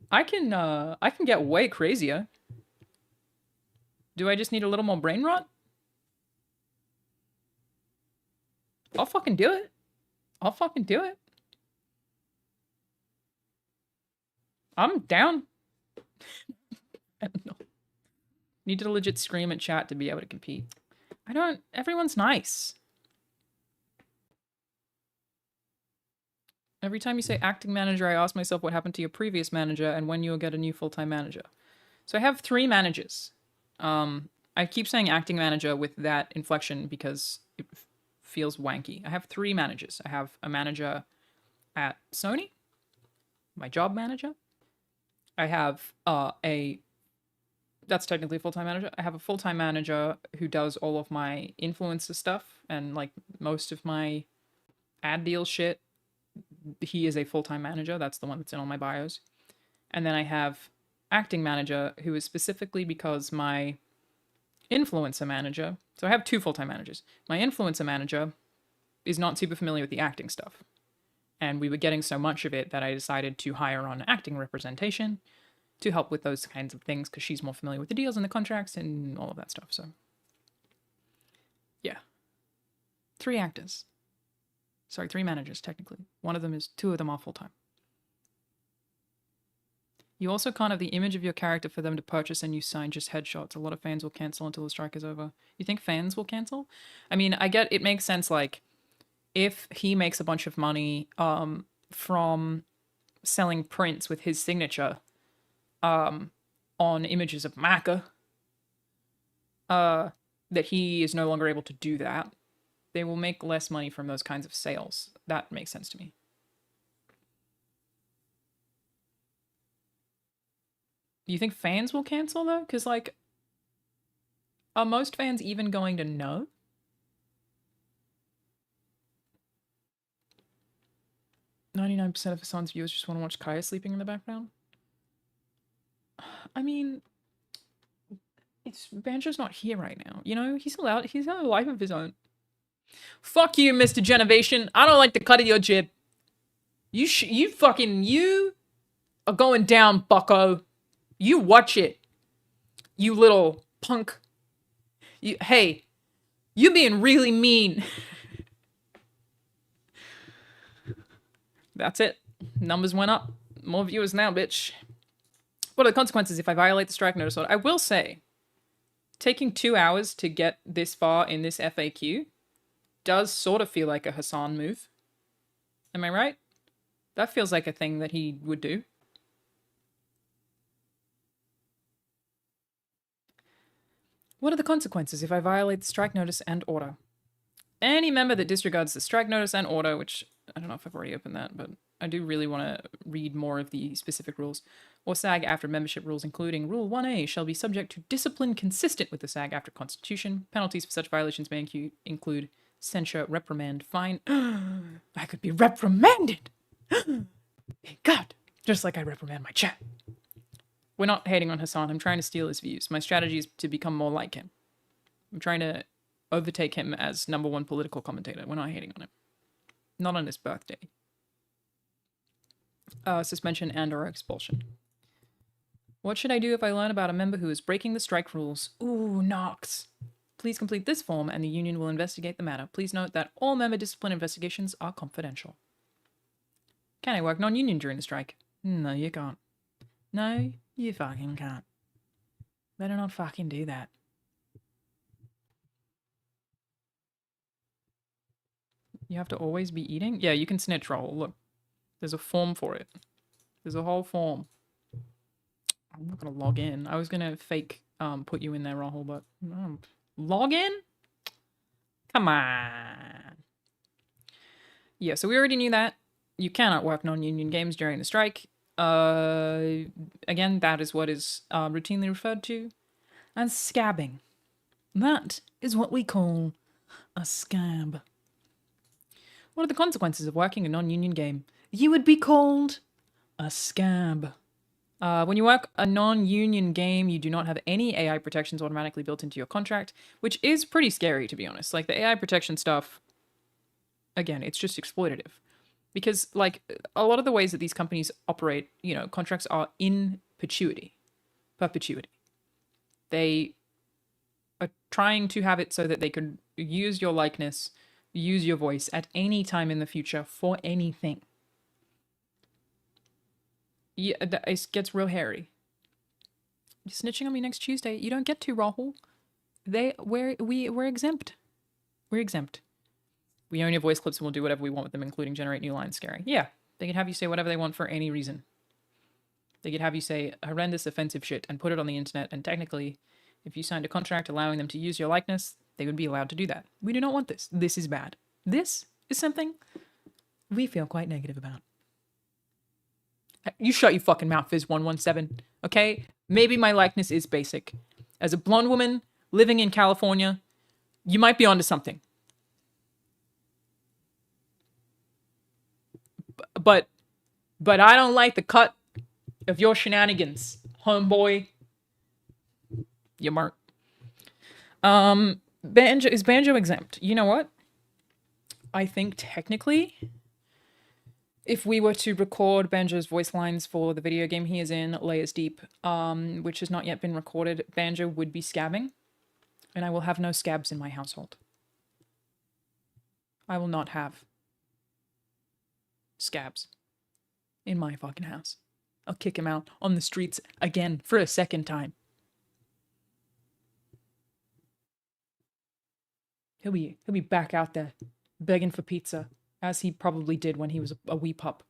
I can get way crazier. Do I just need a little more brain rot? I'll fucking do it. I'll fucking do it. I'm down. I don't know. Need to legit scream at chat to be able to compete. Everyone's nice. Every time you say acting manager, I ask myself what happened to your previous manager and when you'll get a new full-time manager. So I have 3 managers. I keep saying acting manager with that inflection because it feels wanky. I have 3 managers. I have a manager at Sony, my job manager. I have that's technically a full-time manager. I have a full-time manager who does all of my influencer stuff and like most of my ad deal shit. He is a full-time manager. That's the one that's in all my bios. And then I have acting manager who is specifically because my influencer manager. So I have 2 full-time managers. My influencer manager is not super familiar with the acting stuff. And we were getting so much of it that I decided to hire on acting representation to help with those kinds of things because she's more familiar with the deals and the contracts and all of that stuff. So, yeah. 3 actors. Sorry, 3 managers, technically. 2 of them are full-time. You also can't have the image of your character for them to purchase and you sign just headshots. A lot of fans will cancel until the strike is over. You think fans will cancel? I mean, I get it makes sense, like, if he makes a bunch of money from selling prints with his signature on images of Maka, that he is no longer able to do that. They will make less money from those kinds of sales. That makes sense to me. Do you think fans will cancel, though? Because, like, are most fans even going to know? %of Hassan's viewers just want to watch Kaya sleeping in the background. I mean, Banjo's not here right now. You know, he's allowed. He's got a life of his own. Fuck you, Mr. Genovation. I don't like the cut of your jib. You are going down, bucko. You watch it. You little punk. Hey, you being really mean. That's it. Numbers went up. More viewers now, bitch. What are the consequences if I violate the strike notice order? I will say, taking 2 hours to get this far in this FAQ does sort of feel like a Hassan move. Am I right? That feels like a thing that he would do. What are the consequences if I violate the strike notice and order? Any member that disregards the strike notice and order, which I don't know if I've already opened that, but I do really want to read more of the specific rules, or SAG after membership rules, including Rule 1A, shall be subject to discipline consistent with the SAG after Constitution. Penalties for such violations may include censure, reprimand, fine. I could be reprimanded! Thank God! Just like I reprimand my chat. We're not hating on Hassan. I'm trying to steal his views. My strategy is to become more like him. I'm trying to overtake him as #1 political commentator. We're not hating on him. Not on his birthday. Suspension and or expulsion. What should I do if I learn about a member who is breaking the strike rules? Ooh, Knox. Please complete this form and the union will investigate the matter. Please note that all member discipline investigations are confidential. Can I work non-union during the strike? No, you can't. No, you fucking can't. Better not fucking do that. You have to always be eating? Yeah, you can snitch roll. Look, there's a form for it. There's a whole form. I'm not gonna log in. I was gonna fake put you in there, Rahul, but log in? Come on. Yeah, so we already knew that. You cannot work non-union games during the strike. Again, that is what is routinely referred to as scabbing. That is what we call a scab. What are the consequences of working a non-union game? You would be called a scab. When you work a non-union game, you do not have any AI protections automatically built into your contract, which is pretty scary, to be honest. Like, the AI protection stuff, again, it's just exploitative. Because, like, a lot of the ways that these companies operate, you know, contracts are in perpetuity. They are trying to have it so that they could use your likeness, use your voice at any time in the future for anything. Yeah, it gets real hairy. You're snitching on me next Tuesday. You don't get to, Rahul. We're exempt. We're exempt. We own your voice clips and we'll do whatever we want with them, including generate new lines scary. Yeah, they can have you say whatever they want for any reason. They could have you say horrendous, offensive shit and put it on the internet, and technically, if you signed a contract allowing them to use your likeness, they would be allowed to do that. We do not want this. This is bad. This is something we feel quite negative about. You shut your fucking mouth, Fizz117, okay? Maybe my likeness is basic. As a blonde woman living in California, you might be onto something. But I don't like the cut of your shenanigans, homeboy. You mark. Is Banjo exempt? You know what? I think technically, if we were to record Banjo's voice lines for the video game he is in, Layers Deep, which has not yet been recorded, Banjo would be scabbing, and I will have no scabs in my household. I will not have scabs in my fucking house. I'll kick him out on the streets again for a second time. He'll be back out there begging for pizza, as he probably did when he was a wee pup.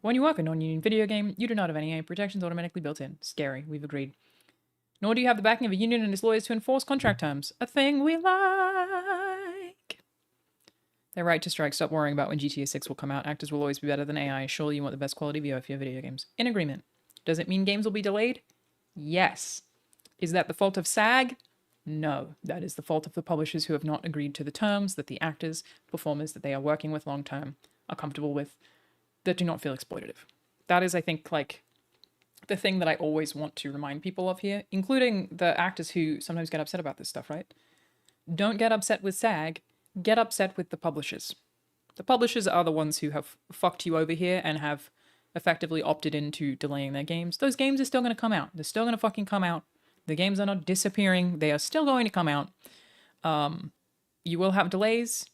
When you work a non-union video game, you do not have any AI protections automatically built in. Scary, we've agreed. Nor do you have the backing of a union and its lawyers to enforce contract terms. A thing we like. Their right to strike. Stop worrying about when GTA 6 will come out. Actors will always be better than AI. Surely you want the best quality VO for your video games. In agreement. Does it mean games will be delayed? Yes. Is that the fault of SAG? No. That is the fault of the publishers who have not agreed to the terms that the actors, performers that they are working with long term are comfortable with, that do not feel exploitative. That is, I think, like, the thing that I always want to remind people of here, including the actors who sometimes get upset about this stuff, right? Don't get upset with SAG, get upset with the publishers. The publishers are the ones who have fucked you over here and have effectively opted into delaying their games. Those games are still going to come out. They're still going to fucking come out. The games are not disappearing. They are still going to come out. You will have delays,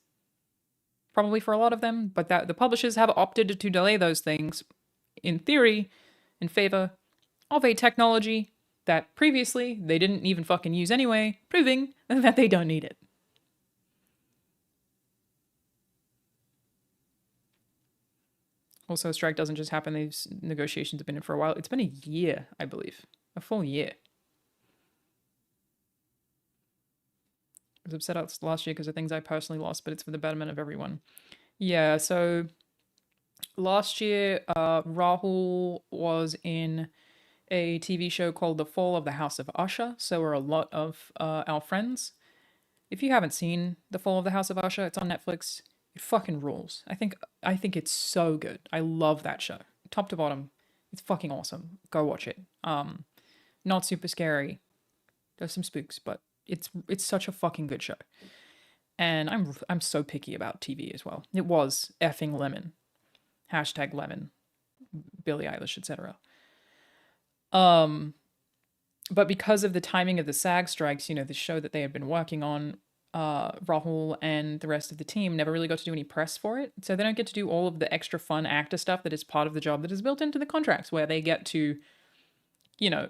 probably for a lot of them, but that the publishers have opted to delay those things, in theory, in favor of a technology that previously they didn't even fucking use anyway, proving that they don't need it. Also, a strike doesn't just happen. These negotiations have been in for a while. It's been a year, I believe. A full year. I was upset last year because of things I personally lost, but it's for the betterment of everyone. Yeah, so last year, Rahul was in a TV show called The Fall of the House of Usher. So were a lot of our friends. If you haven't seen The Fall of the House of Usher, it's on Netflix. It fucking rules. I think it's so good. I love that show. Top to bottom. It's fucking awesome. Go watch it. Not super scary. There's some spooks, but it's such a fucking good show. And I'm so picky about TV as well. It was effing lemon. Hashtag lemon. Billie Eilish, etc. But because of the timing of the SAG strikes, you know, the show that they had been working on, Rahul and the rest of the team never really got to do any press for it. So they don't get to do all of the extra fun actor stuff that is part of the job that is built into the contracts, where they get to, you know,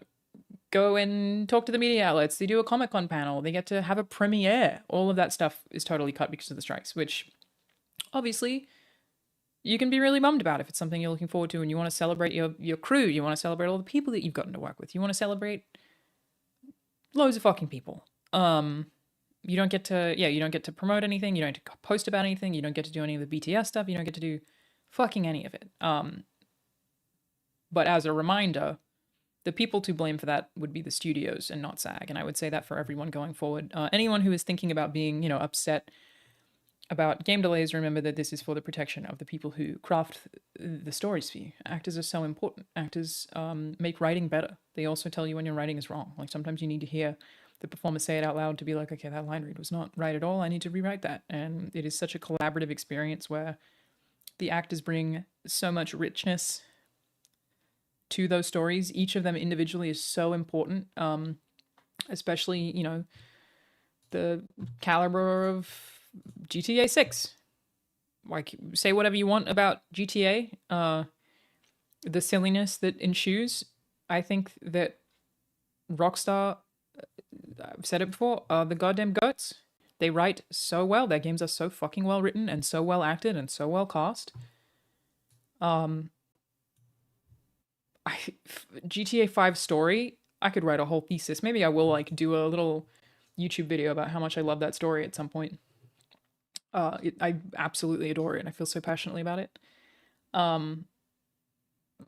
go and talk to the media outlets. They do a Comic-Con panel. They get to have a premiere. All of that stuff is totally cut because of the strikes, which obviously you can be really bummed about if it's something you're looking forward to and you want to celebrate your crew. You want to celebrate all the people that you've gotten to work with. You want to celebrate loads of fucking people. You don't get to promote anything. You don't get to post about anything. You don't get to do any of the BTS stuff. You don't get to do fucking any of it. But as a reminder, the people to blame for that would be the studios and not SAG. And I would say that for everyone going forward. Anyone who is thinking about being, you know, upset about game delays, remember that this is for the protection of the people who craft the stories for you. Actors are so important. Actors make writing better. They also tell you when your writing is wrong. Like sometimes you need to hear the performer say it out loud to be like, okay, that line read was not right at all. I need to rewrite that. And it is such a collaborative experience where the actors bring so much richness to those stories. Each of them individually is so important, especially, you know, the caliber of GTA 6. Like, say whatever you want about GTA, the silliness that ensues. I think that Rockstar, I've said it before, are the goddamn goats. They write so well. Their games are so fucking well written and so well acted and so well cast. GTA 5 story, I could write a whole thesis. Maybe I will like do a little YouTube video about how much I love that story at some point. I absolutely adore it and I feel so passionately about it.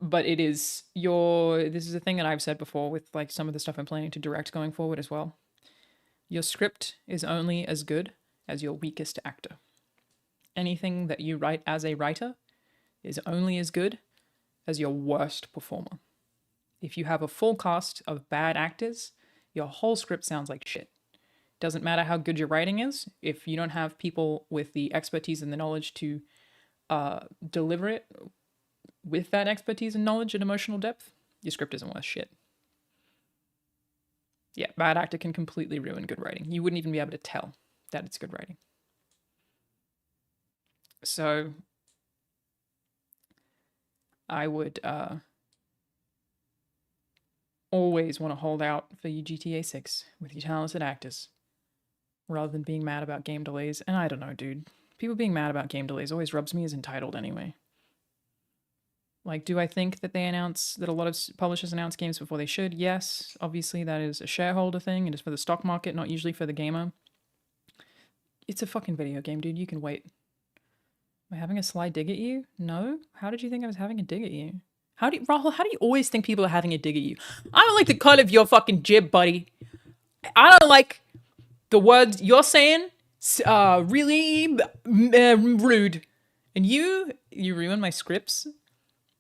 But it is this is a thing that I've said before with like some of the stuff I'm planning to direct going forward as well. Your script is only as good as your weakest actor. Anything that you write as a writer is only as good as your worst performer. If you have a full cast of bad actors, your whole script sounds like shit. Doesn't matter how good your writing is, if you don't have people with the expertise and the knowledge to deliver it with that expertise and knowledge and emotional depth, your script isn't worth shit. Yeah, bad actor can completely ruin good writing. You wouldn't even be able to tell that it's good writing. So I would always want to hold out for your GTA 6 with your talented actors rather than being mad about game delays. And I don't know, dude. People being mad about game delays always rubs me as entitled anyway. Like, do I think that that a lot of publishers announce games before they should? Yes. Obviously, that is a shareholder thing. It is for the stock market, not usually for the gamer. It's a fucking video game, dude. You can wait. Am I having a sly dig at you? No? How did you think I was having a dig at you? Rahul, how do you always think people are having a dig at you? I don't like the cut of your fucking jib, buddy. I don't like the words you're saying. Really rude. And you ruin my scripts?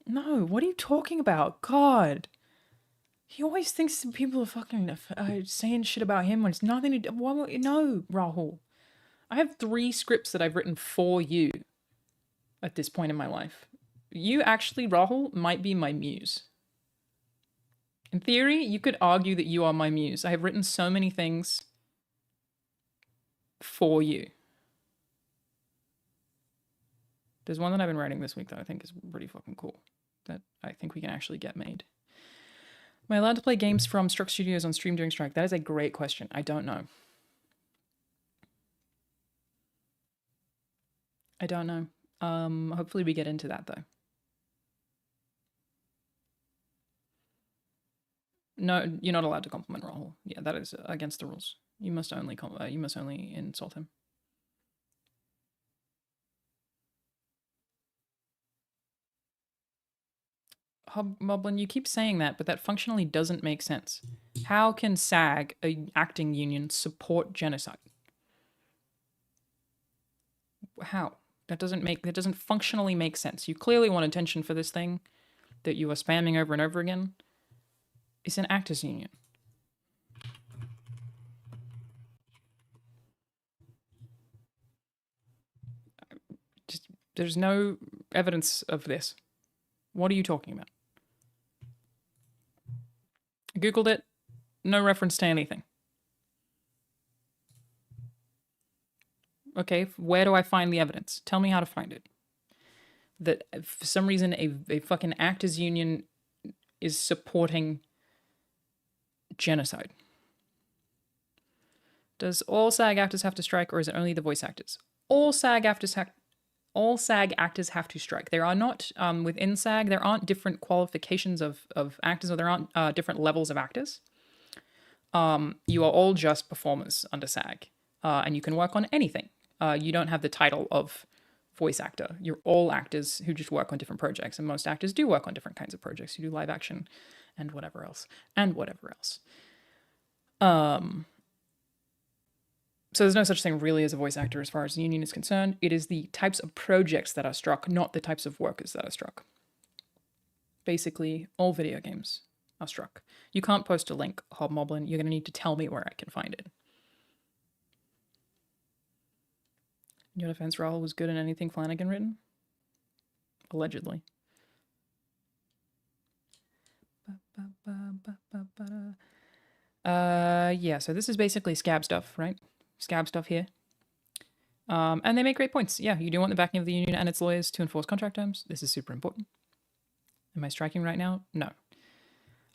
No, what are you talking about? God. He always thinks that people are fucking saying shit about him when it's nothing to do. No, Rahul. I have 3 scripts that I've written for you at this point in my life. You actually, Rahul, might be my muse. In theory, you could argue that you are my muse. I have written so many things for you. There's one that I've been writing this week that I think is pretty fucking cool, that I think we can actually get made. Am I allowed to play games from Struck Studios on stream during strike? That is a great question. I don't know. I don't know. Hopefully we get into that though. No, you're not allowed to compliment Rahul. Yeah, that is against the rules. You must only insult him. Hobgoblin, you keep saying that, but that functionally doesn't make sense. How can SAG, a acting union, support genocide? How? That doesn't functionally make sense. You clearly want attention for this thing that you are spamming over and over again. It's an actors union. There's no evidence of this. What are you talking about? I Googled it. No reference to anything. Okay, where do I find the evidence? Tell me how to find it. That for some reason a fucking actors union is supporting genocide. Does all SAG actors have to strike, or is it only the voice actors? All SAG actors have to strike. There are not, within SAG, there aren't different qualifications of actors, or there aren't different levels of actors. You are all just performers under SAG, and you can work on anything. You don't have the title of voice actor. You're all actors who just work on different projects, and most actors do work on different kinds of projects. You do live action and whatever else. So there's no such thing really as a voice actor as far as the union is concerned. It is the types of projects that are struck, not the types of workers that are struck. Basically, all video games are struck. You can't post a link, Hobmoblin. You're going to need to tell me where I can find it. In your defense, Rahul was good in anything Flanagan written? Allegedly. Yeah, so this is basically scab stuff, right? Scab stuff here. And they make great points. Yeah, you do want the backing of the union and its lawyers to enforce contract terms. This is super important. Am I striking right now? No.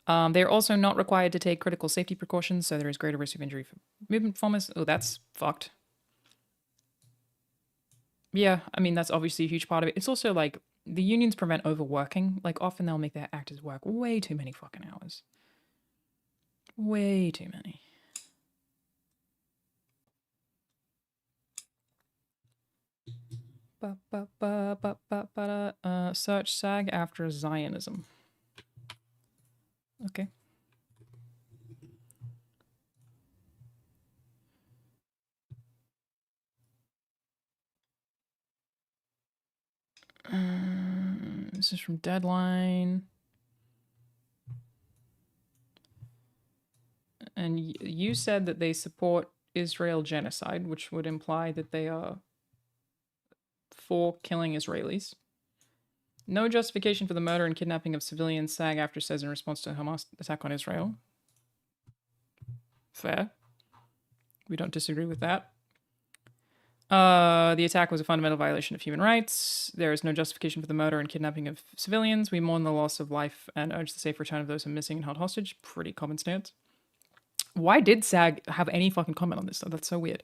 They're also not required to take critical safety precautions, so there is greater risk of injury for movement performers. Oh, that's fucked. Yeah, I mean, that's obviously a huge part of it. It's also like the unions prevent overworking. Like often they'll make their actors work way too many fucking hours. Way too many. Search SAG after Zionism. Okay. This is from Deadline. And you said that they support Israel genocide, which would imply that they are for killing Israelis. No justification for the murder and kidnapping of civilians, SAG after says in response to Hamas attack on Israel. Fair. We don't disagree with that. The attack was a fundamental violation of human rights. There is no justification for the murder and kidnapping of civilians. We mourn the loss of life and urge the safe return of those who are missing and held hostage. Pretty common stance. Why did SAG have any fucking comment on this? That's so weird.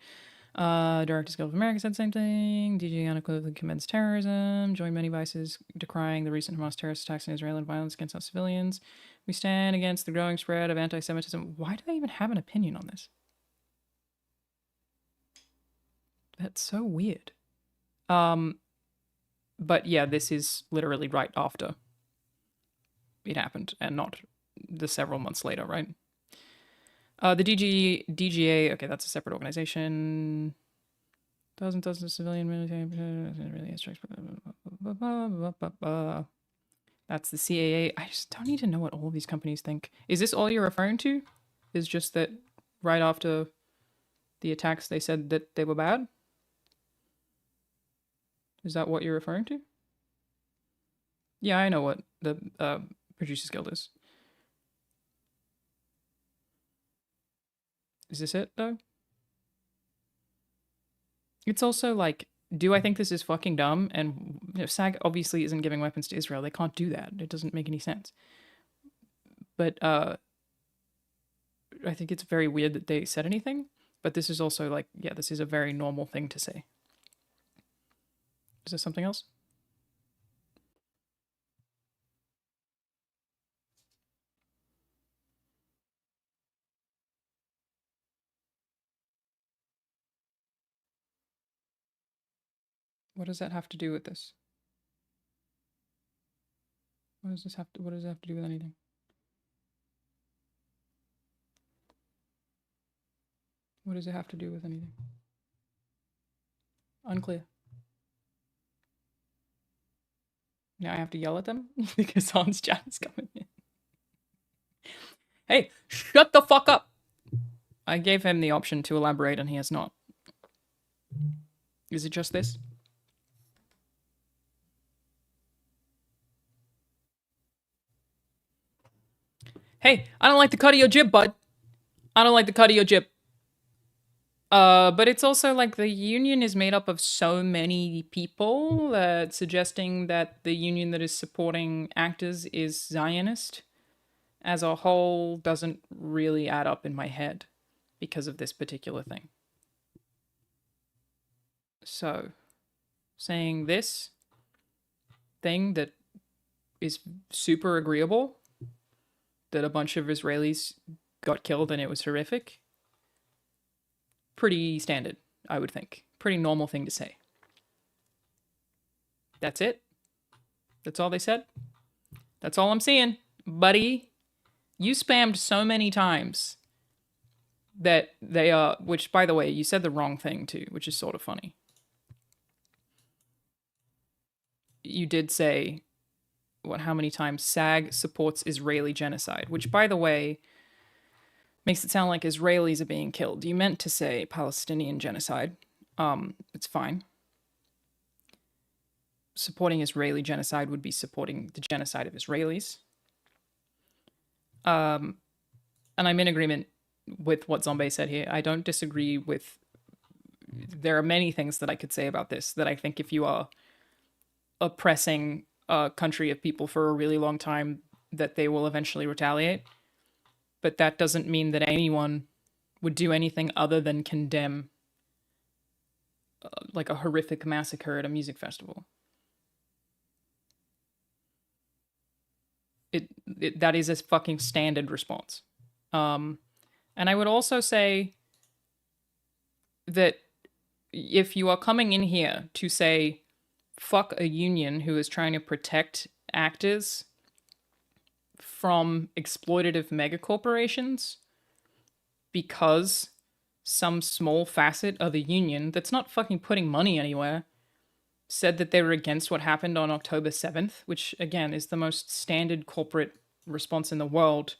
Directors Guild of America said the same thing. DJ unequivocally commends terrorism. Joined many voices decrying the recent Hamas terrorist attacks in Israel and violence against our civilians. We stand against the growing spread of anti-Semitism. Why do they even have an opinion on this? That's so weird. But yeah, this is literally right after it happened and not the several months later, right? The DGA, okay, that's a separate organization. Dozens of civilian military really that's the CAA. I just don't need to know what all of these companies think. Is this all you're referring to? Is just that right after the attacks they said that they were bad? Is that what you're referring to? Yeah, I know what the Producers Guild is. Is this it, though? It's also like Do I think this is fucking dumb? And SAG obviously isn't giving weapons to Israel. They can't do that. It doesn't make any sense. But I think it's very weird that they said anything. But this is also like, yeah, this is a very normal thing to say. Is there something else? What does that have to do with this? What does this have to do with anything? What does it have to do with anything? Unclear. Now I have to yell at them because Hans chat is coming in. Hey, shut the fuck up! I gave him the option to elaborate and he has not. Is it just this? Hey, I don't like the cut of your jib, bud. I don't like the cut of your jib. But it's also like the union is made up of so many people that suggesting that the union that is supporting actors is Zionist as a whole doesn't really add up in my head because of this particular thing. So, saying this thing that is super agreeable, that a bunch of Israelis got killed and it was horrific, pretty standard, I would think. Pretty normal thing to say. That's it. That's all they said. That's all I'm seeing. Buddy, you spammed so many times that they are, which by the way, you said the wrong thing too, which is sort of funny. You did say, how many times SAG supports Israeli genocide, which by the way, makes it sound like Israelis are being killed. You meant to say Palestinian genocide. It's fine. Supporting Israeli genocide would be supporting the genocide of Israelis. And I'm in agreement with what Zombie said here. I don't disagree with... There are many things that I could say about this that I think if you are oppressing a country of people for a really long time, that they will eventually retaliate. But that doesn't mean that anyone would do anything other than condemn like a horrific massacre at a music festival. That is a fucking standard response. And I would also say that if you are coming in here to say, fuck a union who is trying to protect actors from exploitative megacorporations because some small facet of a union that's not fucking putting money anywhere said that they were against what happened on October 7th, which again is the most standard corporate response in the world.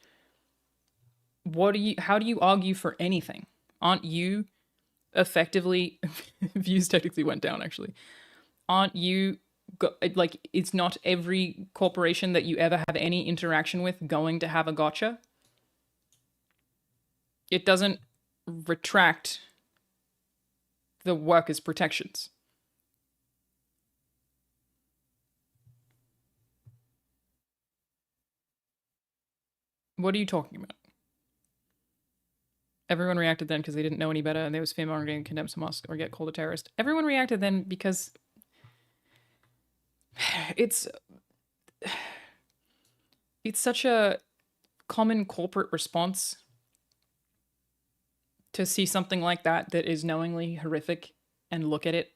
How do you argue for anything? Aren't you effectively views technically went down actually. Aren't you like, it's not every corporation that you ever have any interaction with going to have a gotcha? It doesn't retract the workers' protections. What are you talking about? Everyone reacted then because they didn't know any better and there was fear-mongering and condemn Hamas or get called a terrorist. Everyone reacted then because it's such a common corporate response to see something like that is knowingly horrific and look at it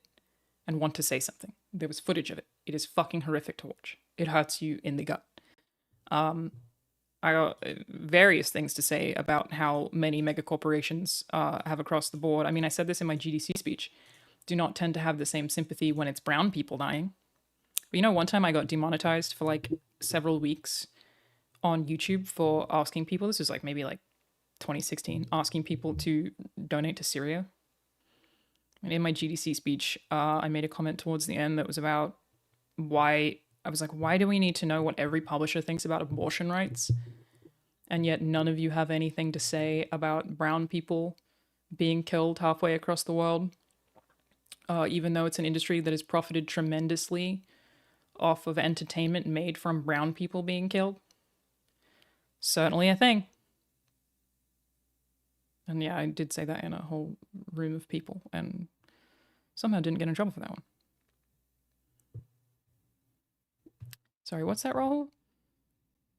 and want to say something. There was footage of it. It is fucking horrific to watch. It hurts you in the gut. I got various things to say about how many megacorporations have across the board. I mean, I said this in my GDC speech. Do not tend to have the same sympathy when it's brown people dying. But you know, one time I got demonetized for like several weeks on YouTube for asking people, this was like maybe like 2016, asking people to donate to Syria. And in my GDC speech, I made a comment towards the end that was about why do we need to know what every publisher thinks about abortion rights? And yet none of you have anything to say about brown people being killed halfway across the world. even though it's an industry that has profited tremendously off of entertainment made from brown people being killed. Certainly a thing. And yeah, I did say that in a whole room of people and somehow didn't get in trouble for that one. Sorry, what's that, Rahul?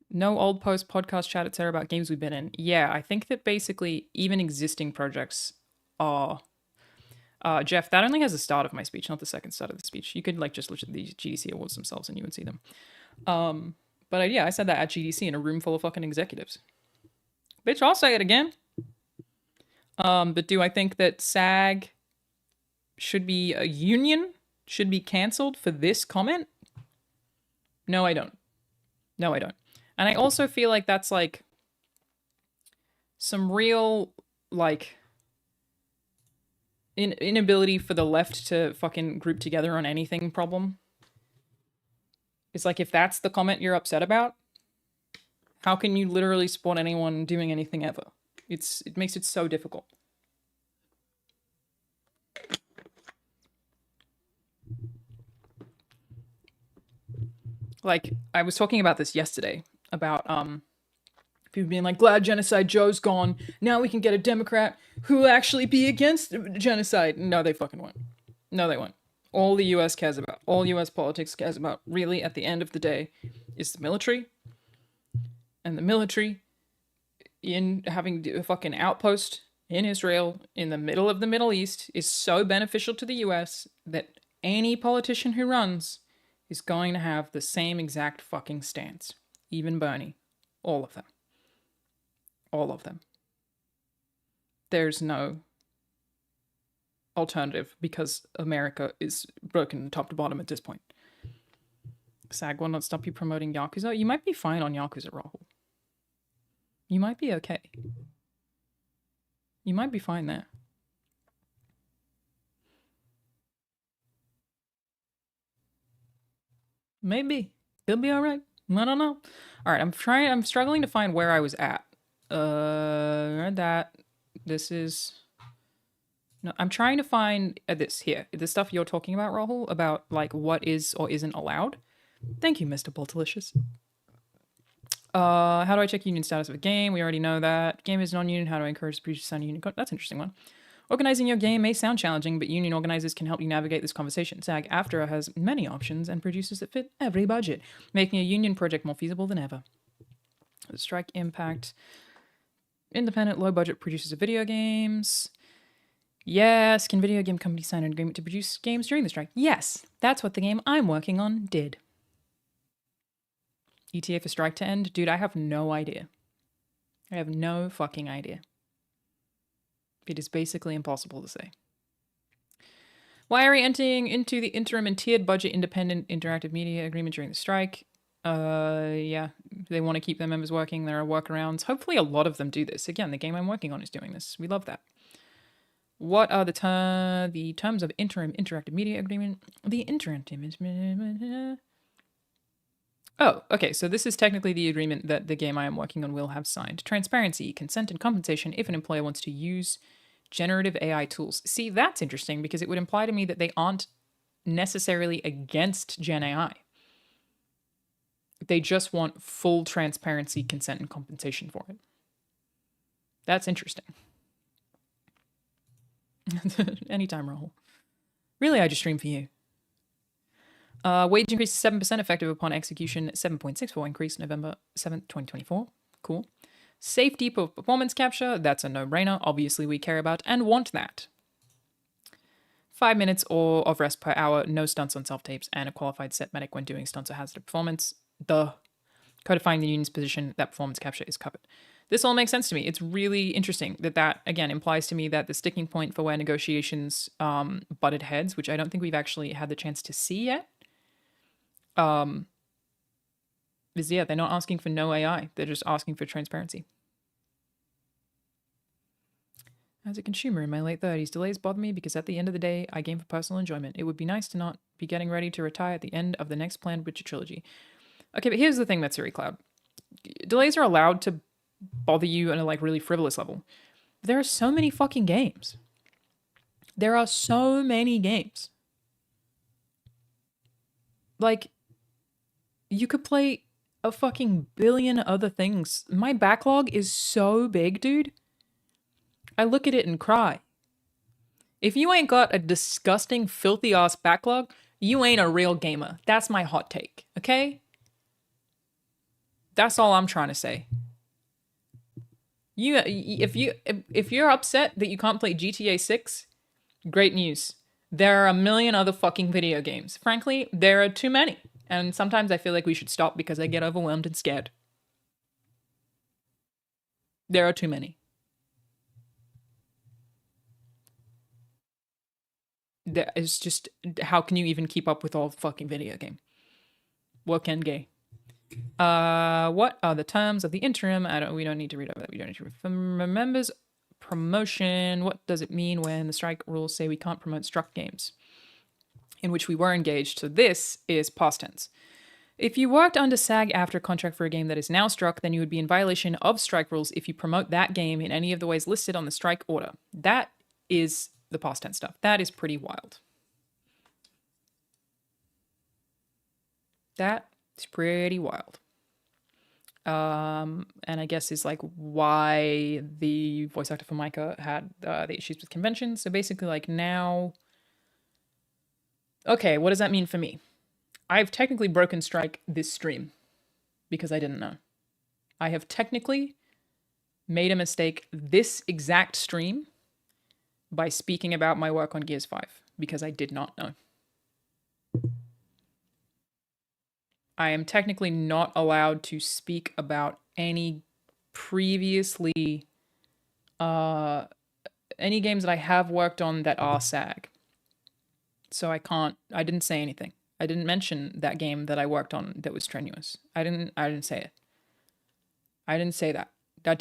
No old post, podcast chat, etc. about games we've been in. Yeah, I think that basically even existing projects are... Jeff, that only has the start of my speech, not the second start of the speech. You could like just look at the GDC awards themselves and you would see them. But yeah, I said that at GDC in a room full of fucking executives. Bitch, I'll say it again. But do I think that SAG should be a union? Should be cancelled for this comment? No, I don't. No, I don't. And I also feel like that's like some real like inability for the left to fucking group together on anything problem. It's like, if that's the comment you're upset about, how can you literally support anyone doing anything ever? It makes it so difficult. Like, I was talking about this yesterday, about people being like, glad Genocide Joe's gone. Now we can get a Democrat who will actually be against genocide. No, they fucking won't. No, they won't. All the US cares about, all US politics cares about, really, at the end of the day, is the military. And the military, in having a fucking outpost in Israel, in the middle of the Middle East, is so beneficial to the US that any politician who runs is going to have the same exact fucking stance. Even Bernie. All of them. All of them. There's no alternative because America is broken top to bottom at this point. SAG will not stop you promoting Yakuza. You might be fine on Yakuza, Rahul. You might be okay. You might be fine there. Maybe. He'll be alright. I don't know. Alright, I'm struggling to find where I was at. That. This is... No, I'm trying to find this here. The stuff you're talking about, Rahul, about like what is or isn't allowed. Thank you, Mr. Boltalicious. How do I check union status of a game? We already know that. Game is non-union. How do I encourage the producer to sign a union? That's an interesting one. Organizing your game may sound challenging, but union organizers can help you navigate this conversation. SAG-AFTRA has many options and producers that fit every budget, making a union project more feasible than ever. Strike impact. Independent, low-budget producers of video games. Yes, can video game companies sign an agreement to produce games during the strike? Yes, that's what the game I'm working on did. ETA for strike to end? Dude, I have no idea. I have no fucking idea. It is basically impossible to say. Why are we entering into the interim and tiered budget independent interactive media agreement during the strike? Yeah, they want to keep their members working. There are workarounds. Hopefully a lot of them do this. Again, the game I'm working on is doing this. We love that. What are the terms of interim interactive media agreement? The interactive... Oh, okay, so this is technically the agreement that the game I am working on will have signed. Transparency, consent, and compensation if an employer wants to use generative AI tools. See, that's interesting because it would imply to me that they aren't necessarily against Gen AI. They just want full transparency, consent, and compensation for it. That's interesting. Anytime, Rahul. Really, I just stream for you. Wage increase 7% effective upon execution. 7.64 increase November 7th, 2024. Cool. Safety for performance capture. That's a no-brainer. Obviously, we care about and want that. 5 minutes or of rest per hour. No stunts on self-tapes and a qualified set medic when doing stunts or hazardous performance. Duh. Codifying the union's position that performance capture is covered. This all makes sense to me. It's really interesting that again, implies to me that the sticking point for where negotiations butted heads, which I don't think we've actually had the chance to see yet, is, yeah, they're not asking for no AI. They're just asking for transparency. As a consumer in my late 30s, delays bother me because at the end of the day, I game for personal enjoyment. It would be nice to not be getting ready to retire at the end of the next planned Witcher trilogy. Okay, but here's the thing, Matsuri Cloud. Delays are allowed to bother you on a like really frivolous level. There are so many fucking games. There are so many games. Like, you could play a fucking billion other things. My backlog is so big, dude. I look at it and cry. If you ain't got a disgusting, filthy ass backlog, you ain't a real gamer. That's my hot take, okay? That's all I'm trying to say. If you're upset that you can't play GTA 6, great news. There are a million other fucking video games. Frankly, there are too many. And sometimes I feel like we should stop because I get overwhelmed and scared. There are too many. There is just, how can you even keep up with all fucking video game? What can gay? What are the terms of the interim? We don't need to read over that. We don't need to read from members promotion. What does it mean when the strike rules say we can't promote struck games in which we were engaged? So this is past tense. If you worked under SAG after contract for a game that is now struck, then you would be in violation of strike rules if you promote that game in any of the ways listed on the strike order. That is the past tense stuff. That is pretty wild. That is pretty wild. And I guess is like why the voice actor for Micah had the issues with conventions. So basically, like now, okay, what does that mean for me? I've technically broken strike this stream because I didn't know. I have technically made a mistake this exact stream by speaking about my work on Gears 5 because I did not know. I am technically not allowed to speak about any previously any games that I have worked on that are SAG. So I didn't say anything. I didn't mention that game that I worked on that was strenuous. I didn't say it. I didn't say that. It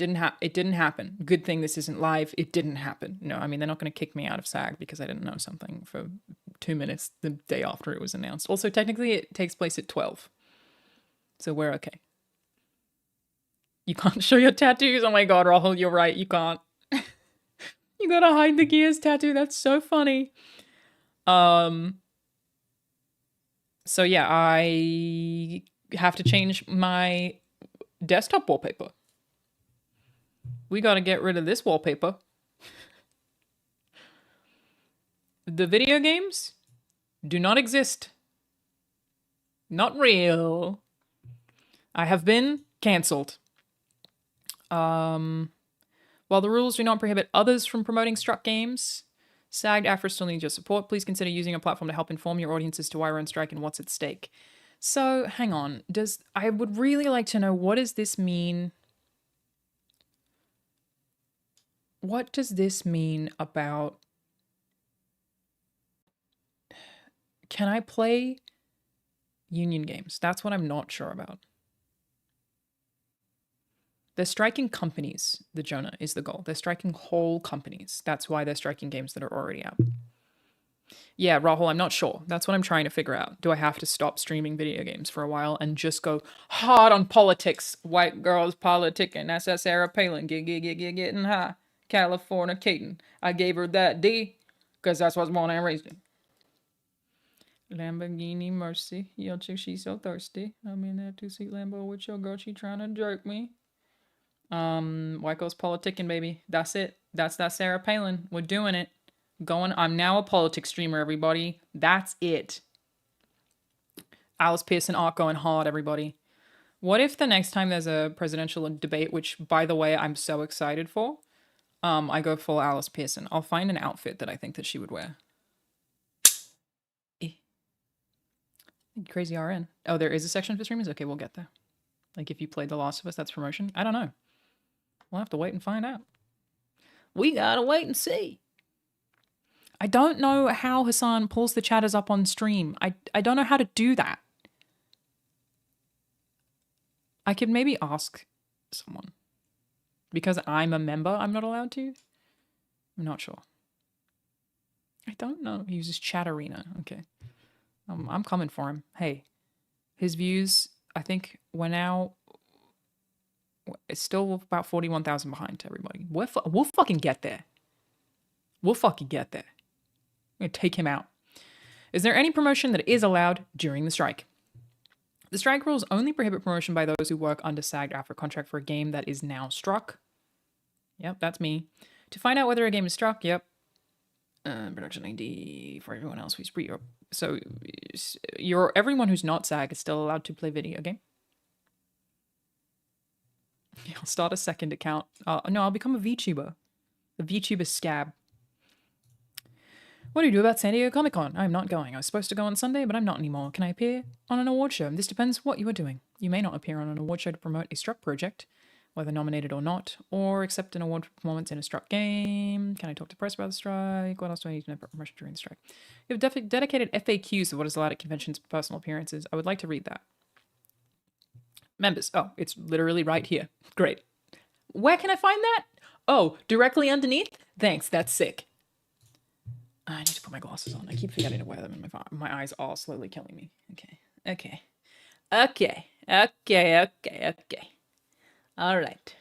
didn't happen. Good thing this isn't live. It didn't happen. No, I mean, they're not going to kick me out of SAG because I didn't know something for 2 minutes the day after it was announced. Also, technically, it takes place at 12. So we're okay. You can't show your tattoos? Oh my god, Rahul, you're right. You can't. You gotta hide the Gears tattoo. That's so funny. So yeah, I have to change my desktop wallpaper. We gotta get rid of this wallpaper. The video games do not exist. Not real. I have been cancelled. While the rules do not prohibit others from promoting struck games, SAG-AFTRA still needs your support. Please consider using a platform to help inform your audience as to why we're on strike and what's at stake. So, hang on. I would really like to know, what does this mean? What does this mean about... Can I play union games? That's what I'm not sure about. They're striking companies, the Jonah is the goal. They're striking whole companies. That's why they're striking games that are already out. Yeah, Rahul, I'm not sure. That's what I'm trying to figure out. Do I have to stop streaming video games for a while and just go hard on politics? White girls politicking. That's that Sarah Palin. Getting high. Californicating. I gave her that D because that's what's born and raised in. Lamborghini Mercy. Yo, chick, she's so thirsty. I'm in that two-seat Lambo with your girl. She trying to jerk me. White girls politicking, baby. That's it. That's that Sarah Palin. We're doing it. I'm now a politics streamer, everybody. That's it. Alice Pearson art going hard, everybody. What if the next time there's a presidential debate, which, by the way, I'm so excited for, I go full Alice Pearson. I'll find an outfit that I think that she would wear. Crazy RN. Oh, there is a section for streamers? Okay, we'll get there. Like, if you played The Last of Us, that's promotion? I don't know. We'll have to wait and find out. We gotta wait and see. I don't know how Hassan pulls the chatters up on stream. I don't know how to do that. I could maybe ask someone. Because I'm a member, I'm not allowed to? I'm not sure. I don't know. He uses Chat Arena. Okay. I'm coming for him. Hey, his views, I think we're now... It's still about 41,000 behind to everybody. We'll fucking get there. We'll fucking get there. I'm going to take him out. Is there any promotion that is allowed during the strike? The strike rules only prohibit promotion by those who work under SAG after contract for a game that is now struck. Yep, that's me. To find out whether a game is struck, yep. Production ID for everyone else who's so everyone who's not SAG is still allowed to play video game. I'll start a second account. No, I'll become a VTuber. A VTuber scab. What do you do about San Diego Comic-Con? I'm not going. I was supposed to go on Sunday, but I'm not anymore. Can I appear on an award show? This depends what you are doing. You may not appear on an award show to promote a struck project, whether nominated or not, or accept an award for performance in a struck game. Can I talk to press about the strike? What else do I need to know about promotion during the strike? You have dedicated FAQs of what is allowed at conventions for personal appearances. I would like to read that. Members. Oh, it's literally right here. Great. Where can I find that? Oh, directly underneath? Thanks, that's sick. I need to put my glasses on. I keep forgetting to wear them, and my eyes are slowly killing me. Okay. All right.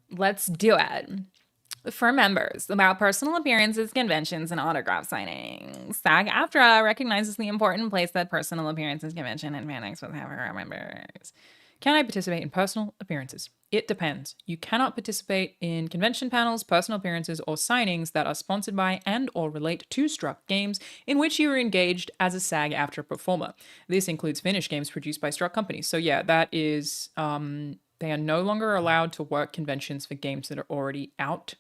Let's do it. For members, about personal appearances, conventions, and autograph signings. SAG-AFTRA recognizes the important place that personal appearances, convention, and fan expos have for our members. Can I participate in personal appearances? It depends. You cannot participate in convention panels, personal appearances, or signings that are sponsored by and or relate to struck games in which you are engaged as a SAG-AFTRA performer. This includes finished games produced by struck companies. So yeah, that is, they are no longer allowed to work conventions for games that are already out.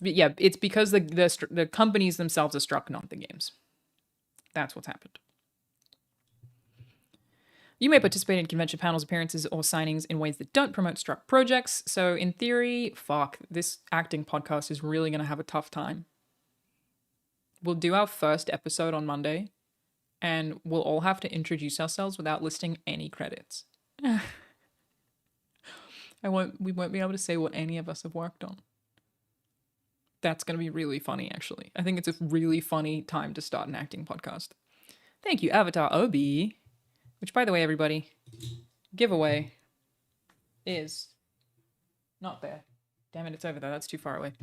Yeah, it's because the companies themselves are struck, not the games. That's what's happened. You may participate in convention panels, appearances, or signings in ways that don't promote struck projects. So in theory, fuck, this acting podcast is really going to have a tough time. We'll do our first episode on Monday, and we'll all have to introduce ourselves without listing any credits. We won't be able to say what any of us have worked on. That's going to be really funny, actually. I think it's a really funny time to start an acting podcast. Thank you, Avatar Obi. Which, by the way, everybody, giveaway is not there. Damn it, it's over there. That's too far away.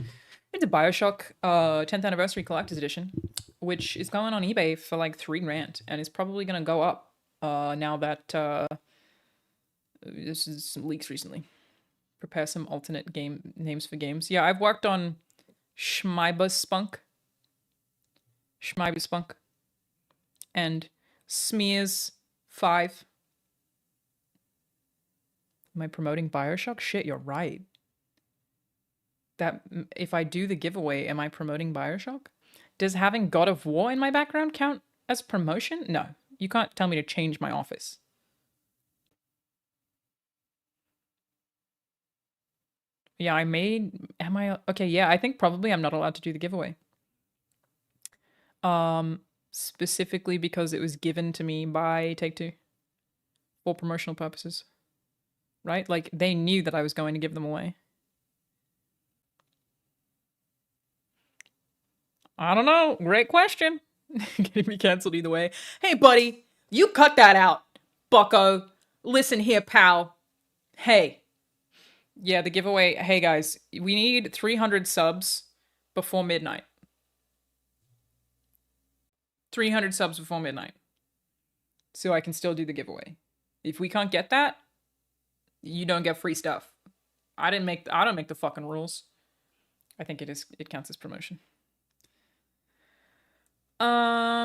It's a Bioshock 10th Anniversary Collector's Edition, which is going on eBay for like $3,000 and is probably going to go up now that this is some leaks recently. Prepare some alternate game names for games. Yeah, I've worked on Schmeiberspunk, and Smears 5. Am I promoting Bioshock? Shit, you're right. That if I do the giveaway, am I promoting Bioshock? Does having God of War in my background count as promotion? No, you can't tell me to change my office. Yeah, okay, yeah, I think probably I'm not allowed to do the giveaway. Specifically because it was given to me by Take-Two for promotional purposes. Right? Like, they knew that I was going to give them away. I don't know. Great question. Getting me cancelled either way. Hey, buddy, you cut that out, bucko. Listen here, pal. Hey. Yeah, the giveaway. Hey, guys, we need 300 subs before midnight. 300 subs before midnight. So I can still do the giveaway. If we can't get that, you don't get free stuff. I don't make the fucking rules. I think it counts as promotion.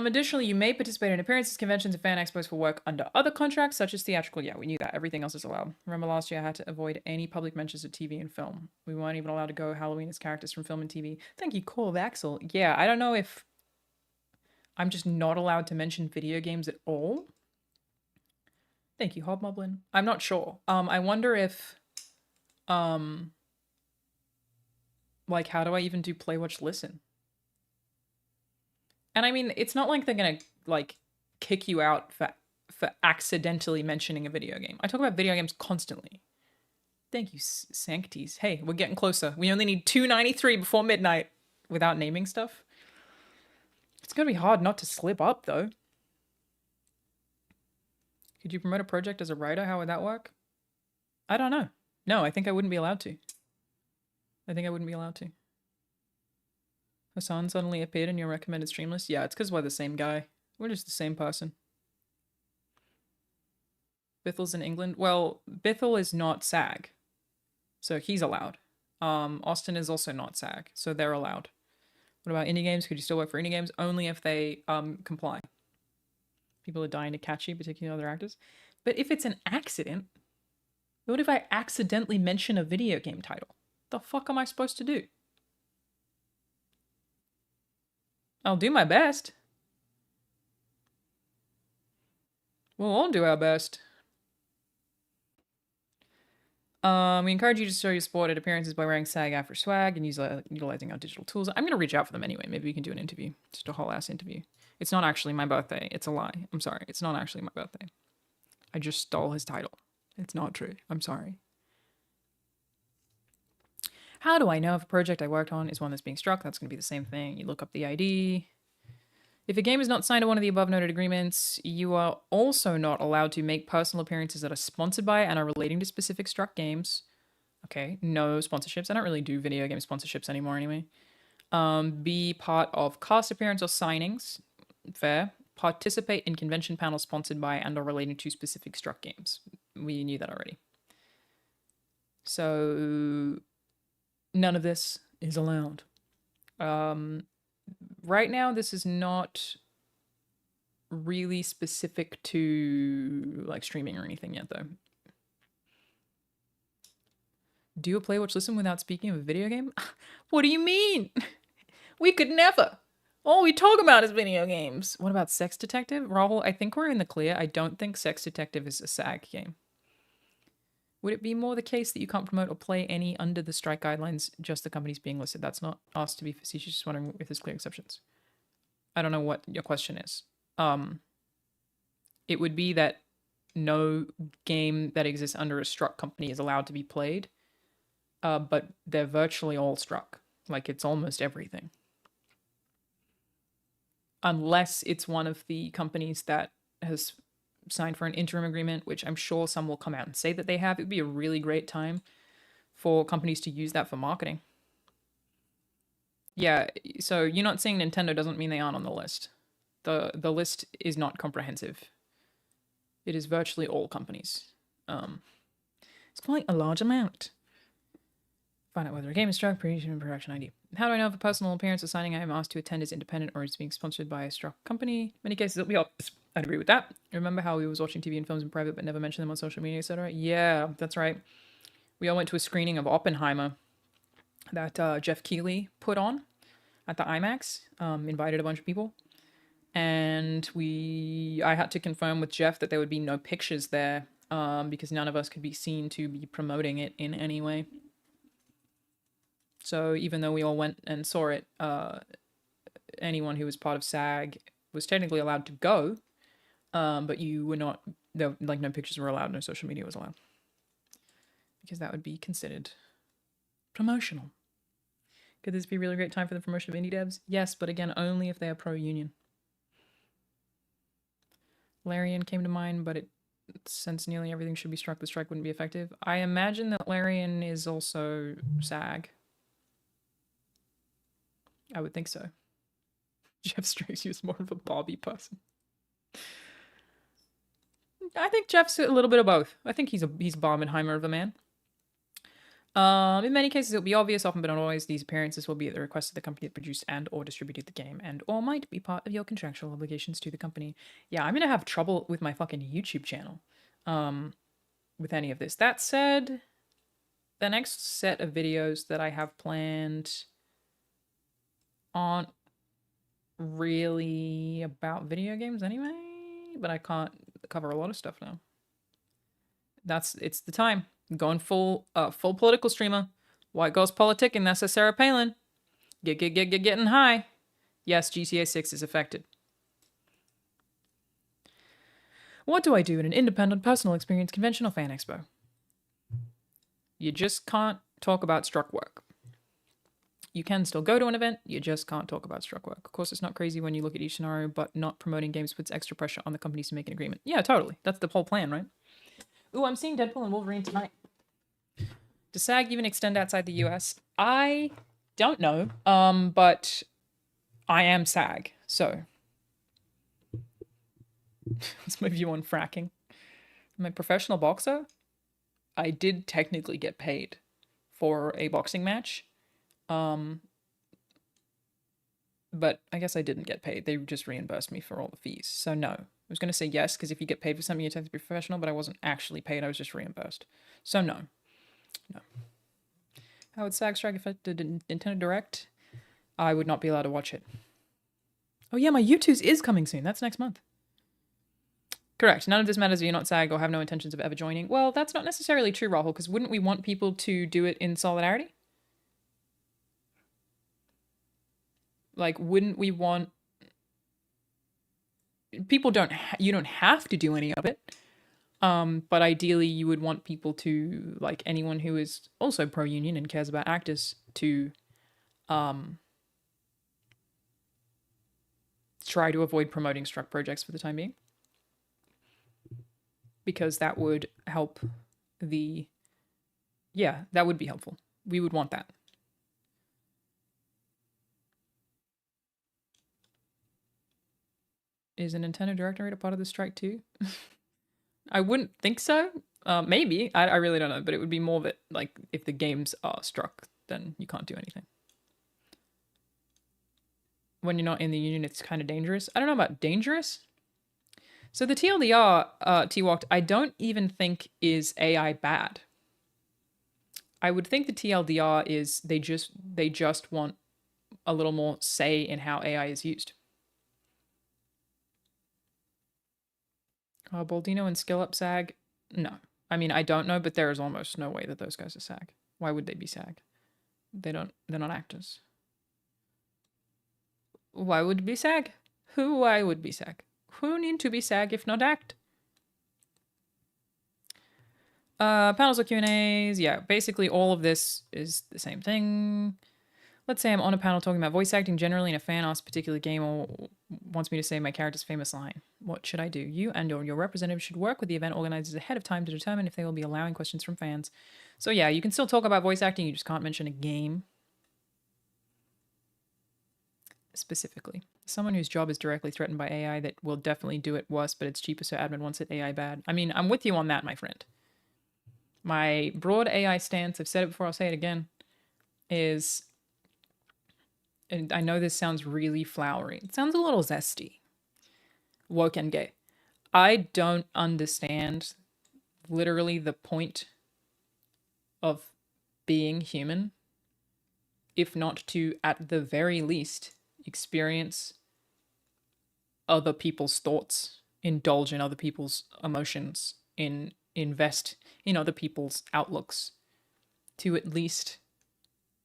Additionally, you may participate in appearances, conventions, and fan expos for work under other contracts, such as theatrical. Yeah, we knew that. Everything else is allowed. Remember last year I had to avoid any public mentions of TV and film. We weren't even allowed to go Halloween as characters from film and TV. Thank you, Cole of Axel. Yeah, I don't know if I'm just not allowed to mention video games at all. Thank you, Hobmoblin. I'm not sure. I wonder if, like, how do I even do play, watch, listen? And I mean, it's not like they're gonna, like, kick you out for accidentally mentioning a video game. I talk about video games constantly. Thank you, Sancties. Hey, we're getting closer. We only need 293 before midnight without naming stuff. It's gonna be hard not to slip up, though. Could you promote a project as a writer? How would that work? I don't know. No, I think I wouldn't be allowed to. Hassan suddenly appeared in your recommended stream list. Yeah, it's because we're the same guy. We're just the same person. Bithel's in England. Well, Bithel is not SAG, so he's allowed. Austin is also not SAG, so they're allowed. What about indie games? Could you still work for indie games? Only if they comply. People are dying to catch you, particularly other actors. But if it's an accident, what if I accidentally mention a video game title? The fuck am I supposed to do? I'll do my best. We'll all do our best. We encourage you to show your support at appearances by wearing SAG after swag and utilizing our digital tools. I'm going to reach out for them anyway. Maybe we can do an interview. Just a whole ass interview. It's not actually my birthday. It's a lie. I'm sorry. It's not actually my birthday. I just stole his title. It's not true. I'm sorry. How do I know if a project I worked on is one that's being struck? That's going to be the same thing. You look up the ID. If a game is not signed to one of the above noted agreements, you are also not allowed to make personal appearances that are sponsored by and are relating to specific struck games. Okay, no sponsorships. I don't really do video game sponsorships anymore anyway. Be part of cast appearance or signings. Fair. Participate in convention panels sponsored by and or relating to specific struck games. We knew that already. So none of this is allowed. Right now, this is not really specific to like streaming or anything yet, though. Do a play, watch, listen without speaking of a video game? What do you mean? We could never. All we talk about is video games. What about Sex Detective? Rahul, I think we're in the clear. I don't think Sex Detective is a SAG game. Would it be more the case that you can't promote or play any under the strike guidelines, just the companies being listed? That's not asked to be facetious, just wondering if there's clear exceptions. I don't know what your question is. It would be that no game that exists under a struck company is allowed to be played, but they're virtually all struck. Like, it's almost everything. Unless it's one of the companies that has signed for an interim agreement, which I'm sure some will come out and say that they have. It would be a really great time for companies to use that for marketing. Yeah, so you're not saying Nintendo doesn't mean they aren't on the list. The list is not comprehensive. It is virtually all companies. It's quite a large amount. Find out whether a game is struck, production ID. How do I know if a personal appearance or signing I am asked to attend is independent or is being sponsored by a struck company? In many cases, it'll be obvious. I'd agree with that. Remember how we was watching TV and films in private but never mentioned them on social media, etc.? Yeah, that's right. We all went to a screening of Oppenheimer that Jeff Keighley put on at the IMAX. Invited a bunch of people. And I had to confirm with Jeff that there would be no pictures there because none of us could be seen to be promoting it in any way. So even though we all went and saw it, anyone who was part of SAG was technically allowed to go, but you were not, like no pictures were allowed, no social media was allowed. Because that would be considered promotional. Could this be a really great time for the promotion of indie devs? Yes, but again, only if they are pro-union. Larian came to mind, but since nearly everything should be struck, the strike wouldn't be effective. I imagine that Larian is also SAG. I would think so. Jeff strikes you as more of a Bobby person. I think Jeff's a little bit of both. I think he's Barbenheimer of a man. In many cases, it'll be obvious, often but not always, these appearances will be at the request of the company that produced and or distributed the game and or might be part of your contractual obligations to the company. Yeah, I'm going to have trouble with my fucking YouTube channel with any of this. That said, the next set of videos that I have planned aren't really about video games anyway, but I can't cover a lot of stuff now. It's the time. I'm going full political streamer. White girls politicking, that's a Sarah Palin. Getting high. Yes, GTA 6 is affected. What do I do in an independent personal experience convention or fan expo? You just can't talk about struck work. You can still go to an event, you just can't talk about struck work. Of course, it's not crazy when you look at each scenario, but not promoting games puts extra pressure on the companies to make an agreement. Yeah, totally. That's the whole plan, right? Ooh, I'm seeing Deadpool and Wolverine tonight. Does SAG even extend outside the US? I don't know, but I am SAG, so that's my view on fracking. I'm a professional boxer. I did technically get paid for a boxing match. But I guess I didn't get paid. They just reimbursed me for all the fees. So no. I was going to say yes, because if you get paid for something, you tend to be professional, but I wasn't actually paid. I was just reimbursed. So no. No. How would SAG strike affect the Nintendo Direct? I would not be allowed to watch it. Oh yeah, my YouTube's is coming soon. That's next month. Correct. None of this matters if you're not SAG or have no intentions of ever joining. Well, that's not necessarily true, Rahul, because wouldn't we want people to do it in solidarity? Like, wouldn't we want... People don't... You don't have to do any of it. But ideally, you would want people to, like, anyone who is also pro-union and cares about actors to try to avoid promoting struck projects for the time being. Because that would help the... Yeah, that would be helpful. We would want that. Is a Nintendo Directorate a part of the strike too? I wouldn't think so. Maybe. I really don't know. But it would be more that, like, if the games are struck, then you can't do anything. When you're not in the union, it's kind of dangerous. I don't know about dangerous. So the TLDR, T-Walked, I don't even think is AI bad. I would think the TLDR is they just want a little more say in how AI is used. Baldino and Skill Up SAG? No. I mean, I don't know, but there is almost no way that those guys are SAG. Why would they be SAG? They're not actors. Why would be SAG? Why would be SAG? Who need to be SAG if not act? Panels or Q&As. Yeah, basically all of this is the same thing. Let's say I'm on a panel talking about voice acting generally and a fan asks a particular game or wants me to say my character's famous line. What should I do? You and or your representative should work with the event organizers ahead of time to determine if they will be allowing questions from fans. So yeah, you can still talk about voice acting, you just can't mention a game. Specifically. Someone whose job is directly threatened by AI that will definitely do it worse, but it's cheaper so admin wants it AI bad. I mean, I'm with you on that, my friend. My broad AI stance, I've said it before, I'll say it again, is... And I know this sounds really flowery. It sounds a little zesty. Woke and gay. I don't understand literally the point of being human, if not to, at the very least, experience other people's thoughts, indulge in other people's emotions, invest in other people's outlooks, to at least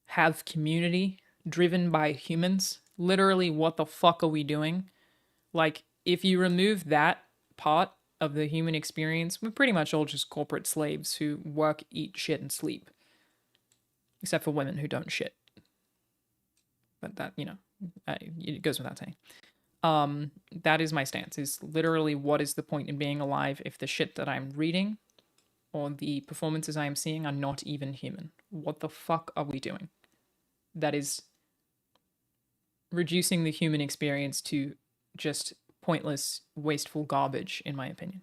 have community driven by humans. Literally, what the fuck are we doing? Like, if you remove that part of the human experience, we're pretty much all just corporate slaves who work, eat, shit, and sleep. Except for women who don't shit. But that, you know, it goes without saying. That is my stance, is literally what is the point in being alive if the shit that I'm reading or the performances I am seeing are not even human? What the fuck are we doing? That is reducing the human experience to just pointless, wasteful garbage, in my opinion.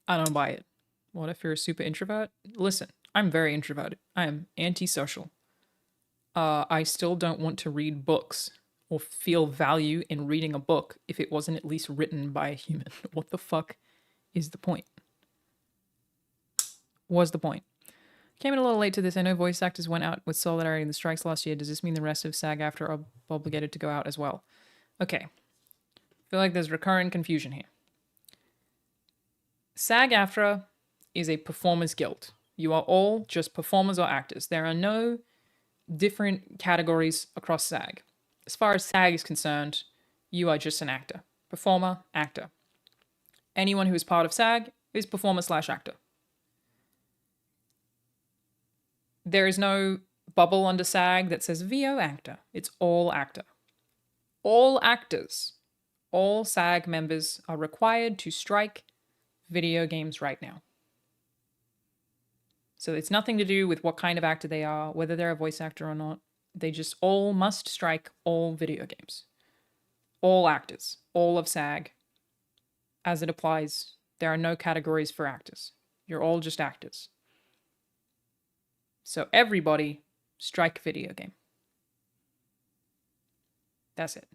I don't buy it. What if you're a super introvert? Listen, I'm very introverted. I am antisocial. I still don't want to read books or feel value in reading a book if it wasn't at least written by a human. What the fuck is the point? Was the point? Came in a little late to this. I know voice actors went out with solidarity in the strikes last year. Does this mean the rest of SAG-AFTRA are obligated to go out as well? Okay. I feel like there's recurring confusion here. SAG-AFTRA is a performers guild. You are all just performers or actors. There are no different categories across SAG. As far as SAG is concerned, you are just an actor. Performer, actor. Anyone who is part of SAG is performer/actor. There is no bubble under SAG that says VO actor. It's all actor. All actors, all SAG members are required to strike video games right now. So it's nothing to do with what kind of actor they are, whether they're a voice actor or not. They just all must strike all video games. All actors. All of SAG. As it applies, there are no categories for actors. You're all just actors. So everybody strike video game. That's it.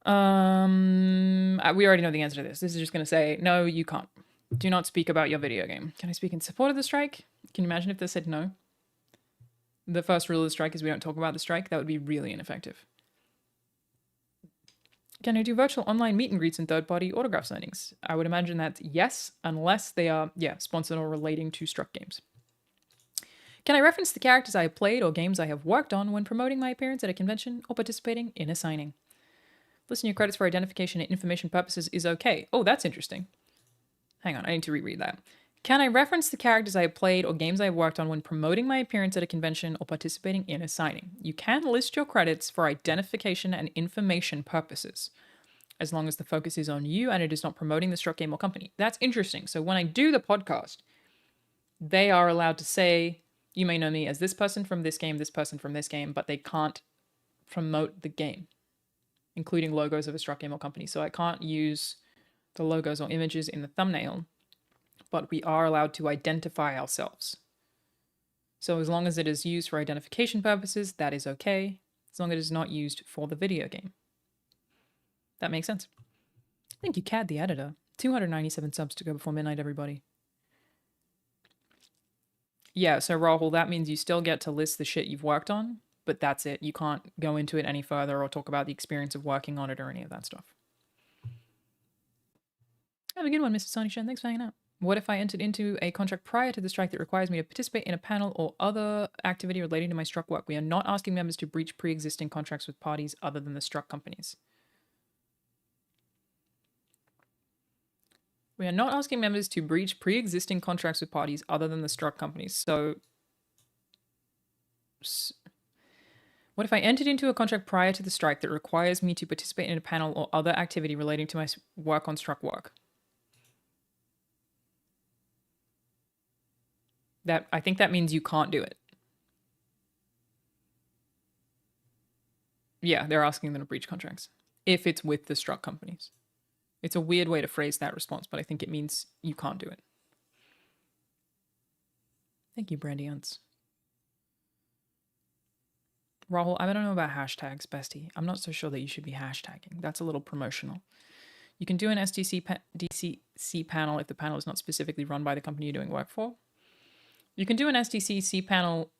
We already know the answer to this. This is just going to say, no, you can't. Do not speak about your video game. Can I speak in support of the strike? Can you imagine if they said no? The first rule of the strike is we don't talk about the strike. That would be really ineffective. Can I do virtual online meet and greets and third-party autograph signings? I would imagine that's yes, unless they are, sponsored or relating to struck games. Can I reference the characters I have played or games I have worked on when promoting my appearance at a convention or participating in a signing? Listing your credits for identification and information purposes is okay. Oh, that's interesting. Hang on, I need to reread that. Can I reference the characters I have played or games I have worked on when promoting my appearance at a convention or participating in a signing? You can list your credits for identification and information purposes, as long as the focus is on you and it is not promoting the struck game or company. That's interesting. So when I do the podcast, they are allowed to say, you may know me as this person from this game, but they can't promote the game, including logos of a struck game or company. So I can't use the logos or images in the thumbnail, but we are allowed to identify ourselves. So as long as it is used for identification purposes, that is okay, as long as it is not used for the video game. That makes sense. Thank you, Cad the editor. 297 subs to go before midnight, everybody. Yeah, so Rahul, that means you still get to list the shit you've worked on, but that's it. You can't go into it any further or talk about the experience of working on it or any of that stuff. Have a good one, Mr. Sonny Shen. Thanks for hanging out. What if I entered into a contract prior to the strike that requires me to participate in a panel or other activity relating to my struck work? We are not asking members to breach pre-existing contracts with parties other than the struck companies. We are not asking members to breach pre-existing contracts with parties other than the struck companies. So, what if I entered into a contract prior to the strike that requires me to participate in a panel or other activity relating to my work on struck work? I think that means you can't do it. Yeah, they're asking them to breach contracts if it's with the struck companies. It's a weird way to phrase that response, but I think it means you can't do it. Thank you, Brandy Unts. Rahul, I don't know about hashtags, bestie. I'm not so sure that you should be hashtagging. That's a little promotional. You can do an DCC panel if the panel is not specifically run by the company you're doing work for. You can do an SDCC panel.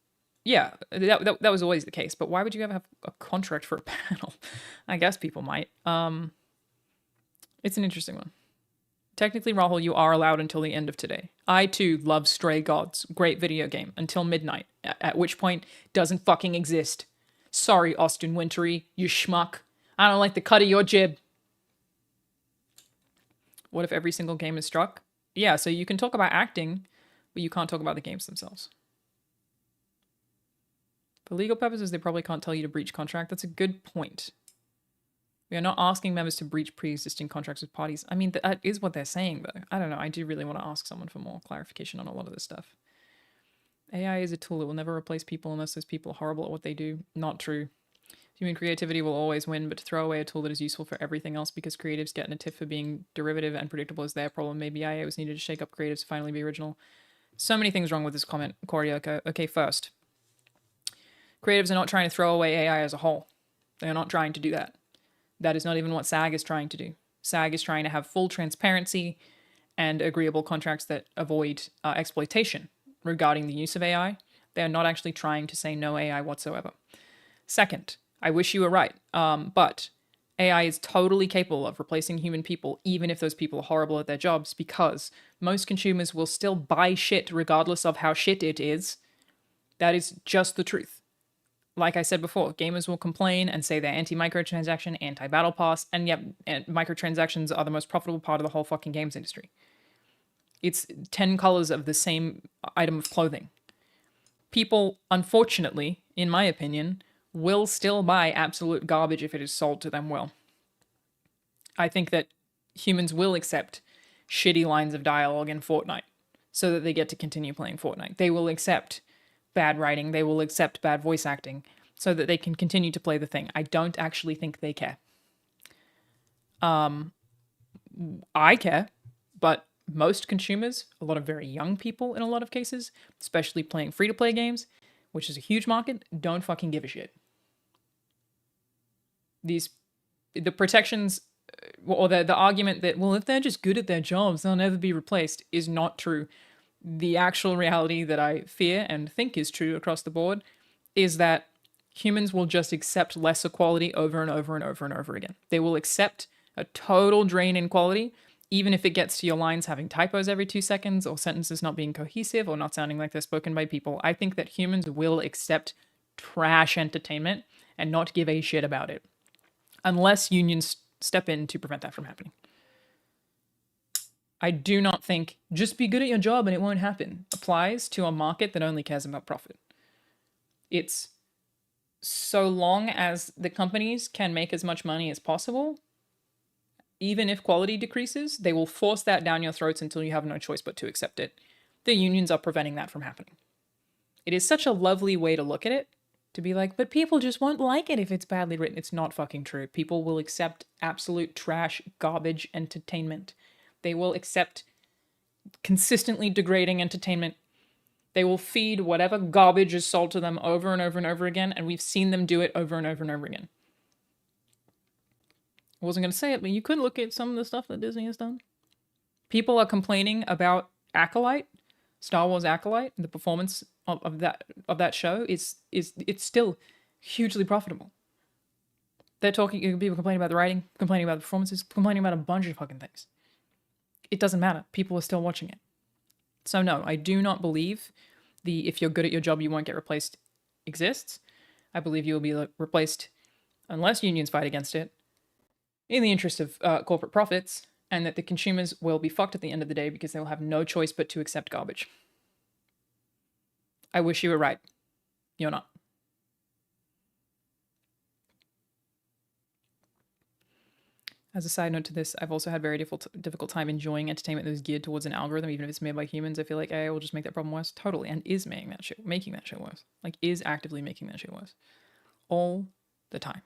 Yeah, that was always the case. But why would you ever have a contract for a panel? I guess people might. It's an interesting one. Technically, Rahul, you are allowed until the end of today. I, too, love Stray Gods. Great video game. Until midnight. At which point, doesn't fucking exist. Sorry, Austin Wintory, you schmuck. I don't like the cut of your jib. What if every single game is struck? Yeah, so you can talk about acting, but you can't talk about the games themselves. For legal purposes, they probably can't tell you to breach contract. That's a good point. We are not asking members to breach pre-existing contracts with parties. I mean, that is what they're saying, though. I don't know. I do really want to ask someone for more clarification on a lot of this stuff. AI is a tool. It will never replace people unless those people are horrible at what they do. Not true. Human creativity will always win, but to throw away a tool that is useful for everything else because creatives get in a tiff for being derivative and predictable is their problem. Maybe AI was needed to shake up creatives to finally be original. So many things wrong with this comment, Koryoka. Okay, first. Creatives are not trying to throw away AI as a whole. They are not trying to do that. That is not even what SAG is trying to do. SAG is trying to have full transparency and agreeable contracts that avoid exploitation regarding the use of AI. They are not actually trying to say no AI whatsoever. Second, I wish you were right, but AI is totally capable of replacing human people, even if those people are horrible at their jobs, because most consumers will still buy shit regardless of how shit it is. That is just the truth. Like I said before, gamers will complain and say they're anti-microtransaction, anti-battle pass, and yet microtransactions are the most profitable part of the whole fucking games industry. It's 10 colors of the same item of clothing. People, unfortunately, in my opinion, will still buy absolute garbage if it is sold to them well. I think that humans will accept shitty lines of dialogue in Fortnite so that they get to continue playing Fortnite. They will accept bad writing. They will accept bad voice acting so that they can continue to play the thing. I don't actually think they care. I care, but most consumers, a lot of very young people in a lot of cases, especially playing free-to-play games, which is a huge market, don't fucking give a shit. The protections or the argument that, well, if they're just good at their jobs, they'll never be replaced is not true. The actual reality that I fear and think is true across the board is that humans will just accept lesser quality over and over and over and over again. They will accept a total drain in quality, even if it gets to your lines having typos every 2 seconds or sentences not being cohesive or not sounding like they're spoken by people. I think that humans will accept trash entertainment and not give a shit about it, unless unions step in to prevent that from happening. I do not think just be good at your job and it won't happen applies to a market that only cares about profit. It's so long as the companies can make as much money as possible, even if quality decreases, they will force that down your throats until you have no choice but to accept it. The unions are preventing that from happening. It is such a lovely way to look at it, to be like, but people just won't like it if it's badly written. It's not fucking true. People will accept absolute trash, garbage entertainment. They will accept consistently degrading entertainment. They will feed whatever garbage is sold to them over and over and over again, and we've seen them do it over and over and over again. I wasn't going to say it, but you could look at some of the stuff that Disney has done. People are complaining about Acolyte, Star Wars Acolyte, the performance of that show it's still hugely profitable. They're talking, people complaining about the writing, complaining about the performances, complaining about a bunch of fucking things. It doesn't matter. People are still watching it. So no, I do not believe the if you're good at your job, you won't get replaced exists. I believe you will be replaced unless unions fight against it in the interest of corporate profits, and that the consumers will be fucked at the end of the day because they will have no choice but to accept garbage. I wish you were right. You're not. As a side note to this, I've also had very difficult time enjoying entertainment that is geared towards an algorithm, even if it's made by humans. I feel like AI will just make that problem worse. Totally. And is making that shit worse. Like, is actively making that shit worse. All the time.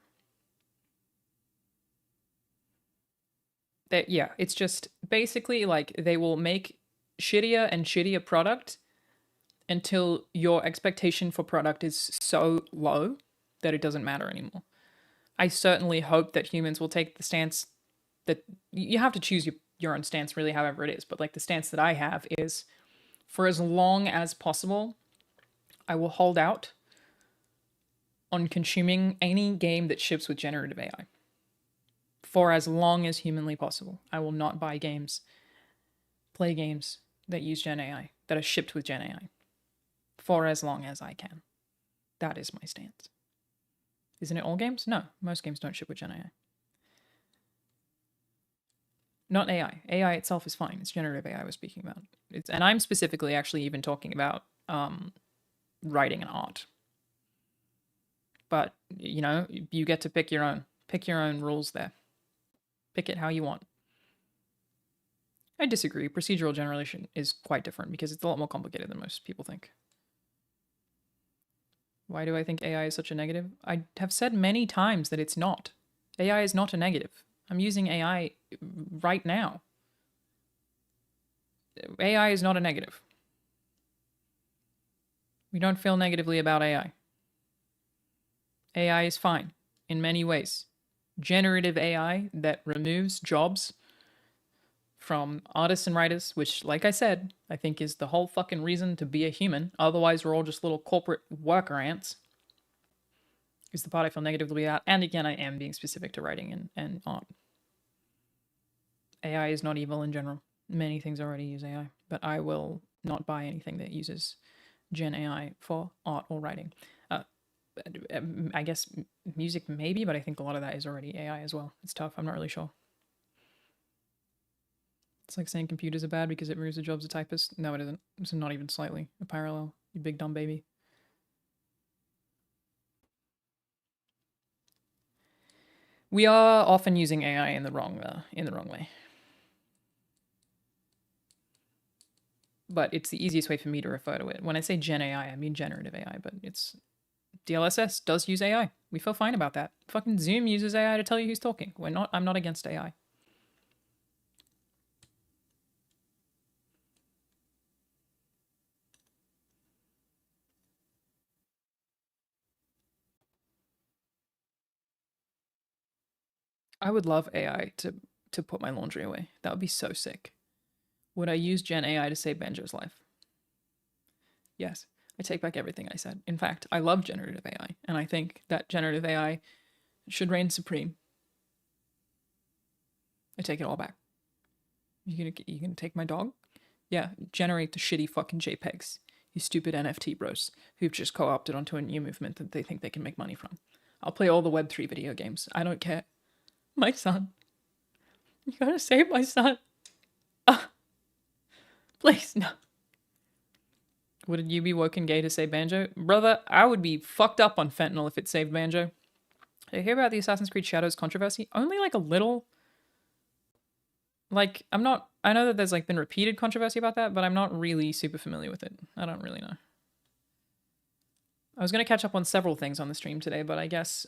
Yeah, it's just basically like they will make shittier and shittier product until your expectation for product is so low that it doesn't matter anymore. I certainly hope that humans will take the stance that you have to choose your own stance, really, however it is. But like the stance that I have is, for as long as possible, I will hold out on consuming any game that ships with generative AI. For as long as humanly possible. I will not buy games, play games that use Gen AI, that are shipped with Gen AI. For as long as I can. That is my stance. Isn't it all games? No, most games don't ship with Gen AI. Not AI. AI itself is fine. It's generative AI I was speaking about. And I'm specifically actually even talking about writing and art. But, you know, you get to pick your own rules there. Pick it how you want. I disagree. Procedural generation is quite different because it's a lot more complicated than most people think. Why do I think AI is such a negative? I have said many times that it's not. AI is not a negative. I'm using AI right now. AI is not a negative. We don't feel negatively about AI. AI is fine in many ways. Generative AI that removes jobs from artists and writers, which, like I said, I think is the whole fucking reason to be a human. Otherwise, we're all just little corporate worker ants. Is the part I feel negatively about. And again, I am being specific to writing and art. AI is not evil in general. Many things already use AI, but I will not buy anything that uses Gen AI for art or writing. I guess music maybe, but I think a lot of that is already AI as well. It's tough. I'm not really sure. It's like saying computers are bad because it removes the jobs of typists. No, it isn't. It's not even slightly a parallel. You big dumb baby. We are often using AI in the wrong way. but it's the easiest way for me to refer to it. When I say Gen AI, I mean generative AI, but it's DLSS does use AI. We feel fine about that. Fucking Zoom uses AI to tell you who's talking. I'm not against AI. I would love AI to put my laundry away. That would be so sick. Would I use Gen AI to save Banjo's life? Yes. I take back everything I said. In fact, I love generative AI, and I think that generative AI should reign supreme. I take it all back. You gonna take my dog? Yeah, generate the shitty fucking JPEGs. You stupid NFT bros who've just co-opted onto a new movement that they think they can make money from. I'll play all the Web3 video games. I don't care. My son. You gotta save my son. Please, no. Would you be woken gay to save Banjo? Brother, I would be fucked up on fentanyl if it saved Banjo. Did you hear about the Assassin's Creed Shadows controversy? Only like a little. Like, I know that there's like been repeated controversy about that, but I'm not really super familiar with it. I don't really know. I was going to catch up on several things on the stream today, but I guess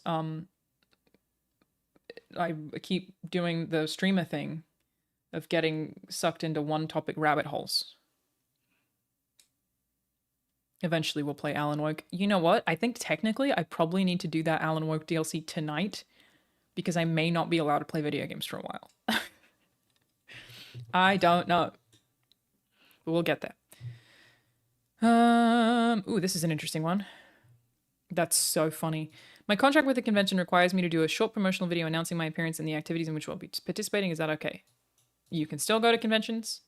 I keep doing the streamer thing of getting sucked into one topic rabbit holes. Eventually we'll play Alan Wake. You know what? I think technically I probably need to do that Alan Wake DLC tonight because I may not be allowed to play video games for a while. I don't know. But we'll get there. Ooh, this is an interesting one. That's so funny. My contract with the convention requires me to do a short promotional video announcing my appearance and the activities in which I'll be participating. Is that okay? You can still go to conventions.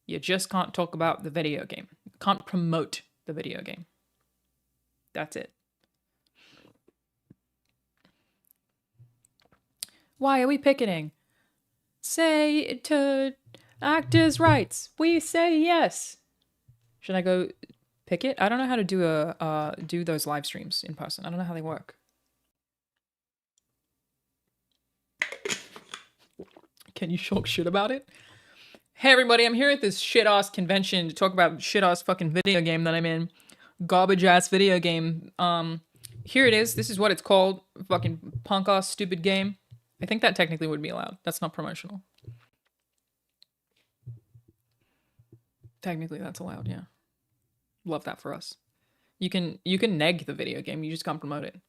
You just can't talk about the video game. You can't promote the video game. That's it. Why are we picketing? Say to actors' rights. We say yes. Should I go picket? I don't know how to do those live streams in person. I don't know how they work. Can you talk shit about it? Hey everybody, I'm here at this shit-ass convention to talk about shit-ass fucking video game that I'm in. Garbage-ass video game. Here it is. This is what it's called. Fucking punk-ass stupid game. I think that technically would be allowed. That's not promotional. Technically that's allowed, yeah. Love that for us. You can neg the video game, you just can't promote it.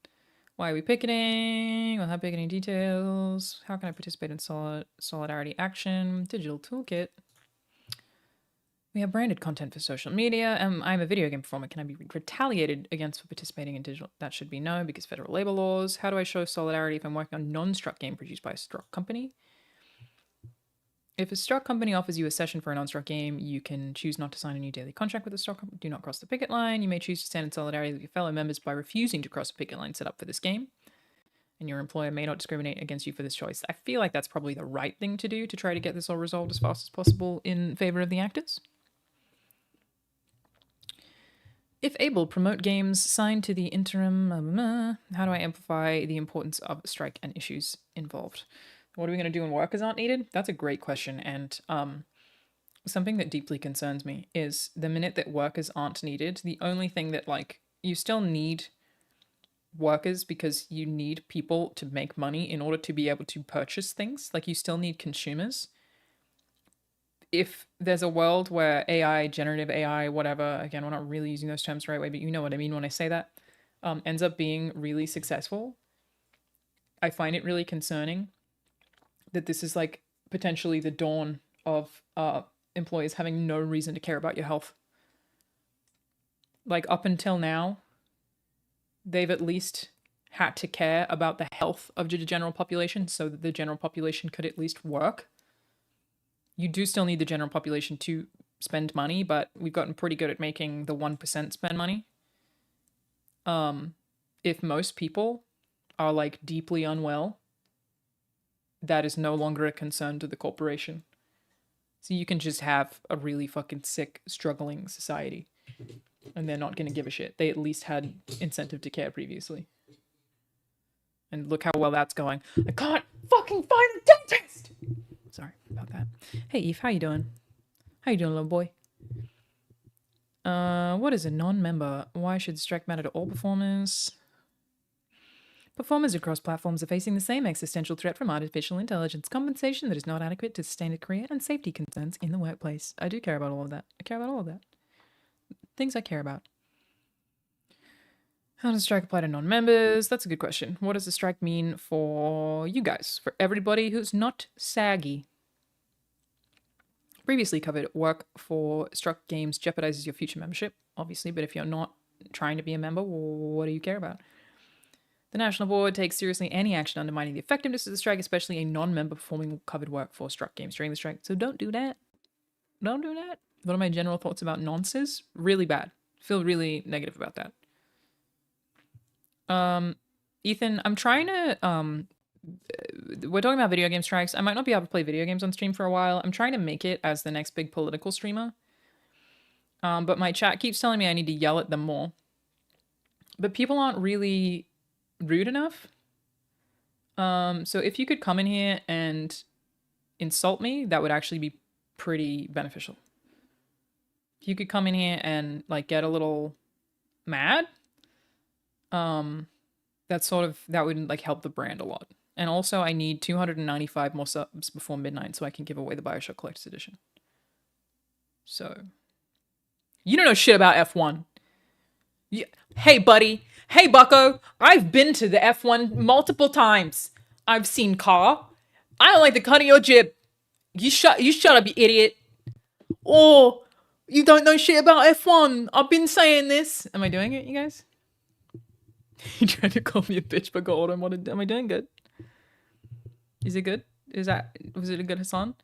Why are we picketing? We'll have picketing details. How can I participate in solidarity action? Digital toolkit. We have branded content for social media. I'm a video game performer. Can I be retaliated against for participating in digital? That should be no, because federal labor laws. How do I show solidarity if I'm working on a non-struck game produced by a struck company? If a struck company offers you a session for a non-struck game, you can choose not to sign a new daily contract with the struck company. Do not cross the picket line. You may choose to stand in solidarity with your fellow members by refusing to cross a picket line set up for this game. And your employer may not discriminate against you for this choice. I feel like that's probably the right thing to do to try to get this all resolved as fast as possible in favor of the actors. If able, promote games signed to the interim. How do I amplify the importance of strike and issues involved? What are we going to do when workers aren't needed? That's a great question. And something that deeply concerns me is the minute that workers aren't needed, the only thing that, like, you still need workers because you need people to make money in order to be able to purchase things. Like, you still need consumers. If there's a world where AI, generative AI, whatever, again, we're not really using those terms the right way, but you know what I mean when I say that, ends up being really successful, I find it really concerning that this is like potentially the dawn of employers having no reason to care about your health. Like, up until now, they've at least had to care about the health of the general population so that the general population could at least work. You do still need the general population to spend money, but we've gotten pretty good at making the 1% spend money. If most people are like deeply unwell, that is no longer a concern to the corporation. So you can just have a really fucking sick, struggling society, and they're not going to give a shit. They at least had incentive to care previously. And look how well that's going. I can't fucking find a dentist! Sorry about that. Hey, Eve, how you doing? How you doing, little boy? What is a non-member? Why should strike matter to all performers? Performers across platforms are facing the same existential threat from artificial intelligence, compensation that is not adequate to sustain a career, and safety concerns in the workplace. I do care about all of that. I care about all of that. Things I care about. How does strike apply to non-members? That's a good question. What does the strike mean for you guys? For everybody who's not saggy? Previously covered, work for struck games jeopardizes your future membership, obviously, but if you're not trying to be a member, what do you care about? The National Board takes seriously any action undermining the effectiveness of the strike, especially a non-member performing covered work for struck games during the strike. So don't do that. Don't do that. What are my general thoughts about nonces? Really bad. Feel really negative about that. Ethan, I'm trying to, we're talking about video game strikes. I might not be able to play video games on stream for a while. I'm trying to make it as the next big political streamer. But my chat keeps telling me I need to yell at them more. But people aren't really rude enough. So if you could come in here and insult me, that would actually be pretty beneficial. If you could come in here and like get a little mad, that would like help the brand a lot. And also I need 295 more subs before midnight so I can give away the BioShock Collector's Edition. So you don't know shit about F1. Hey buddy, hey bucko, I've been to the F1 multiple times. I've seen car. I don't like the cut of your jib. You shut up, you idiot. Oh, you don't know shit about F1. I've been saying this. Am I doing it, you guys? You tried to call me a bitch but got auto-modded. Am I doing good? Is it good? Was it a good Hassan?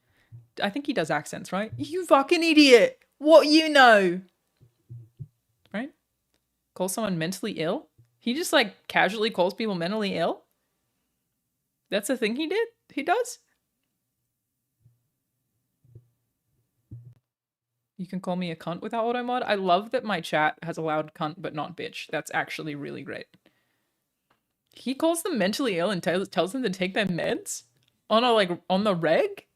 I think he does accents, right? You fucking idiot. What you know? Right? Call someone mentally ill? He just like casually calls people mentally ill? That's a thing he did? He does? You can call me a cunt without auto-mod? I love that my chat has allowed cunt but not bitch. That's actually really great. He calls them mentally ill and tells them to take their meds? On the reg?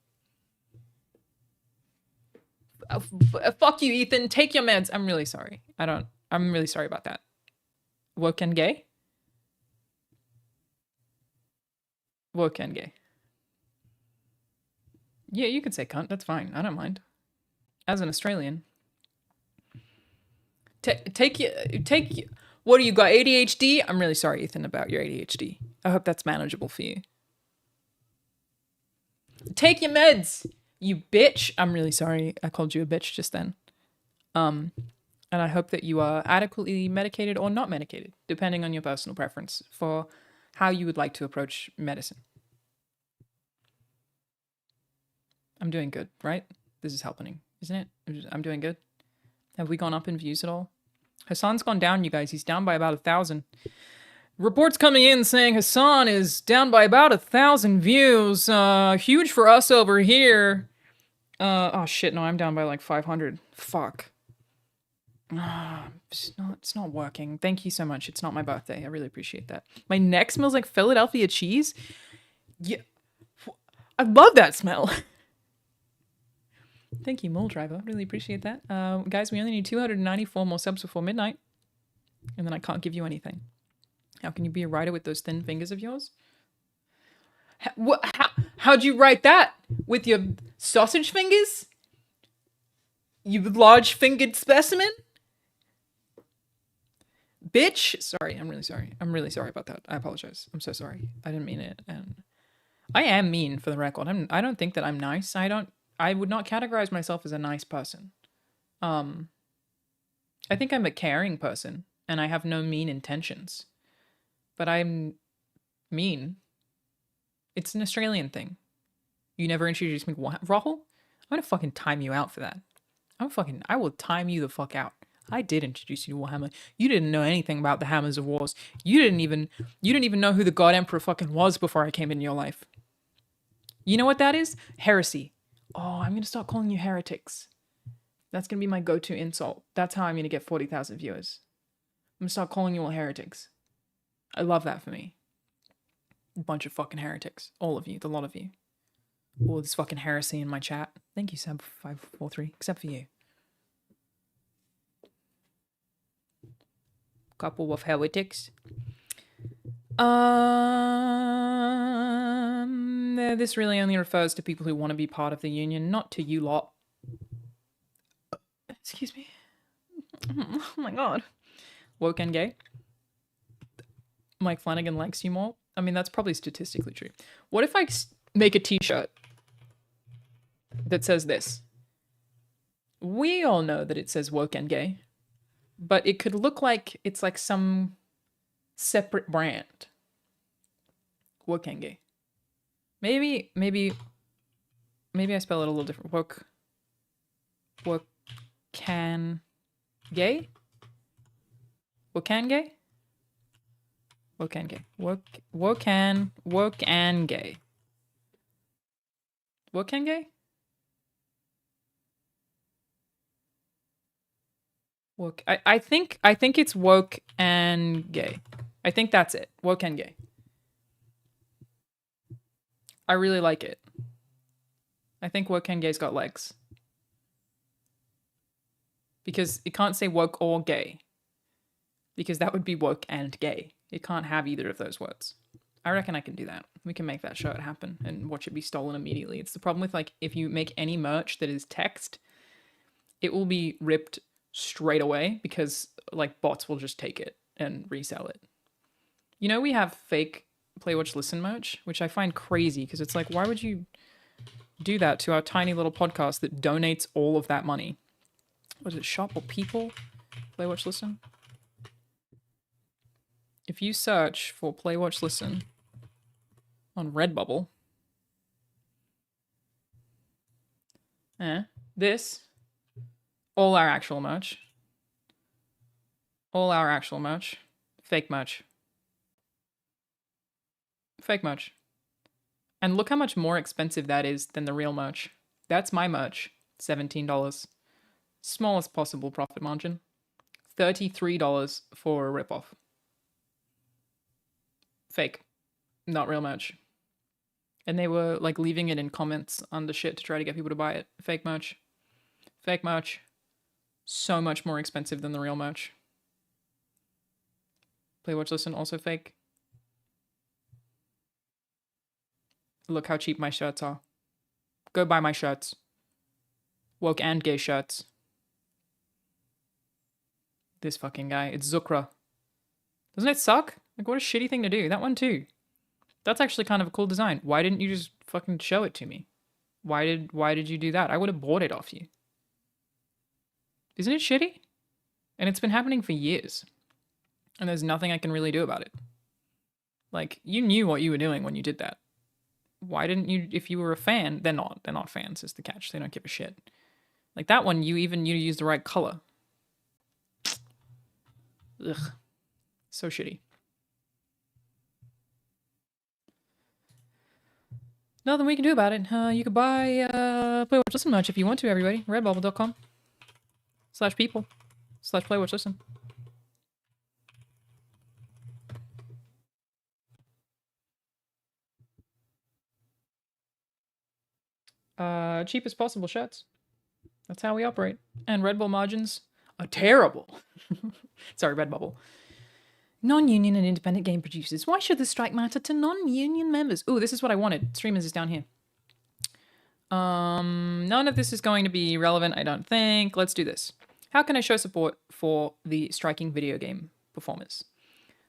Fuck you, Ethan. Take your meds. I'm really sorry. I'm really sorry about that. Woke and gay? Woke and gay. Yeah, you can say cunt. That's fine. I don't mind. As an Australian. What do you got, ADHD? I'm really sorry, Ethan, about your ADHD. I hope that's manageable for you. Take your meds, you bitch. I'm really sorry I called you a bitch just then. And I hope that you are adequately medicated or not medicated, depending on your personal preference for how you would like to approach medicine. I'm doing good, right? This is helping, isn't it? I'm doing good. Have we gone up in views at all? Hassan's gone down, you guys. He's down by about 1,000. Reports coming in saying Hassan is down by about 1,000 views. Huge for us over here. Oh shit, no, I'm down by like 500. Fuck. It's not working. Thank you so much. It's not my birthday. I really appreciate that. My neck smells like Philadelphia cheese. Yeah, I love that smell. Thank you, Mole Driver. Really appreciate that. Guys, we only need 294 more subs before midnight. And then I can't give you anything. How can you be a writer with those thin fingers of yours? How'd you write that? With your sausage fingers? You large-fingered specimen? Bitch! Sorry, I'm really sorry. I'm really sorry about that. I apologize. I'm so sorry. I didn't mean it. And I am mean, for the record. I don't think that I'm nice. I would not categorize myself as a nice person. I think I'm a caring person, and I have no mean intentions. But I'm mean. It's an Australian thing. You never introduced me to Rahul? I'm gonna fucking time you out for that. I will time you the fuck out. I did introduce you to Warhammer. You didn't know anything about the Hammers of Wars. You didn't even know who the God Emperor fucking was before I came into your life. You know what that is? Heresy. Oh, I'm gonna start calling you heretics. That's gonna be my go-to insult. That's how I'm gonna get 40,000 viewers. I'm gonna start calling you all heretics. I love that for me. A bunch of fucking heretics. All of you. The lot of you. All this fucking heresy in my chat. Thank you, Seb543. Except for you. Couple of heretics. This really only refers to people who want to be part of the union, not to you lot. Excuse me. Oh my god. Woke and gay. Mike Flanagan likes you more. I mean, that's probably statistically true. What if I make a t-shirt that says this? We all know that it says woke and gay, but it could look like it's like some separate brand. Woke and gay. Maybe I spell it a little different. Woke can gay? Wokan gay? Wokan gay. Wokan gay. Wokan gay? Woke. I think it's woke and gay. I think that's it. Woke and gay. I really like it. I think woke and gay's got legs. Because it can't say woke or gay. Because that would be woke and gay. It can't have either of those words. I reckon I can do that. We can make that shirt happen and watch it be stolen immediately. It's the problem with, like, if you make any merch that is text, it will be ripped straight away because, like, bots will just take it and resell it. You know, we have fake Play, Watch, Listen merch, which I find crazy because it's like, why would you do that to our tiny little podcast that donates all of that money? What is it, Shop or People? Play, Watch, Listen? If you search for Play, Watch, Listen on Redbubble, this, all our actual merch, fake merch. Fake merch. And look how much more expensive that is than the real merch. That's my merch, $17. Smallest possible profit margin. $33 for a ripoff. Fake. Not real merch. And they were like leaving it in comments under shit to try to get people to buy it. Fake merch. Fake merch. So much more expensive than the real merch. Play, Watch, Listen, also fake. Look how cheap my shirts are. Go buy my shirts. Woke and gay shirts. This fucking guy. It's Zukra. Doesn't it suck? Like, what a shitty thing to do. That one too. That's actually kind of a cool design. Why didn't you just fucking show it to me? Why did you do that? I would have bought it off you. Isn't it shitty? And it's been happening for years. And there's nothing I can really do about it. Like, you knew what you were doing when you did that. Why didn't you, if you were a fan, they're not fans is the catch. They don't give a shit. Like that one, you used the right color. Ugh. So shitty. Nothing we can do about it. You could buy Play, Watch, Listen merch if you want to, everybody. Redbubble.com/people/Play, Watch, Listen. Cheapest possible shirts. That's how we operate. And Redbubble margins are terrible. Sorry, Redbubble. Non-union and independent game producers. Why should the strike matter to non-union members? Ooh, this is what I wanted. Streamers is down here. None of this is going to be relevant, I don't think. Let's do this. How can I show support for the striking video game performers?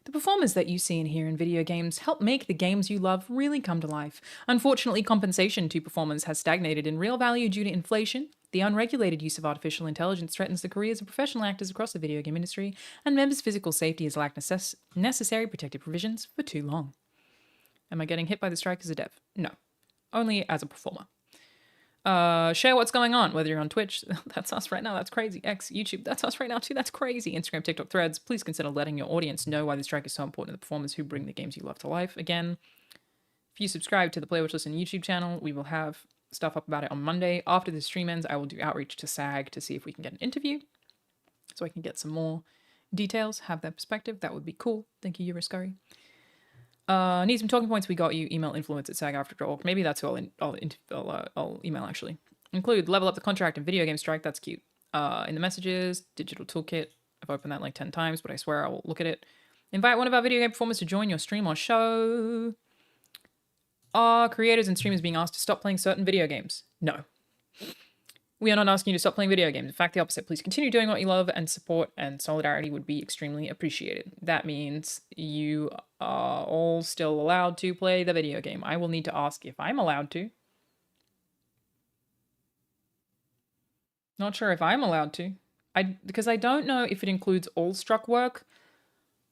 The performers that you see and hear in video games help make the games you love really come to life. Unfortunately, compensation to performers has stagnated in real value due to inflation. The unregulated use of artificial intelligence threatens the careers of professional actors across the video game industry, and members' physical safety has lacked necessary protective provisions for too long. Am I getting hit by the strike as a dev? No. Only as a performer. Share what's going on, whether you're on Twitch, that's us right now, that's crazy. X, YouTube, that's us right now too, that's crazy. Instagram, TikTok, Threads, please consider letting your audience know why the strike is so important to the performers who bring the games you love to life. Again, if you subscribe to the Play, Watch, Listen YouTube channel, we will have stuff up about it on Monday. After the stream ends, I will do outreach to SAG to see if we can get an interview, so I can get some more details, have their perspective. That would be cool. Thank you, Euroscurry. Need some talking points? We got you. Email influence@sagafter.org. Maybe that's who I'll email actually. Include level up the contract and video game strike. That's cute. In the messages, digital toolkit, I've opened that like 10 times, but I swear I will look at it. Invite one of our video game performers to join your stream or show. Are creators and streamers being asked to stop playing certain video games? No. We are not asking you to stop playing video games. In fact, the opposite. Please continue doing what you love, and support and solidarity would be extremely appreciated. That means you are all still allowed to play the video game. I will need to ask if I'm allowed to. Not sure if I'm allowed to. Because I don't know if it includes all struck work,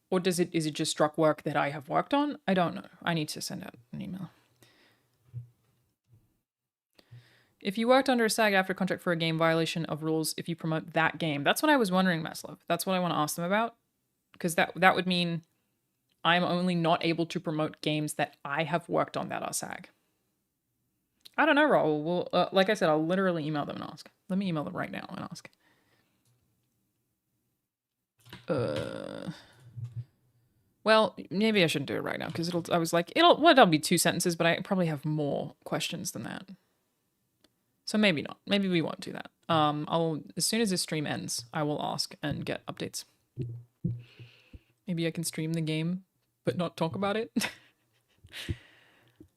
or is it just struck work that I have worked on? I don't know. I need to send out an email. If you worked under a SAG after contract for a game, violation of rules if you promote that game. That's what I was wondering, Maslov. That's what I want to ask them about. Because that would mean I'm only not able to promote games that I have worked on that are SAG. I don't know, Raul. Well, like I said, I'll literally email them and ask. Let me email them right now and ask. Well, maybe I shouldn't do it right now because it'll be 2 sentences, but I probably have more questions than that. So maybe not. Maybe we won't do that. As soon as this stream ends, I will ask and get updates. Maybe I can stream the game, but not talk about it.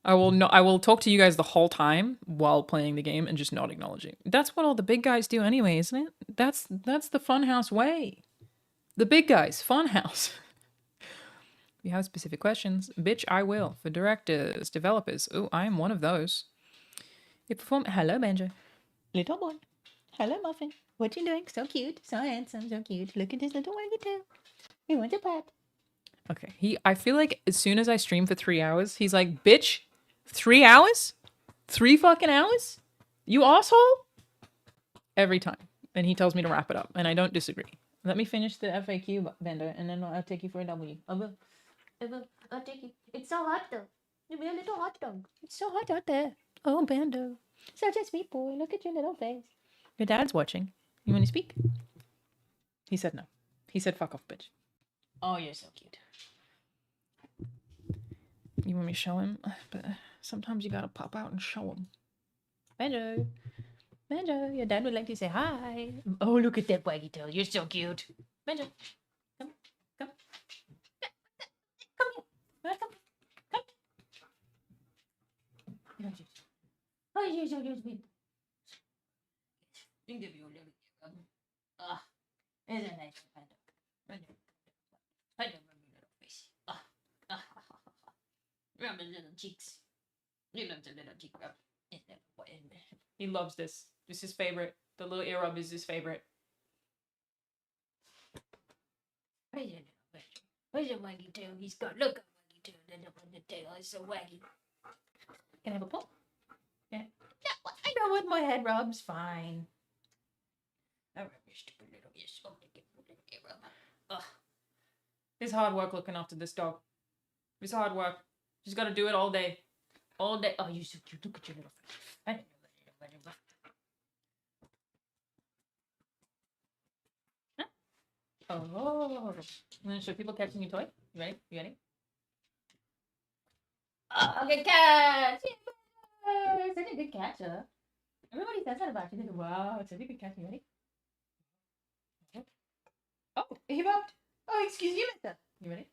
I will talk to you guys the whole time while playing the game and just not acknowledge it. That's what all the big guys do anyway, isn't it? That's the Funhouse way. The big guys, Funhouse. If you have specific questions, bitch, I will. For directors, developers. Oh, I am one of those. Hello, Banjo. Little boy. Hello, Muffin. What you doing? So cute. So handsome. So cute. Look at this little waggy tail. We want to pet. Okay. I feel like as soon as I stream for 3 hours, he's like, bitch, 3 hours? 3 fucking hours? You asshole? Every time. And he tells me to wrap it up. And I don't disagree. Let me finish the FAQ, Bender, and then I'll take you for a W. I'll take you. It's so hot, though. You'll be a little hot dog. It's so hot out there. Oh, Bando. Such a sweet boy. Look at your little face. Your dad's watching. You want to speak? He said no. He said fuck off, bitch. Oh, you're so cute. You want me to show him? But sometimes you gotta pop out and show him. Banjo. Banjo, your dad would like to say hi. Oh, look at that waggy tail. You're so cute. Banjo. Come. Come. Come here. Come. Come. Oh, you're so cute. I'll give you a little rub. Ah, isn't it nice? Rub your little face. Rub his little cheeks. He loves a little cheek rub. He loves this. This is his favorite. The little ear rub is his favorite. Where's your waggy tail? He's got, look at waggy tail. The tail is so waggy. Can I have a pull? Yeah. Yeah, I know what my head rubs. Fine. I rub your stupid little ears. Oh, ear rub. Ugh. It's hard work looking after this dog. It's hard work. She's got to do it all day. All day. Oh, you're so cute. Look at your little face. I don't know what it is. Oh. I'm going to show people catching your toy. You ready? You ready? Oh, good catch! Yay! Such a good catcher. Everybody says that about you. They go, wow, it's such a good catch. You ready? Oh, he bumped. Oh, excuse me, mister. You ready?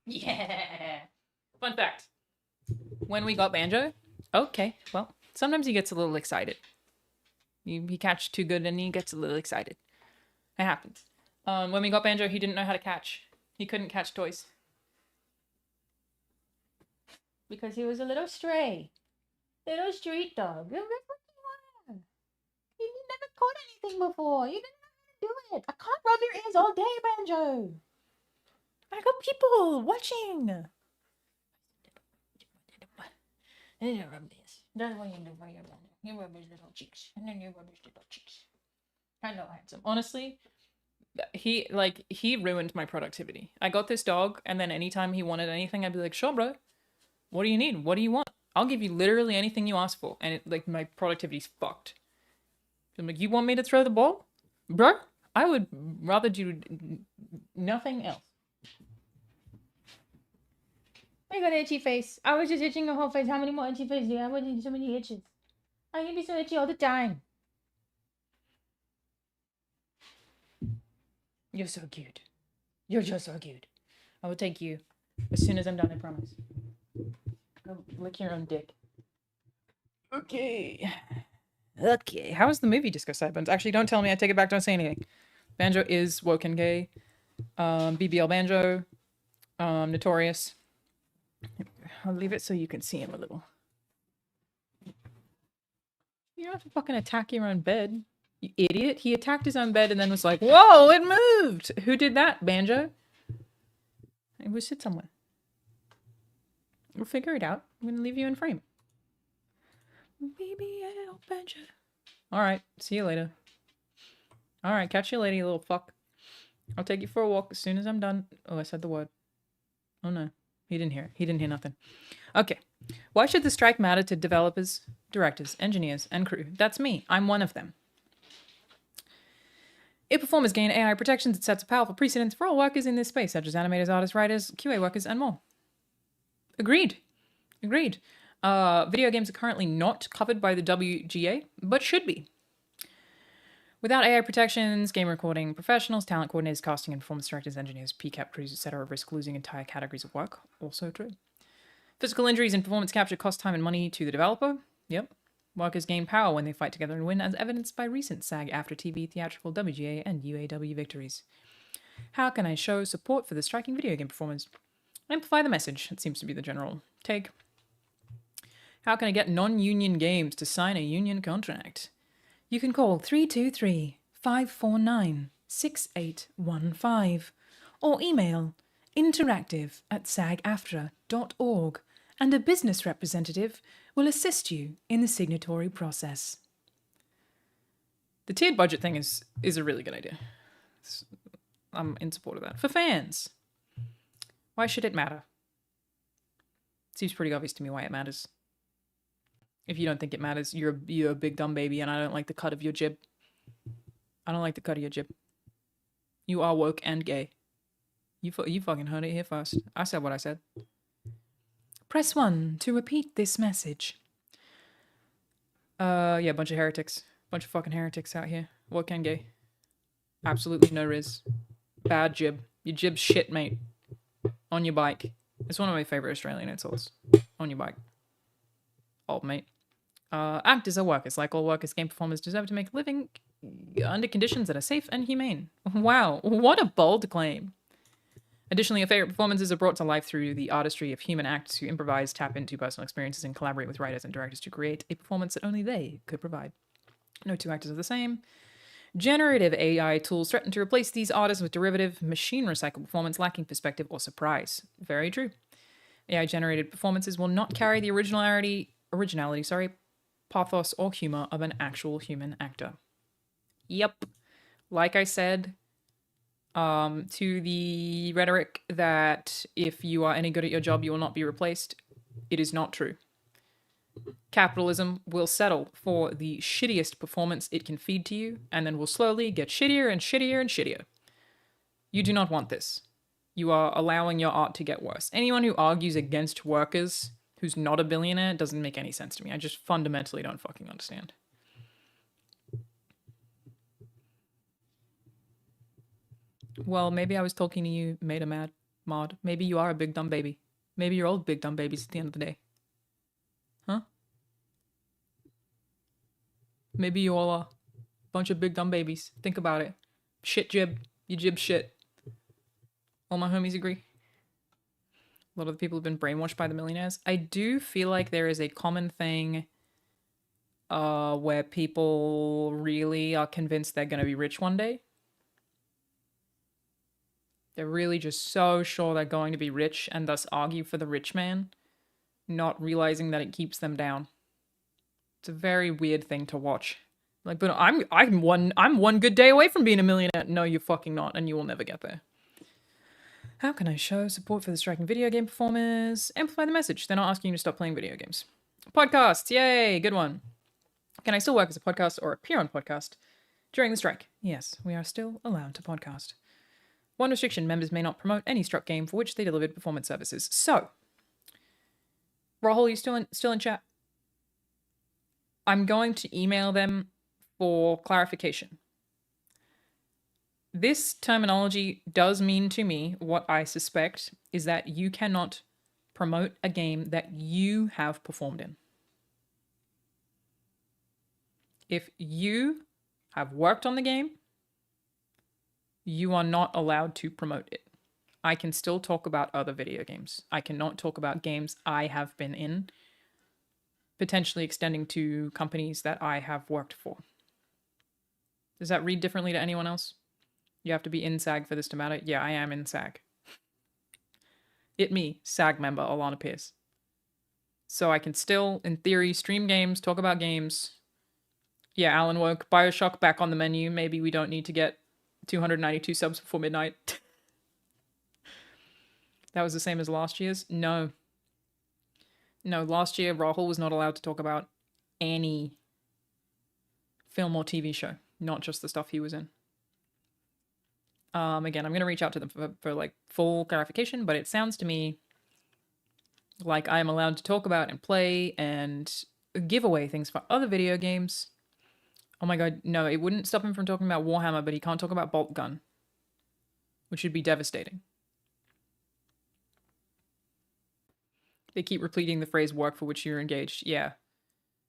Yeah. Fun fact. When we got Banjo, okay, well, sometimes he gets a little excited. He catches too good and he gets a little excited. It happens. When we got Banjo, he didn't know how to catch. He couldn't catch toys. Because he was a little stray. Little street dog. That's what you are. You never caught anything before. You didn't know how to do it. I can't rub your ears all day, Banjo. I got people watching. And you rub this. That's what you do for your Banjo. You rub his little cheeks. And then you rub his little cheeks. Hello, handsome. Honestly, he ruined my productivity. I got this dog, and then anytime he wanted anything, I'd be like, sure, bro. What do you need? What do you want? I'll give you literally anything you ask for. And my productivity's fucked. I'm like, you want me to throw the ball? Bro, I would rather do nothing else. I got an itchy face. I was just itching your whole face. How many more itchy faces do you have? Why do you do so many itches? I can be so itchy all the time. You're so cute. You're just so cute. I will take you as soon as I'm done, I promise. Go lick your own dick. Okay. Okay. How was the movie, Disco Sideburns? Actually, don't tell me. I take it back. Don't say anything. Banjo is woke and gay. BBL Banjo. Notorious. I'll leave it so you can see him a little. You don't have to fucking attack your own bed. You idiot. He attacked his own bed and then was like, whoa, it moved. Who did that, Banjo? It was sit somewhere. We'll figure it out. I'm gonna leave you in frame. BBL Banjo. Alright, see you later. Alright, catch you later, you little fuck. I'll take you for a walk as soon as I'm done. Oh, I said the word. Oh no. He didn't hear it. He didn't hear nothing. Okay. Why should the strike matter to developers, directors, engineers, and crew? That's me. I'm one of them. If performers gain AI protections, it sets a powerful precedent for all workers in this space, such as animators, artists, writers, QA workers, and more. Agreed. Agreed. Video games are currently not covered by the WGA, but should be. Without AI protections, game recording professionals, talent coordinators, casting and performance directors, engineers, PCAP crews, etc. risk losing entire categories of work. Also true. Physical injuries and performance capture cost time and money to the developer. Yep. Workers gain power when they fight together and win, as evidenced by recent SAG after TV, theatrical, WGA, and UAW victories. How can I show support for the striking video game performers? Amplify the message. It seems to be the general take. How can I get non-union games to sign a union contract? You can call 323-549-6815 or email interactive@sagaftra.org and a business representative will assist you in the signatory process. The tiered budget thing is a really good idea. I'm in support of that. For fans, why should it matter? Seems pretty obvious to me why it matters. If you don't think it matters, you're a big dumb baby, and I don't like the cut of your jib. I don't like the cut of your jib. You are woke and gay. You fucking heard it here first. I said what I said. Press 1 to repeat this message. Yeah, bunch of heretics. Bunch of fucking heretics out here. Woke and gay. Absolutely no riz. Bad jib. Your jib's shit, mate. On your bike. It's one of my favorite Australian insults. On your bike. Old mate. Actors are workers. Like all workers, game performers deserve to make a living under conditions that are safe and humane. Wow, what a bold claim. Additionally, your favorite performances are brought to life through the artistry of human actors who improvise, tap into personal experiences, and collaborate with writers and directors to create a performance that only they could provide. No two actors are the same. Generative AI tools threaten to replace these artists with derivative, machine-recycled performance lacking perspective or surprise. Very true. AI-generated performances will not carry the originality, pathos, or humor of an actual human actor. Yep. Like I said, to the rhetoric that if you are any good at your job, you will not be replaced, it is not true. Capitalism will settle for the shittiest performance it can feed to you, and then will slowly get shittier and shittier and shittier. You do not want this. You are allowing your art to get worse. Anyone who argues against workers who's not a billionaire doesn't make any sense to me. I just fundamentally don't fucking understand. Well, maybe I was talking to you, made a mad mod. Maybe you are a big dumb baby. Maybe you're all big dumb babies at the end of the day. Huh? Maybe you all are. Bunch of big dumb babies. Think about it. Shit jib. You jib shit. All my homies agree. A lot of the people have been brainwashed by the millionaires. I do feel like there is a common thing where people really are convinced they're going to be rich one day. They're really just so sure they're going to be rich and thus argue for the rich man, not realizing that it keeps them down. It's a very weird thing to watch. Like, but I'm one good day away from being a millionaire. No, you're fucking not, and you will never get there. How can I show support for the striking video game performers? Amplify the message. They're not asking you to stop playing video games. Podcasts, yay, good one. Can I still work as a podcast or appear on podcast during the strike? Yes, we are still allowed to podcast. One restriction, members may not promote any struck game for which they delivered performance services. So, Rahul, you still in chat? I'm going to email them for clarification. This terminology does mean to me what I suspect is that you cannot promote a game that you have performed in. If you have worked on the game, you are not allowed to promote it. I can still talk about other video games. I cannot talk about games I have been in, potentially extending to companies that I have worked for. Does that read differently to anyone else? You have to be in SAG for this to matter? Yeah, I am in SAG. Me, SAG member Alanah Pierce. So I can still, in theory, stream games, talk about games. Yeah, Alan woke. Bioshock back on the menu. Maybe we don't need to get 292 subs before midnight. That was the same as last year's? No. No, last year Rahul was not allowed to talk about any film or TV show, not just the stuff he was in. Again, I'm going to reach out to them for like full clarification, but it sounds to me like I am allowed to talk about and play and give away things for other video games. Oh my god, no, it wouldn't stop him from talking about Warhammer, but he can't talk about Bolt Gun, which would be devastating. They keep repeating the phrase work for which you're engaged. Yeah.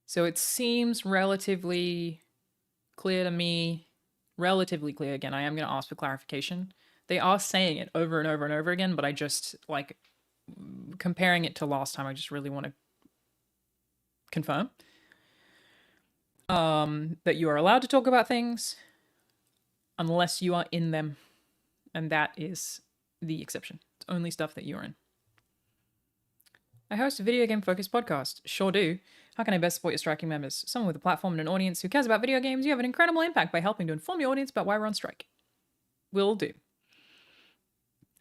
So it seems relatively clear to me. Relatively clear. Again, I am going to ask for clarification. They are saying it over and over and over again, but I just, like, comparing it to last time, I just really want to confirm that you are allowed to talk about things unless you are in them. And that is the exception. It's only stuff that you're in. I host a video game focused podcast. Sure do. How can I best support your striking members? Someone with a platform and an audience who cares about video games. You have an incredible impact by helping to inform your audience about why we're on strike. Will do.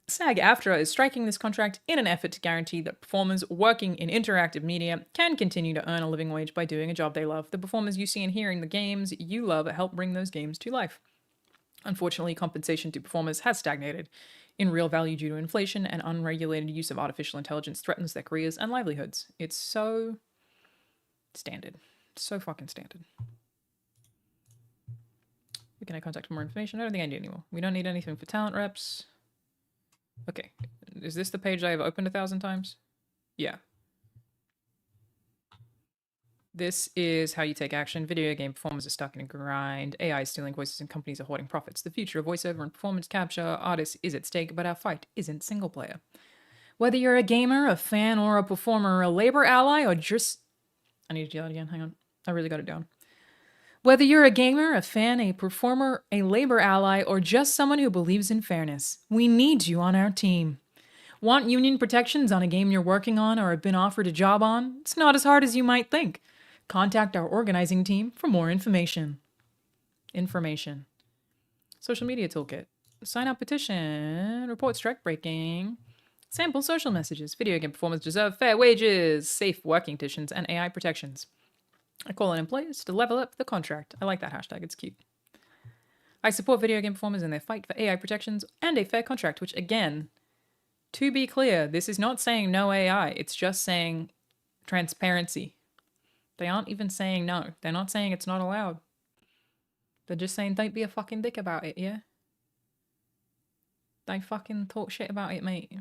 SAG-AFTRA is striking this contract in an effort to guarantee that performers working in interactive media can continue to earn a living wage by doing a job they love. The performers you see and hear in the games you love help bring those games to life. Unfortunately, compensation to performers has stagnated in real value due to inflation, and unregulated use of artificial intelligence threatens their careers and livelihoods. It's so standard. So fucking standard. Who can I contact for more information? I don't think I need anymore. We don't need anything for talent reps. Okay. Is this the page I have opened 1,000 times? Yeah. This is how you take action. Video game performers are stuck in a grind. AI is stealing voices and companies are hoarding profits. The future of voiceover and performance capture artists is at stake, but our fight isn't single player. Whether you're a gamer, a fan, or a performer, a labor ally, or just... I need to do that again. Hang on. I really got it down. Whether you're a gamer, a fan, a performer, a labor ally, or just someone who believes in fairness, we need you on our team. Want union protections on a game you're working on or have been offered a job on? It's not as hard as you might think. Contact our organizing team for more information. Social media toolkit. Sign up petition. Report strike breaking. Sample social messages. Video game performers deserve fair wages, safe working conditions, and AI protections. I call on employers to level up the contract. I like that hashtag. It's cute. I support video game performers in their fight for AI protections and a fair contract, which again, to be clear, this is not saying no AI. It's just saying transparency. They aren't even saying no. They're not saying it's not allowed. They're just saying don't be a fucking dick about it, yeah? Don't fucking talk shit about it, mate.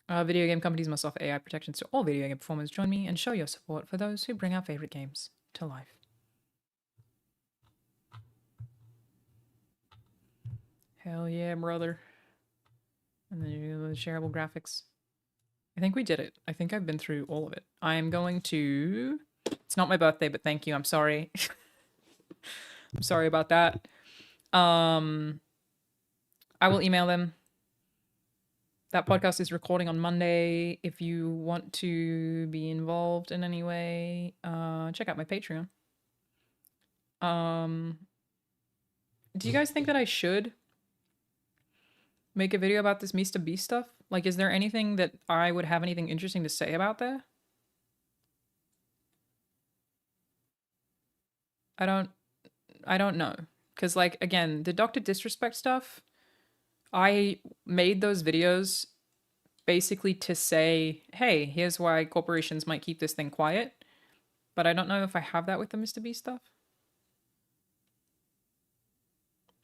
Video game companies must offer AI protections to all video game performers. Join me and show your support for those who bring our favorite games to life. Hell yeah, brother. And then you do the shareable graphics. I think we did it. I think I've been through all of it. I'm going to... It's not my birthday, but thank you. I'm sorry. I'm sorry about that. I will email them. That podcast is recording on Monday. If you want to be involved in any way, check out my Patreon. Do you guys think that I should make a video about this Mr. Beast stuff? Like, is there anything that I would have anything interesting to say about there? I don't know. Because, like, again, the Dr. Disrespect stuff, I made those videos basically to say, hey, here's why corporations might keep this thing quiet. But I don't know if I have that with the Mr. Beast stuff.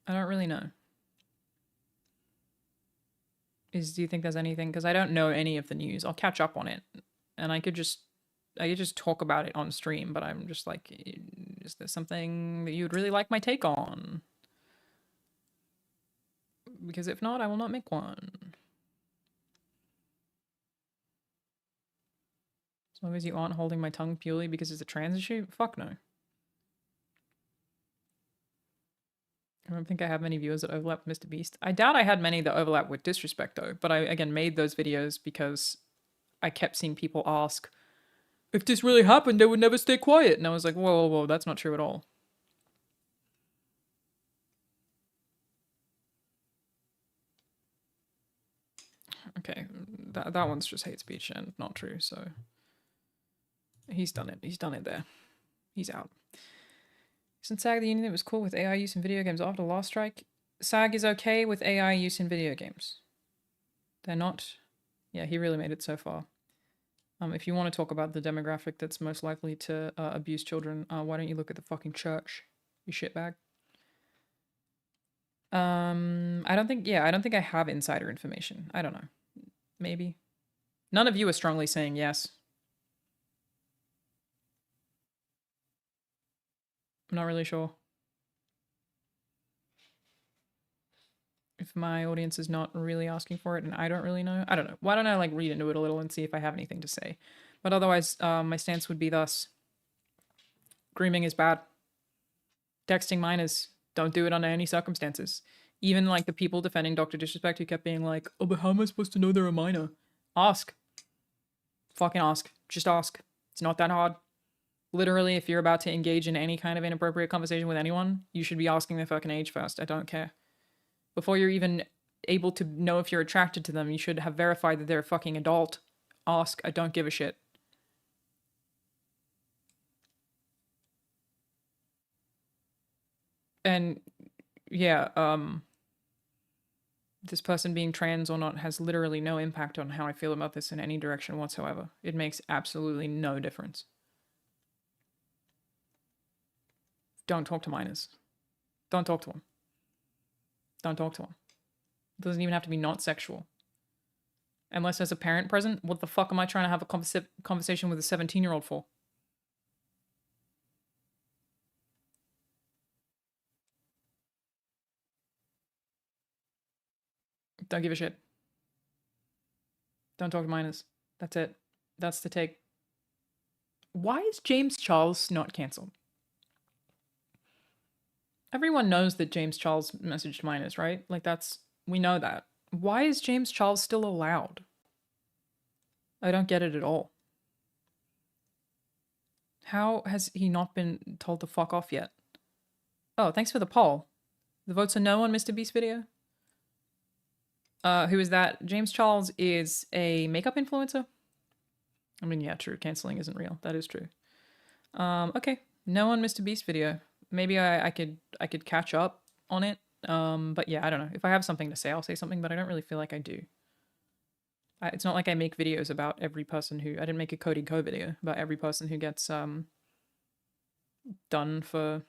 I don't really know. do you think there's anything? Because I don't know any of the news. I'll catch up on it, and I could just talk about it on stream. But I'm just like, is there something that you would really like my take on? Because if not, I will not make one. As long as you aren't holding my tongue purely because it's a trans issue, fuck no. I don't think I have many viewers that overlap with Mr. Beast. I doubt I had many that overlap with Disrespect though, but I again made those videos because I kept seeing people ask, if this really happened, they would never stay quiet. And I was like, whoa, whoa, whoa, that's not true at all. Okay, that one's just hate speech and not true, so he's done it. He's done it there. He's out. Since SAG the union that was cool with AI use in video games after the last strike, SAG is okay with AI use in video games. They're not. Yeah, he really made it so far. If you want to talk about the demographic that's most likely to abuse children, why don't you look at the fucking church, you shitbag? I don't think I have insider information. I don't know. Maybe. None of you are strongly saying yes. I'm not really sure. If my audience is not really asking for it and I don't really know, I don't know. Why don't I like read into it a little and see if I have anything to say? But otherwise, my stance would be thus. Grooming is bad. Texting minors, don't do it under any circumstances. Even like the people defending Dr. Disrespect who kept being like, oh, but how am I supposed to know they're a minor? Ask. Fucking ask. Just ask. It's not that hard. Literally, if you're about to engage in any kind of inappropriate conversation with anyone, you should be asking their fucking age first. I don't care. Before you're even able to know if you're attracted to them, you should have verified that they're a fucking adult. Ask. I don't give a shit. And yeah, this person being trans or not has literally no impact on how I feel about this in any direction whatsoever. It makes absolutely no difference. Don't talk to minors. Don't talk to them. Don't talk to them. It doesn't even have to be not sexual. Unless there's a parent present, what the fuck am I trying to have a conversation with a 17-year-old for? Don't give a shit. Don't talk to minors. That's it. That's the take. Why is James Charles not cancelled? Everyone knows that James Charles messaged minors, right? Like we know that. Why is James Charles still allowed? I don't get it at all. How has he not been told to fuck off yet? Oh, thanks for the poll. The votes are no on Mr. Beast video. Who is that? James Charles is a makeup influencer. I mean, yeah, true. Canceling isn't real. That is true. Okay. No on Mr. Beast video. Maybe I could catch up on it. But yeah, I don't know. If I have something to say, I'll say something, but I don't really feel like I do. It's not like I make videos about every person who... I didn't make a Cody Co video about every person who gets done for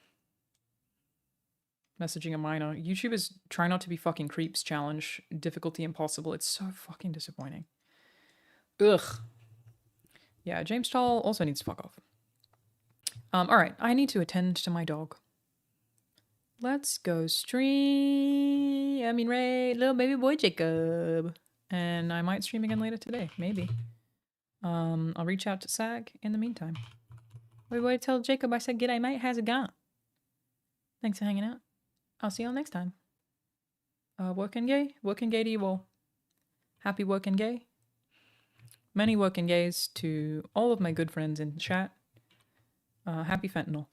messaging a minor. YouTubers try not to be fucking creeps challenge. Difficulty impossible. It's so fucking disappointing. Ugh. Yeah, James Tall also needs to fuck off. Alright, I need to attend to my dog. Let's go stream... raid little baby boy Jacob. And I might stream again later today, maybe. I'll reach out to SAG in the meantime. Wait, tell Jacob I said g'day mate, how's it going? Thanks for hanging out. I'll see y'all next time. Working gay to you all. Happy working gay. Many working gays to all of my good friends in chat. Happy fentanyl.